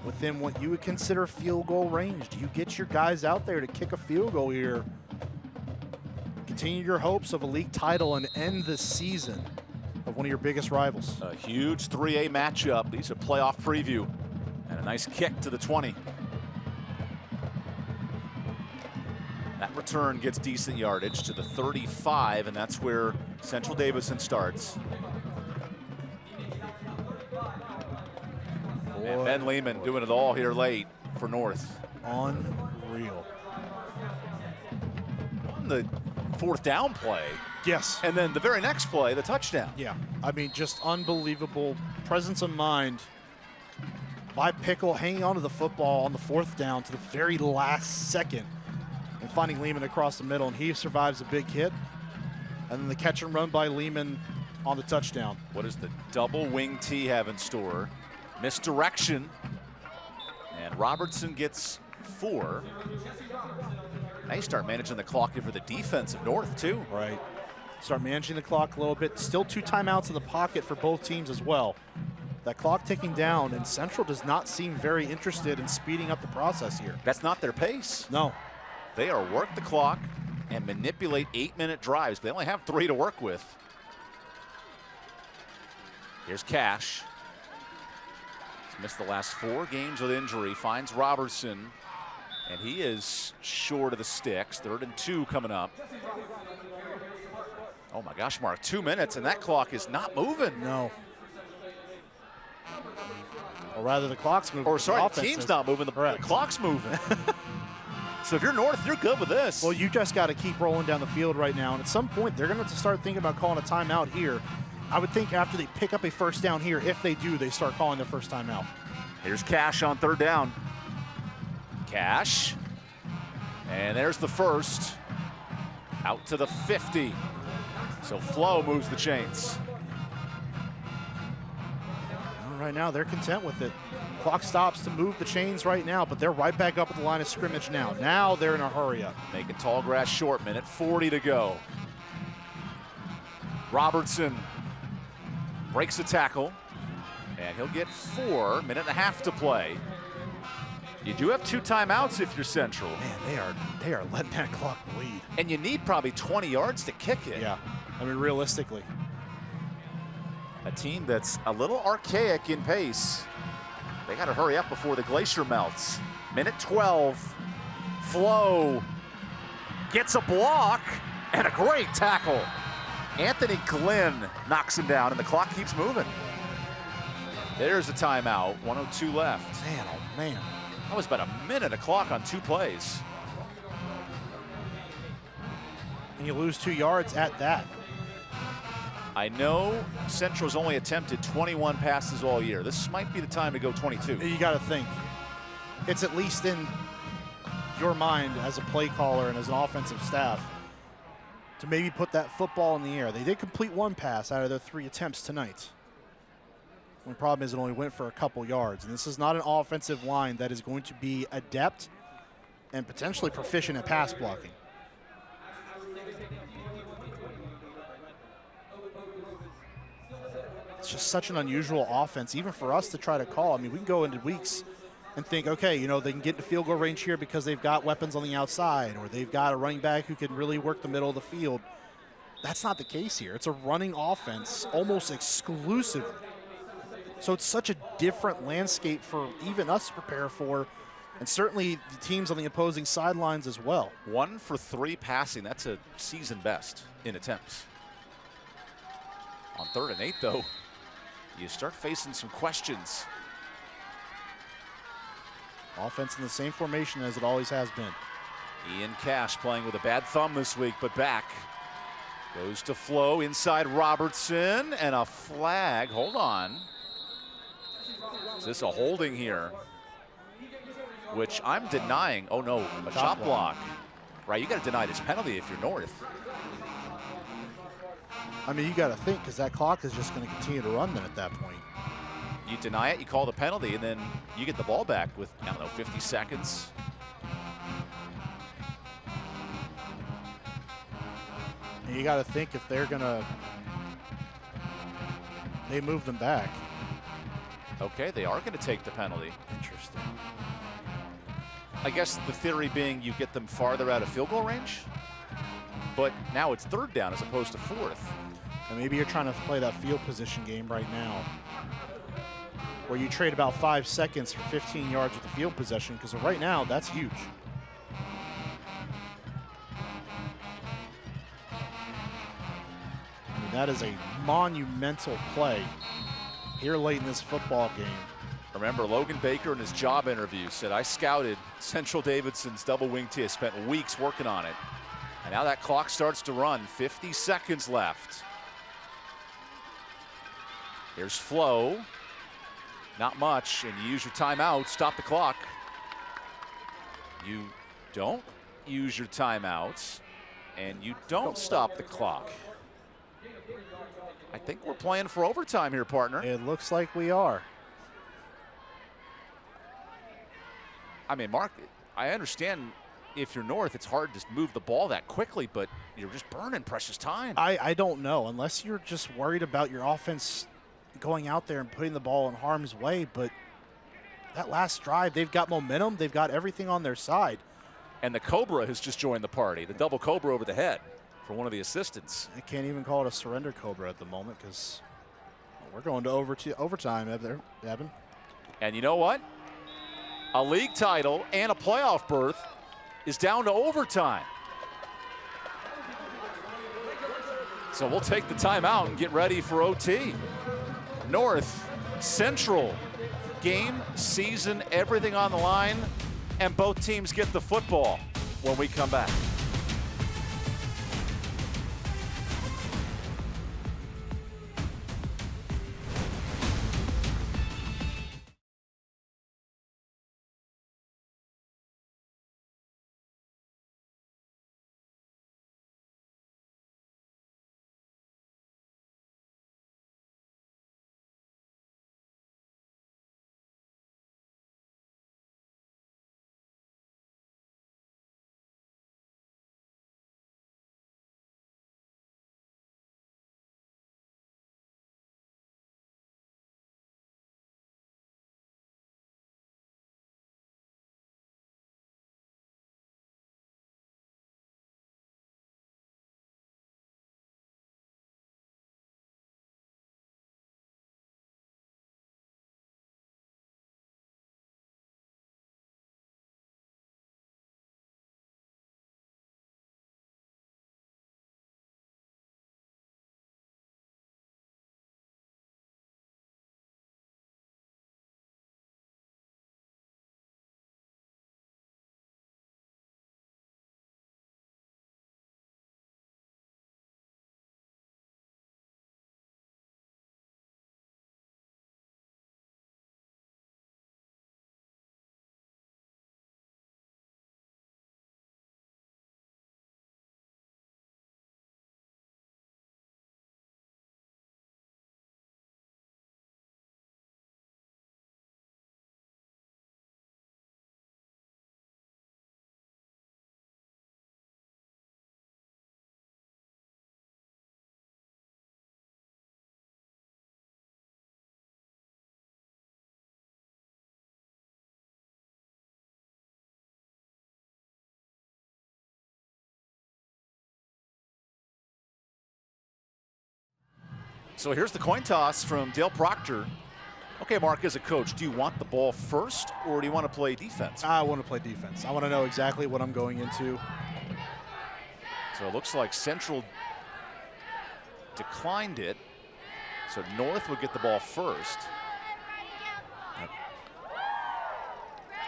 within what you would consider field goal range. Do you get your guys out there to kick a field goal here? Continue your hopes of a league title and end the season of one of your biggest rivals. A huge 3A matchup. These are playoff preview. And a nice kick to the 20. That return gets decent yardage to the 35, and that's where Central Davidson starts. And Ben Lehman doing it all here late for North. Unreal. on the fourth down play. Yes. And then the very next play, the touchdown. Yeah, I mean, just unbelievable presence of mind by Pickle, hanging onto the football on the fourth down to the very last second and finding Lehman across the middle, and he survives a big hit. And then the catch and run by Lehman on the touchdown. What does the double wing T have in store? Misdirection. And Robertson gets 4. Now you start managing the clock here for the defense of North, too. Right. Start managing the clock a little bit. Still 2 timeouts in the pocket for both teams as well. That clock ticking down, and Central does not seem very interested in speeding up the process here. That's not their pace. No. They are work the clock and manipulate 8-minute drives. They only have 3 to work with. Here's Cash. He's missed the last 4 games with injury. Finds Robertson, and he is short of the sticks. 3rd and 2 coming up. Oh my gosh, Mark, 2 minutes, and that clock is not moving. No. Or rather, the clock's moving. Or sorry, the team's not moving, the clock's moving. So if you're North, you're good with this. Well, you just got to keep rolling down the field right now, and at some point, they're going to have to start thinking about calling a timeout here. I would think after they pick up a first down here, if they do, they start calling their first timeout. Here's Cash on 3rd down. Cash. And there's the first. Out to the 50. So Flo moves the chains. Right now, they're content with it. Clock stops to move the chains right now, but they're right back up at the line of scrimmage now. Now they're in a hurry up. Making tall grass short, minute 40 to go. Robertson breaks a tackle, and he'll get 4, minute and a half to play. You do have 2 timeouts if you're Central. Man, they are letting that clock bleed. And you need probably 20 yards to kick it. Yeah, I mean, realistically. A team that's a little archaic in pace. They got to hurry up before the glacier melts. Minute 12. Flo gets a block and a great tackle. Anthony Glenn knocks him down, and the clock keeps moving. There's a timeout. 1:02 left. Man, oh man. That was about a minute of clock on 2 plays. And you lose 2 yards at that. I know Central's only attempted 21 passes all year. This might be the time to go 22. You got to think. It's at least in your mind as a play caller and as an offensive staff to maybe put that football in the air. They did complete 1 pass out of their 3 attempts tonight. The problem is it only went for a couple yards. And this is not an offensive line that is going to be adept and potentially proficient at pass blocking. It's just such an unusual offense, even for us to try to call. I mean, we can go into weeks and think, okay, you know, they can get into field goal range here because they've got weapons on the outside, or they've got a running back who can really work the middle of the field. That's not the case here. It's a running offense almost exclusively. So it's such a different landscape for even us to prepare for, and certainly the teams on the opposing sidelines as well. 1 for 3 passing. That's a season best in attempts. On 3rd and 8, though, you start facing some questions. Offense in the same formation as it always has been. Ian Cash playing with a bad thumb this week, but back. Goes to Flo inside Robertson, and a flag. Hold on. Is this a holding here? Which I'm denying. Oh no, a shot block. Right, you got to deny this penalty if you're North. I mean, you got to think, because that clock is just going to continue to run then at that point. You deny it, you call the penalty, and then you get the ball back with, I don't know, 50 seconds. And you got to think if they're going to, they move them back. Okay, they are going to take the penalty. Interesting. I guess the theory being you get them farther out of field goal range, but now it's 3rd down as opposed to 4th. And maybe you're trying to play that field position game right now, where you trade about 5 seconds for 15 yards with the field possession, because right now, that's huge. I mean, that is a monumental play here late in this football game. Remember, Logan Baker in his job interview said, I scouted Central Davidson's double wing T. I spent weeks working on it. And now that clock starts to run. 50 seconds left. Here's Flo. Not much, and you use your timeout. Stop the clock. You don't use your timeouts, and you don't stop the clock. I think we're playing for overtime here, partner. It looks like we are. I mean, Mark, I understand if you're North, it's hard to move the ball that quickly, but you're just burning precious time. I don't know, unless you're just worried about your offense going out there and putting the ball in harm's way. But that last drive, they've got momentum. They've got everything on their side. And the Cobra has just joined the party, the double Cobra over the head for one of the assistants. I can't even call it a surrender Cobra at the moment because we're going to overtime, Evan. And you know what? A league title and a playoff berth is down to overtime. So we'll take the timeout and get ready for OT. North, Central, game, season, everything on the line, and both teams get the football when we come back. So here's the coin toss from Dale Proctor. Okay, Mark, as a coach, do you want the ball first or do you want to play defense? I want to play defense. I want to know exactly what I'm going into. So it looks like Central declined it. So North would get the ball first.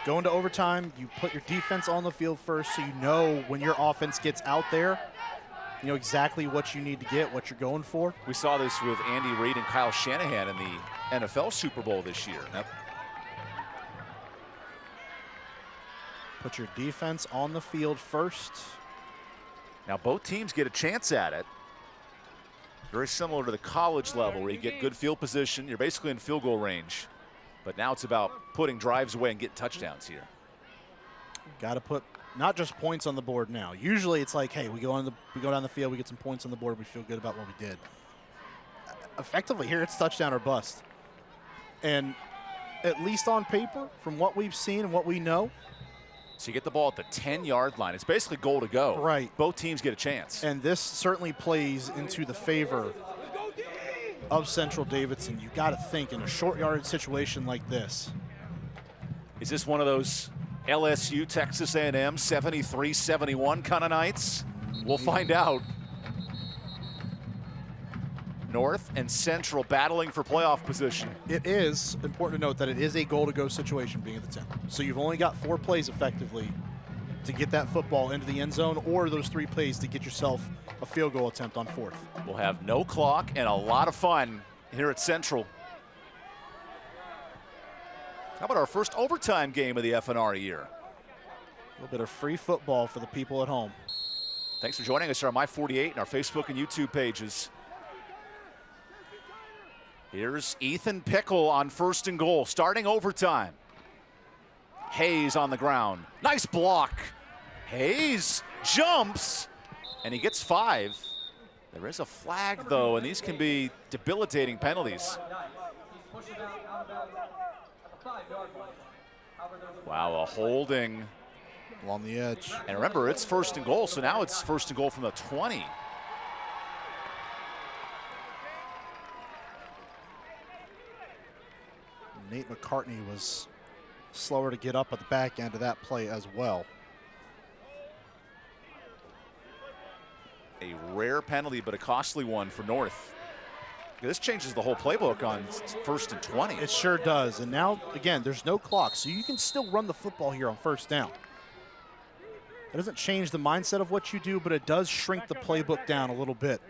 Going to overtime, you put your defense on the field first so you know when your offense gets out there, you know exactly what you need to get, what you're going for. We saw this with Andy Reid and Kyle Shanahan in the NFL Super Bowl this year. Yep. Put your defense on the field first. Now both teams get a chance at it. Very similar to the college level where you get good field position. You're basically in field goal range. But now it's about putting drives away and getting touchdowns here. Got to put not just points on the board now. Usually it's like, hey, we go down the field, we get some points on the board, we feel good about what we did. Effectively here, it's touchdown or bust. And at least on paper, from what we've seen and what we know. So you get the ball at the 10-yard line. It's basically goal to go. Right. Both teams get a chance. And this certainly plays into the favor of Central Davidson. You got to think in a short yardage situation like this. Is this one of those LSU, Texas A&M 73-71 kind of nights? We'll find out. North and Central battling for playoff position. It is important to note that it is a goal-to-go situation being at the 10. So you've only got 4 plays effectively to get that football into the end zone, or those 3 plays to get yourself a field goal attempt on 4th. We'll have no clock and a lot of fun here at Central. How about our first overtime game of the FNR year? A little bit of free football for the people at home. Thanks for joining us on My 48 and our Facebook and YouTube pages. Here's Ethan Pickle on 1st and goal, starting overtime. Hayes on the ground. Nice block. Hayes jumps, and he gets 5. There is a flag, though, and these can be debilitating penalties. Wow, a holding. Along the edge. And remember, it's 1st and goal, so now it's 1st and goal from the 20. Nate McCartney was slower to get up at the back end of that play as well. A rare penalty, but a costly one for North. This changes the whole playbook on 1st and 20. It sure does. And now, again, there's no clock, so you can still run the football here on 1st down. It doesn't change the mindset of what you do, but it does shrink the playbook down a little bit,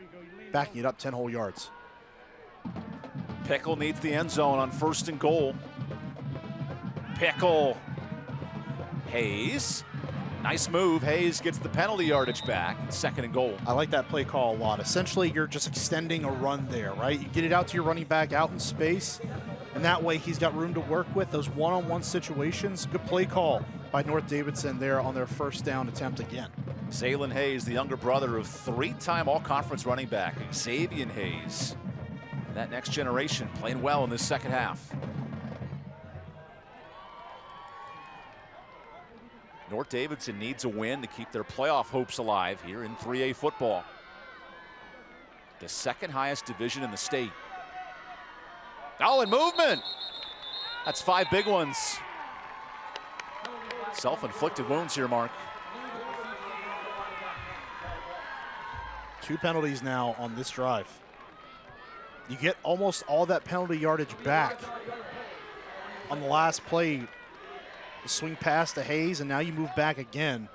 backing it up 10 whole yards. Pickle needs the end zone on 1st and goal. Pickle. Hayes. Nice move. Hayes gets the penalty yardage back. 2nd and goal. I like that play call a lot. Essentially, you're just extending a run there, right? You get it out to your running back out in space, and that way he's got room to work with. Those one-on-one situations, good play call by North Davidson there on their 1st down attempt again. Zaylen Hayes, the younger brother of 3-time all-conference running back Xavier Hayes. And that next generation playing well in this 2nd half. North Davidson needs a win to keep their playoff hopes alive here in 3A football. The 2nd highest division in the state. Oh, and movement! That's 5 big ones. Self-inflicted wounds here, Mark. 2 penalties now on this drive. You get almost all that penalty yardage back on the last play. The swing pass to Hayes, and now you move back again.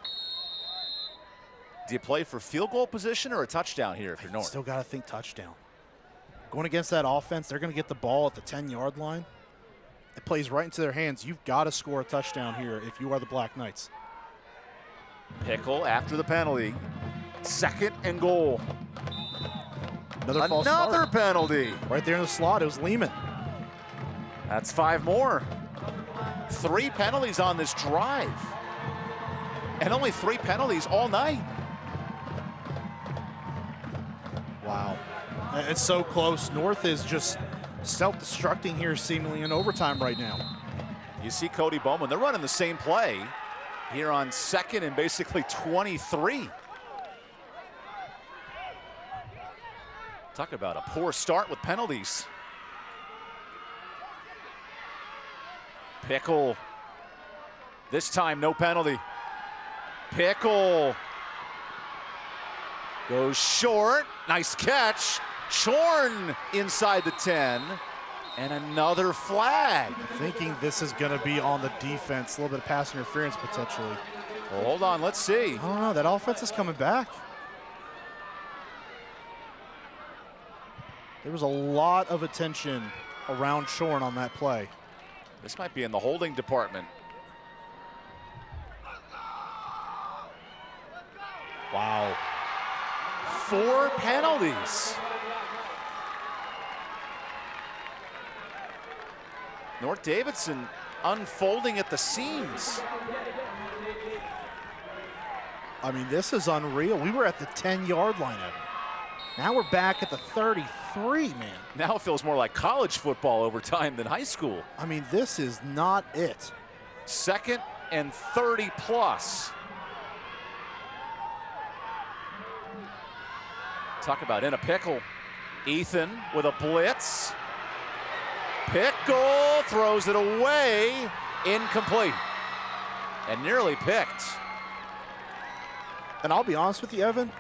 Do you play for field goal position or a touchdown here if you're North? Still got to think touchdown. Going against that offense, they're going to get the ball at the 10-yard line. It plays right into their hands. You've got to score a touchdown here if you are the Black Knights. Pickle after the penalty. 2nd and goal. Another penalty. Right there in the slot, it was Lehman. That's 5 more. 3 penalties on this drive. And only 3 penalties all night. Wow. It's so close. North is just self-destructing here seemingly in overtime right now. You see Cody Bowman, they're running the same play here on 2nd and basically 23. Talk about a poor start with penalties. Pickle. This time, no penalty. Pickle goes short. Nice catch. Shorn inside the 10. And another flag. Thinking this is going to be on the defense. A little bit of pass interference potentially. Well, hold on, let's see. I don't know. That offense is coming back. There was a lot of attention around Shorn on that play. This might be in the holding department. Wow. 4 penalties. North Davidson unfolding at the seams. I mean, this is unreal. We were at the 10-yard line, Evan. Now we're back at the 33, man. Now it feels more like college football over time than high school. I mean, this is not it. 2nd and 30 plus. Talk about in a pickle. Ethan with a blitz. Pickle throws it away. Incomplete. And nearly picked. And I'll be honest with you, Evan,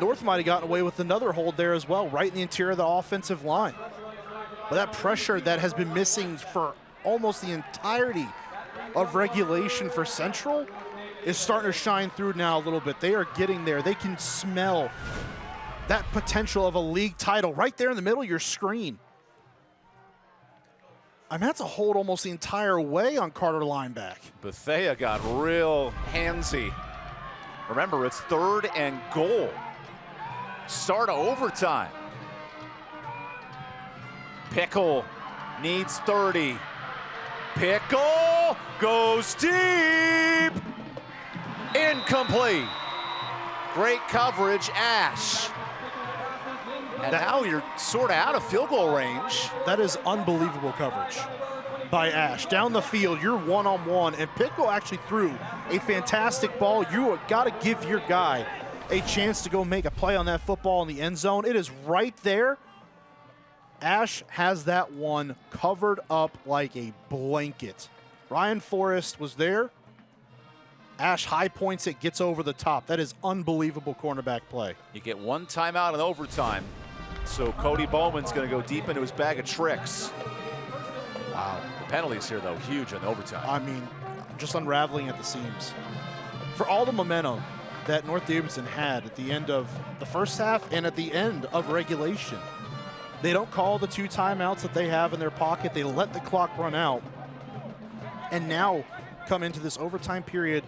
North might have gotten away with another hold there as well, right in the interior of the offensive line. But that pressure that has been missing for almost the entirety of regulation for Central is starting to shine through now a little bit. They are getting there. They can smell that potential of a league title right there in the middle of your screen. I mean, that's a hold almost the entire way on Carter lineback. Bethea got real handsy. Remember, it's 3rd and goal. Start of overtime. Pickle needs 30. Pickle goes deep. Incomplete. Great coverage, Ash. And now you're sort of out of field goal range. That is unbelievable coverage by Ash. Down the field, you're one-on-one, and Pickle actually threw a fantastic ball. You got to give your guy a chance to go make a play on that football in the end zone. It is right there. Ash has that one covered up like a blanket. Ryan Forrest was there. Ash high points it, gets over the top. That is unbelievable cornerback play. You get one timeout in overtime. So Cody Bowman's going to go deep into his bag of tricks. Wow. The penalties here, though, huge in overtime. I mean, just unraveling at the seams. For all the momentum that North Davidson had at the end of the first half and at the end of regulation, they don't call the 2 timeouts that they have in their pocket. They let the clock run out. And now come into this overtime period,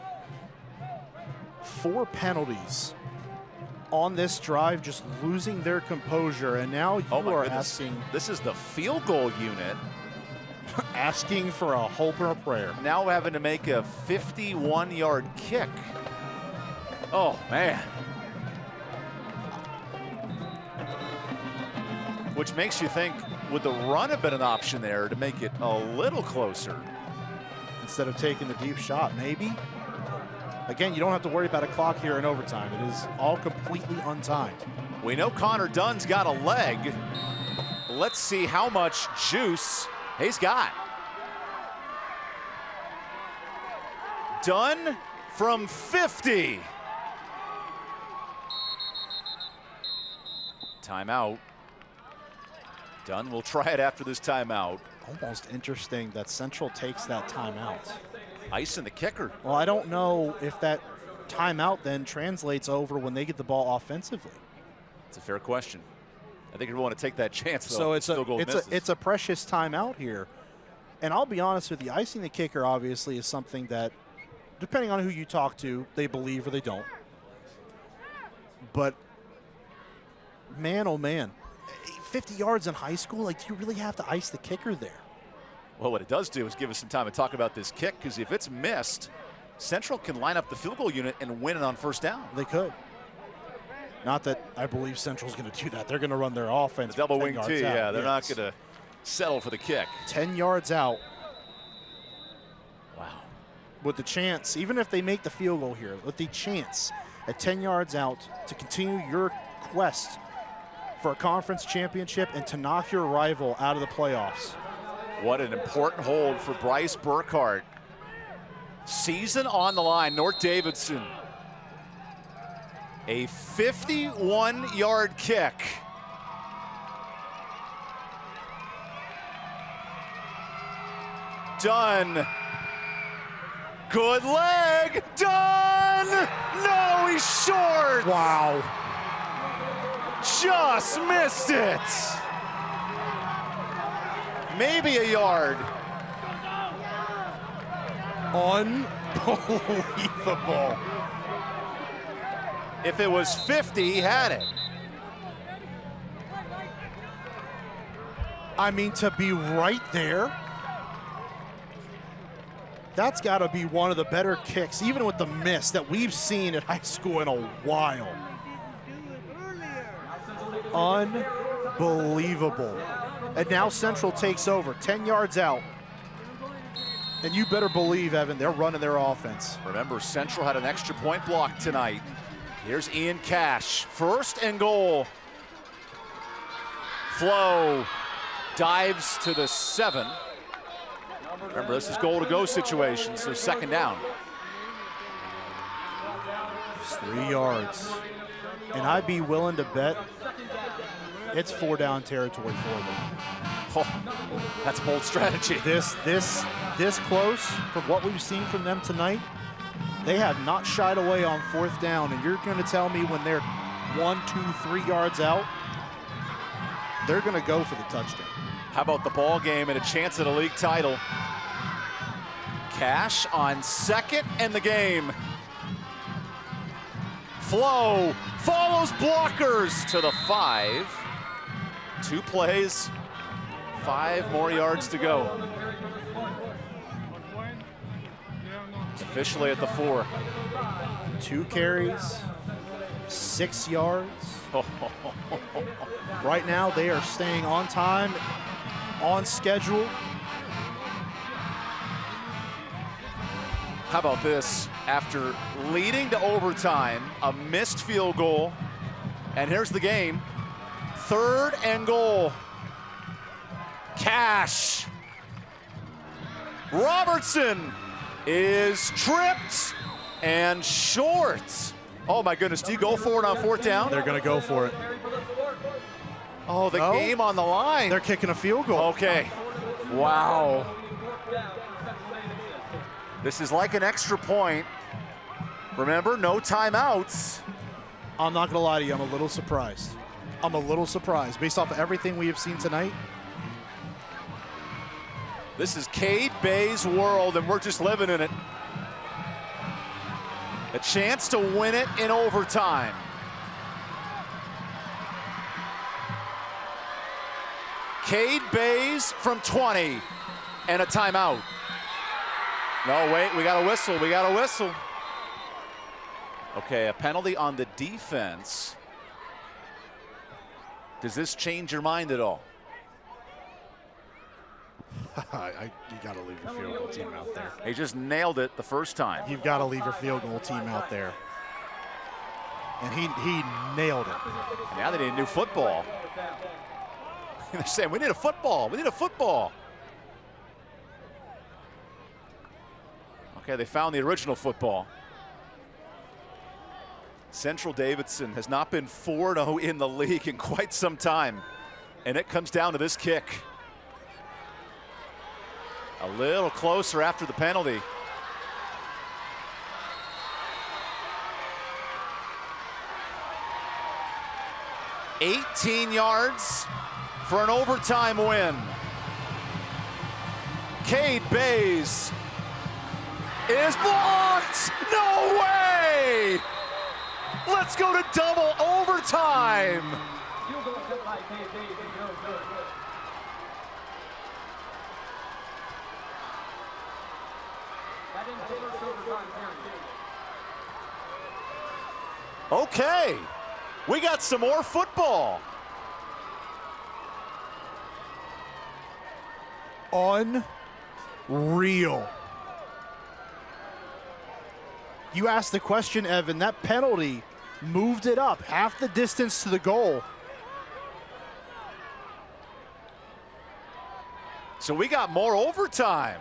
4 penalties on this drive, just losing their composure. And now you are asking. This is the field goal unit. Asking for a hope or a prayer. Now having to make a 51-yard kick. Oh, man. Which makes you think, would the run have been an option there to make it a little closer? Instead of taking the deep shot, maybe? Again, you don't have to worry about a clock here in overtime. It is all completely untimed. We know Connor Dunn's got a leg. Let's see how much juice he's got. Dunn from 50. Timeout. Dunn will try it after this timeout. Almost interesting that Central takes that timeout. Ice in the kicker. Well, I don't know if that timeout then translates over when they get the ball offensively. It's a fair question. I think you're willing to take that chance, though. So it's a precious timeout here. And I'll be honest with you, icing the kicker obviously is something that, depending on who you talk to, they believe or they don't. But man, oh man, 50 yards in high school, like, do you really have to ice the kicker there? Well, what it does do is give us some time to talk about this kick, because if it's missed, Central can line up the field goal unit and win it on first down. They could. Not that I believe Central's going to do that. They're going to run their offense. The double wing tee, yeah. They're not going to settle for the kick. 10 yards out. Wow. With the chance, even if they make the field goal here, with the chance at 10 yards out to continue your quest for a conference championship and to knock your rival out of the playoffs. What an important hold for Bryce Burkhart. Season on the line, North Davidson. A 51-yard kick. Dunn. Good leg. Dunn! No, he's short. Wow. Just missed it. Maybe a yard. Unbelievable. If it was 50, he had it. I mean, to be right there, that's got to be one of the better kicks, even with the miss, that we've seen at high school in a while. Unbelievable. And now Central takes over, 10 yards out. And you better believe, Evan, they're running their offense. Remember, Central had an extra point block tonight. Here's Ian Cash, 1st and goal. Flo dives to the 7. Remember, this is goal-to-go situation, so 2nd down. Just 3 yards. And I'd be willing to bet it's 4-down territory for them. Oh, that's a bold strategy. This close, from what we've seen from them tonight, They have not shied away on 4th down, and you're going to tell me when they're 1, 2, 3 yards out, they're going to go for the touchdown. How about the ball game and a chance at a league title? Cash on 2nd and the game. Flo follows blockers to the 5. 2 plays, 5 more yards to go. Officially at the 4. 2 carries, 6 yards. Right now, they are staying on time, on schedule. How about this? After leading to overtime, a missed field goal, and here's the game. 3rd and goal. Cash. Robertson is tripped and short. Oh my goodness, do you go for it on 4th down? They're going to go for it. Oh, the game on the line. They're kicking a field goal. Okay. Wow. This is like an extra point. Remember, no timeouts. I'm not going to lie to you, I'm a little surprised. I'm a little surprised based off of everything we have seen tonight. This is Cade Bay's world, and we're just living in it. A chance to win it in overtime. Cade Bay's from 20 and a timeout. No, wait, we got a whistle, we got a whistle. Okay, a penalty on the defense. Does this change your mind at all? You got to leave your field goal team out there. He just nailed it the first time. You've got to leave your field goal team out there. And he nailed it. Now they need a new football. They're saying, we need a football, we need a football. Okay, they found the original football. Central Davidson has not been 4-0 in the league in quite some time. And it comes down to this kick. A little closer after the penalty. $18 yards for an overtime win. Cade Bays is blocked. No way! Let's go to double overtime. Okay, we got some more football. Unreal. You asked the question, Evan, that penalty moved it up half the distance to the goal. So we got more overtime.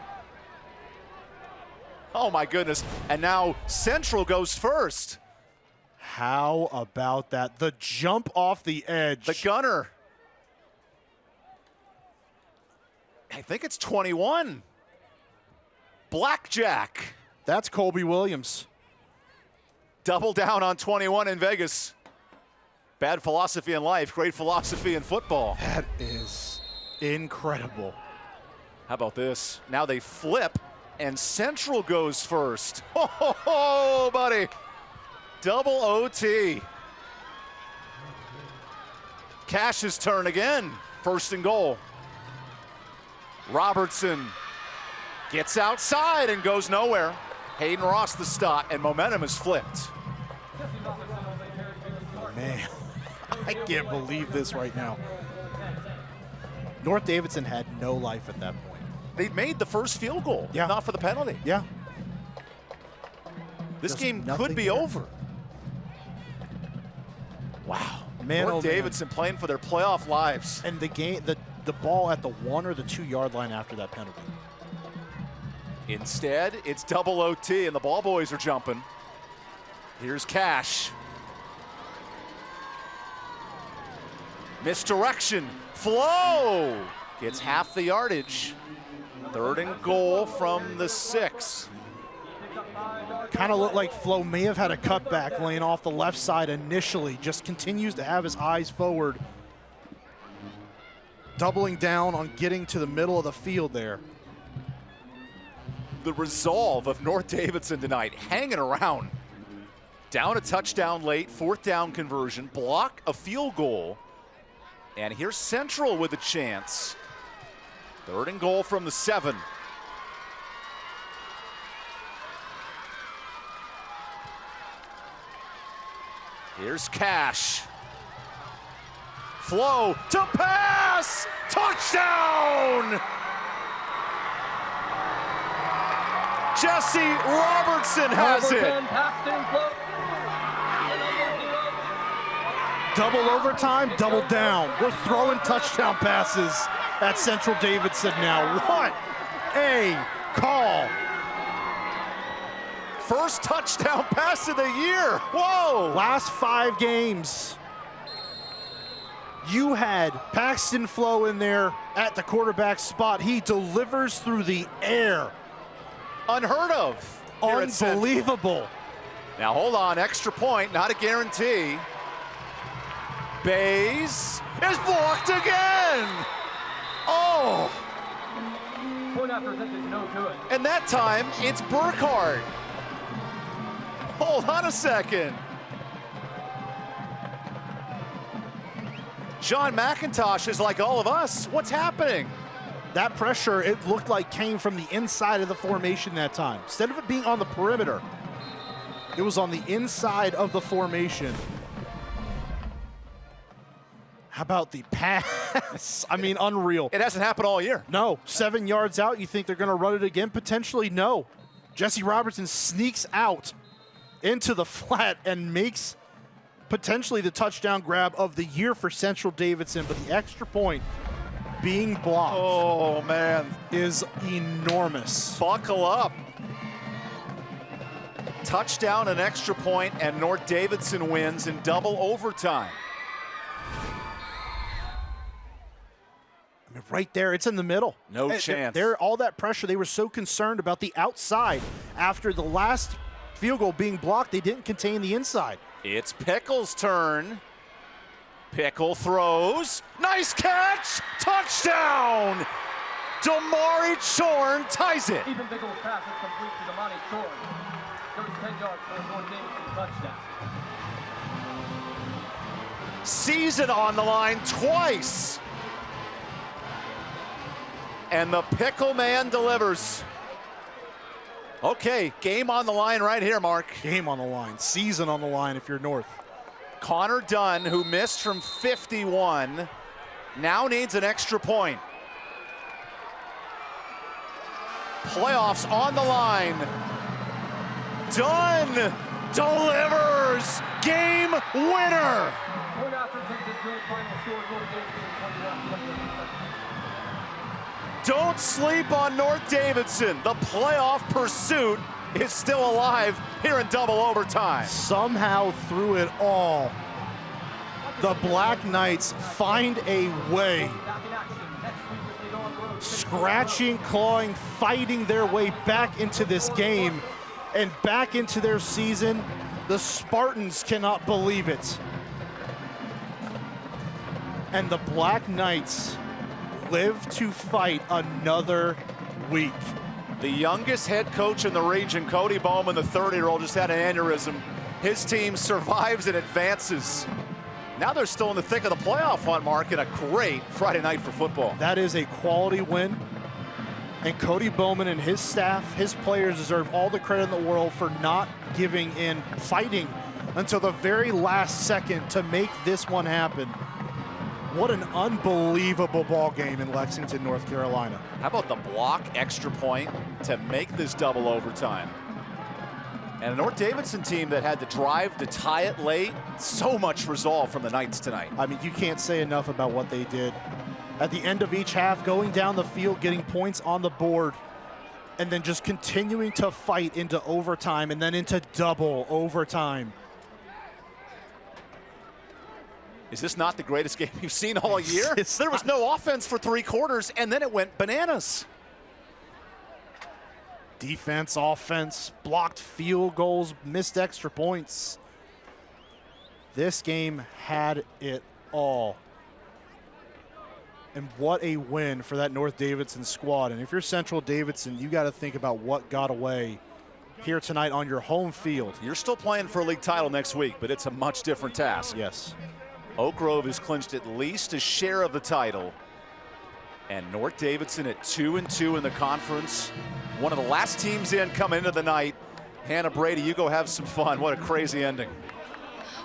Oh my goodness, and now Central goes first. How about that? The jump off the edge. The gunner. I think it's 21. Blackjack. That's Colby Williams. Double down on 21 in Vegas. Bad philosophy in life, great philosophy in football. That is incredible. How about this? Now they flip, and Central goes first. Oh, buddy. Double OT. Cash's turn again. 1st and goal. Robertson gets outside and goes nowhere. Hayden Ross the stop, and momentum is flipped. Man, I can't believe this right now. North Davidson had no life at that point. They made the first field goal, yeah, not for the penalty. Yeah. This Just game nothing could be there. over. Wow. Man, North Davidson playing for their playoff lives. And the game, the ball at the 1 or the 2 yard line after that penalty. Instead, it's double OT, and the ball boys are jumping. Here's Cash. Misdirection. Flo gets half the yardage. 3rd and goal from the 6. Kind of looked like Flo may have had a cutback laying off the left side initially. Just continues to have his eyes forward. Doubling down on getting to the middle of the field there. The resolve of North Davidson tonight, hanging around. Down a touchdown late, 4th down conversion, block a field goal. And here's Central with a chance. 3rd and goal from the 7. Here's Cash. Flo to pass! Touchdown! Jesse Robertson has it. Double overtime, double down. We're throwing touchdown passes at Central Davidson now. What a call. First touchdown pass of the year. Whoa. Last 5 games, you had Paxton Flo in there at the quarterback spot. He delivers through the air. Unheard of. Unbelievable. Now hold on, extra point, not a guarantee. Bays is blocked again. Oh. Point after attempt is no good. And that time, it's Burkhardt. Hold on a second. John McIntosh is like all of us. What's happening? That pressure, it looked like came from the inside of the formation that time. Instead of it being on the perimeter, it was on the inside of the formation. How about the pass? I mean, unreal. It hasn't happened all year. No, 7 yards out, you think they're gonna run it again? Potentially, no. Jesse Robertson sneaks out into the flat and makes potentially the touchdown grab of the year for Central Davidson, but the extra point being blocked, oh man, is enormous. Buckle up. Touchdown, an extra point, and North Davidson wins in double overtime. I mean, right there, it's in the middle. No chance. There, all that pressure, they were so concerned about the outside. After the last field goal being blocked, they didn't contain the inside. It's Pickle's turn. Pickle throws. Nice catch! Touchdown! Damari Chorn ties it. Even Pickle's pass is complete to Damari Chorn. Goes 10 yards for a North Davidson touchdown. Season on the line twice. And the Pickle man delivers. Okay, game on the line right here, Mark. Game on the line, season on the line if you're North. Connor Dunn, who missed from 51, now needs an extra point. Playoffs on the line. Dunn delivers. Game winner. Point after attempt is good. Final score, North Davidson 21-21. Don't sleep on North Davidson. The playoff pursuit is still alive here in double overtime. Somehow through it all, the Black Knights find a way. Scratching, clawing, fighting their way back into this game and back into their season. The Spartans cannot believe it. And the Black Knights live to fight another week. The youngest head coach in the region, Cody Bowman, the 30-year-old, just had an aneurysm. His team survives and advances. Now they're still in the thick of the playoff hunt, Mark, and a great Friday night for football. That is a quality win. And Cody Bowman and his staff, his players deserve all the credit in the world for not giving in, fighting until the very last second to make this one happen. What an unbelievable ball game in Lexington, North Carolina. How about the block extra point to make this double overtime? And a North Davidson team that had to drive to tie it late. So much resolve from the Knights tonight. I mean, you can't say enough about what they did. At the end of each half, going down the field, getting points on the board, and then just continuing to fight into overtime and then into double overtime. Is this not the greatest game you've seen all year? There was no offense for 3 quarters, and then it went bananas. Defense, offense, blocked field goals, missed extra points. This game had it all. And what a win for that North Davidson squad. And if you're Central Davidson, you got to think about what got away here tonight on your home field. You're still playing for a league title next week, but it's a much different task. Yes. Oak Grove has clinched at least a share of the title. And North Davidson at 2-2 in the conference. One of the last teams in coming into the night. Hannah Brady, you go have some fun. What a crazy ending.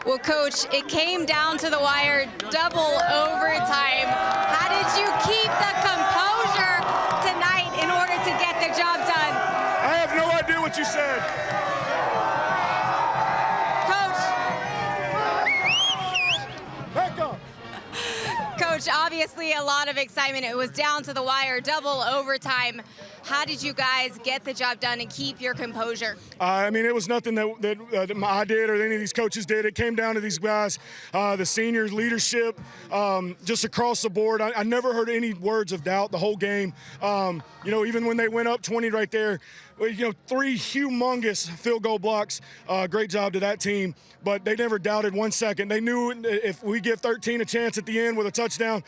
Well, Coach, it came down to the wire, double overtime. How did you keep the composure tonight in order to get the job done? I have no idea what you said. Coach, obviously a lot of excitement. It was down to the wire, double overtime. How did you guys get the job done and keep your composure? I mean, it was nothing that I did or any of these coaches did. It came down to these guys, the seniors, leadership, just across the board. I never heard any words of doubt the whole game. Even when they went up 20 right there, 3 humongous field goal blocks. Great job to that team, but they never doubted 1 second. They knew if we give 13 a chance at the end with a touchdown,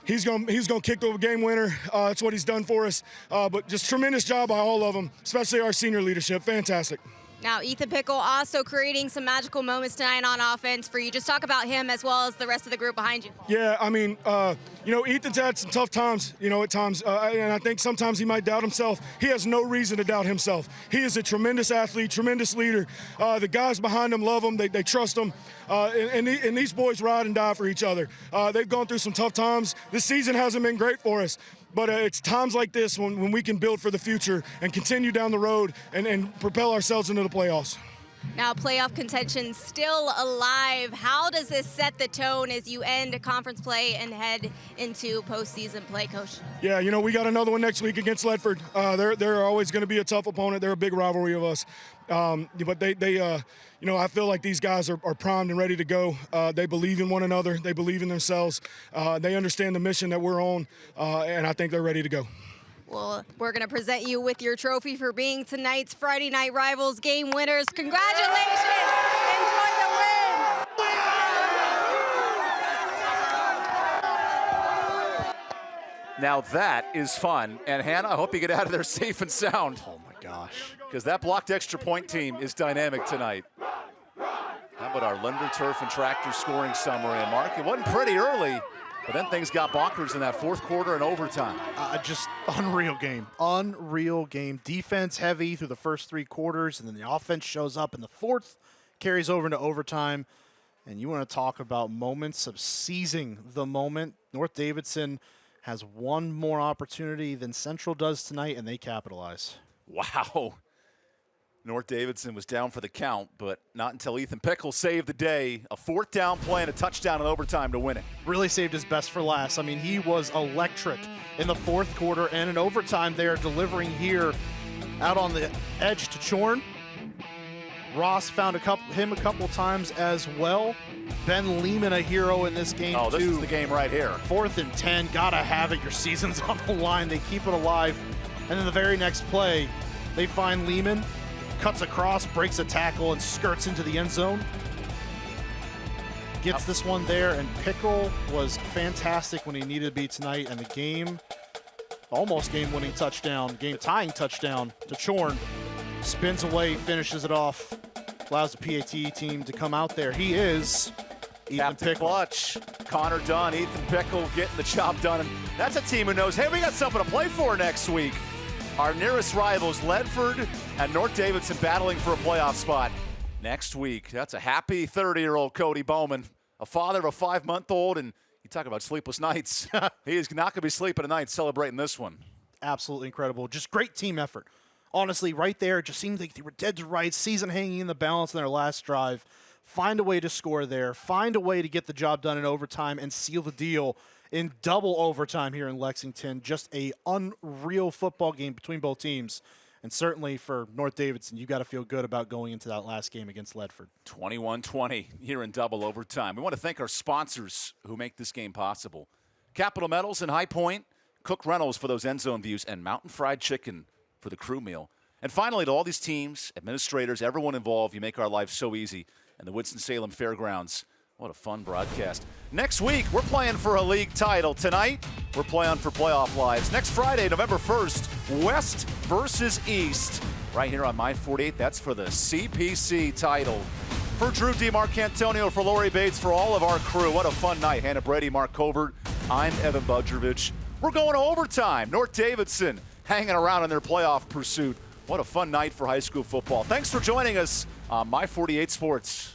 he's gonna kick the game winner. That's what he's done for us. But just tremendous job by all of them, especially our senior leadership. Fantastic. Now, Ethan Pickle also creating some magical moments tonight on offense for you. Just talk about him as well as the rest of the group behind you. Yeah, I mean, Ethan's had some tough times, at times, and I think sometimes he might doubt himself. He has no reason to doubt himself. He is a tremendous athlete, tremendous leader. The guys behind him love him. They trust him, and these boys ride and die for each other. They've gone through some tough times. This season hasn't been great for us. But it's times like this when we can build for the future and continue down the road and propel ourselves into the playoffs. Now, playoff contention still alive. How does this set the tone as you end conference play and head into postseason play, Coach? Yeah, we got another one next week against Ledford. They're always going to be a tough opponent. They're a big rivalry of us. But I feel like these guys are primed and ready to go. They believe in one another. They believe in themselves. They understand the mission that we're on, and I think they're ready to go. Well, we're going to present you with your trophy for being tonight's Friday Night Rivals game winners. Congratulations! Enjoy the win! Now that is fun. And Hannah, I hope you get out of there safe and sound. Oh my gosh. Because that blocked extra point team is dynamic tonight. How about our Lender Turf and Tractor scoring summary? And Mark, it wasn't pretty early. But then things got bonkers in that fourth quarter and overtime. Just unreal game. Unreal game. Defense heavy through the first 3 quarters, and then the offense shows up in the fourth, carries over into overtime. And you want to talk about moments of seizing the moment. North Davidson has one more opportunity than Central does tonight, and they capitalize. Wow. North Davidson was down for the count, but not until Ethan Pickle saved the day. A 4th down play and a touchdown in overtime to win it. Really saved his best for last. I mean, he was electric in the 4th quarter, and in overtime they are delivering here out on the edge to Chorn. Ross found him a couple times as well. Ben Lehman, a hero in this game, Oh, this too. is the game right here. 4th and 10, gotta have it. Your season's on the line. They keep it alive. And then the very next play, they find Lehman, cuts across, breaks a tackle, and skirts into the end zone. Gets this one there, and Pickle was fantastic when he needed to be tonight. And the almost game-winning touchdown, game-tying touchdown to Chorn. Spins away, finishes it off, allows the PAT team to come out there. He is Ethan Captain Pickle. Clutch, Connor Dunn, Ethan Pickle getting the job done. And that's a team who knows, hey, we got something to play for next week. Our nearest rivals, Ledford and North Davidson, battling for a playoff spot next week. That's a happy 30-year-old Cody Bowman, a father of a 5-month-old, and you talk about sleepless nights. He is not going to be sleeping at night celebrating this one. Absolutely incredible. Just great team effort. Honestly, right there, it just seemed like they were dead to rights, season hanging in the balance in their last drive. Find a way to score there. Find a way to get the job done in overtime and seal the deal in double overtime here in Lexington. Just a unreal football game between both teams. And certainly for North Davidson, you got to feel good about going into that last game against Ledford. 21-20 here in double overtime. We want to thank our sponsors who make this game possible. Capital Metals in High Point, Cook Reynolds for those end zone views, and Mountain Fried Chicken for the crew meal. And finally, to all these teams, administrators, everyone involved, you make our lives so easy. And the Winston-Salem Fairgrounds, what a fun broadcast. Next week, we're playing for a league title. Tonight, we're playing for playoff lives. Next Friday, November 1st, West versus East. Right here on My 48, that's for the CPC title. For Drew DiMarcantonio, for Lori Bates, for all of our crew, what a fun night. Hannah Brady, Mark Covert, I'm Evan Budrovich. We're going to overtime. North Davidson hanging around in their playoff pursuit. What a fun night for high school football. Thanks for joining us on My 48 Sports.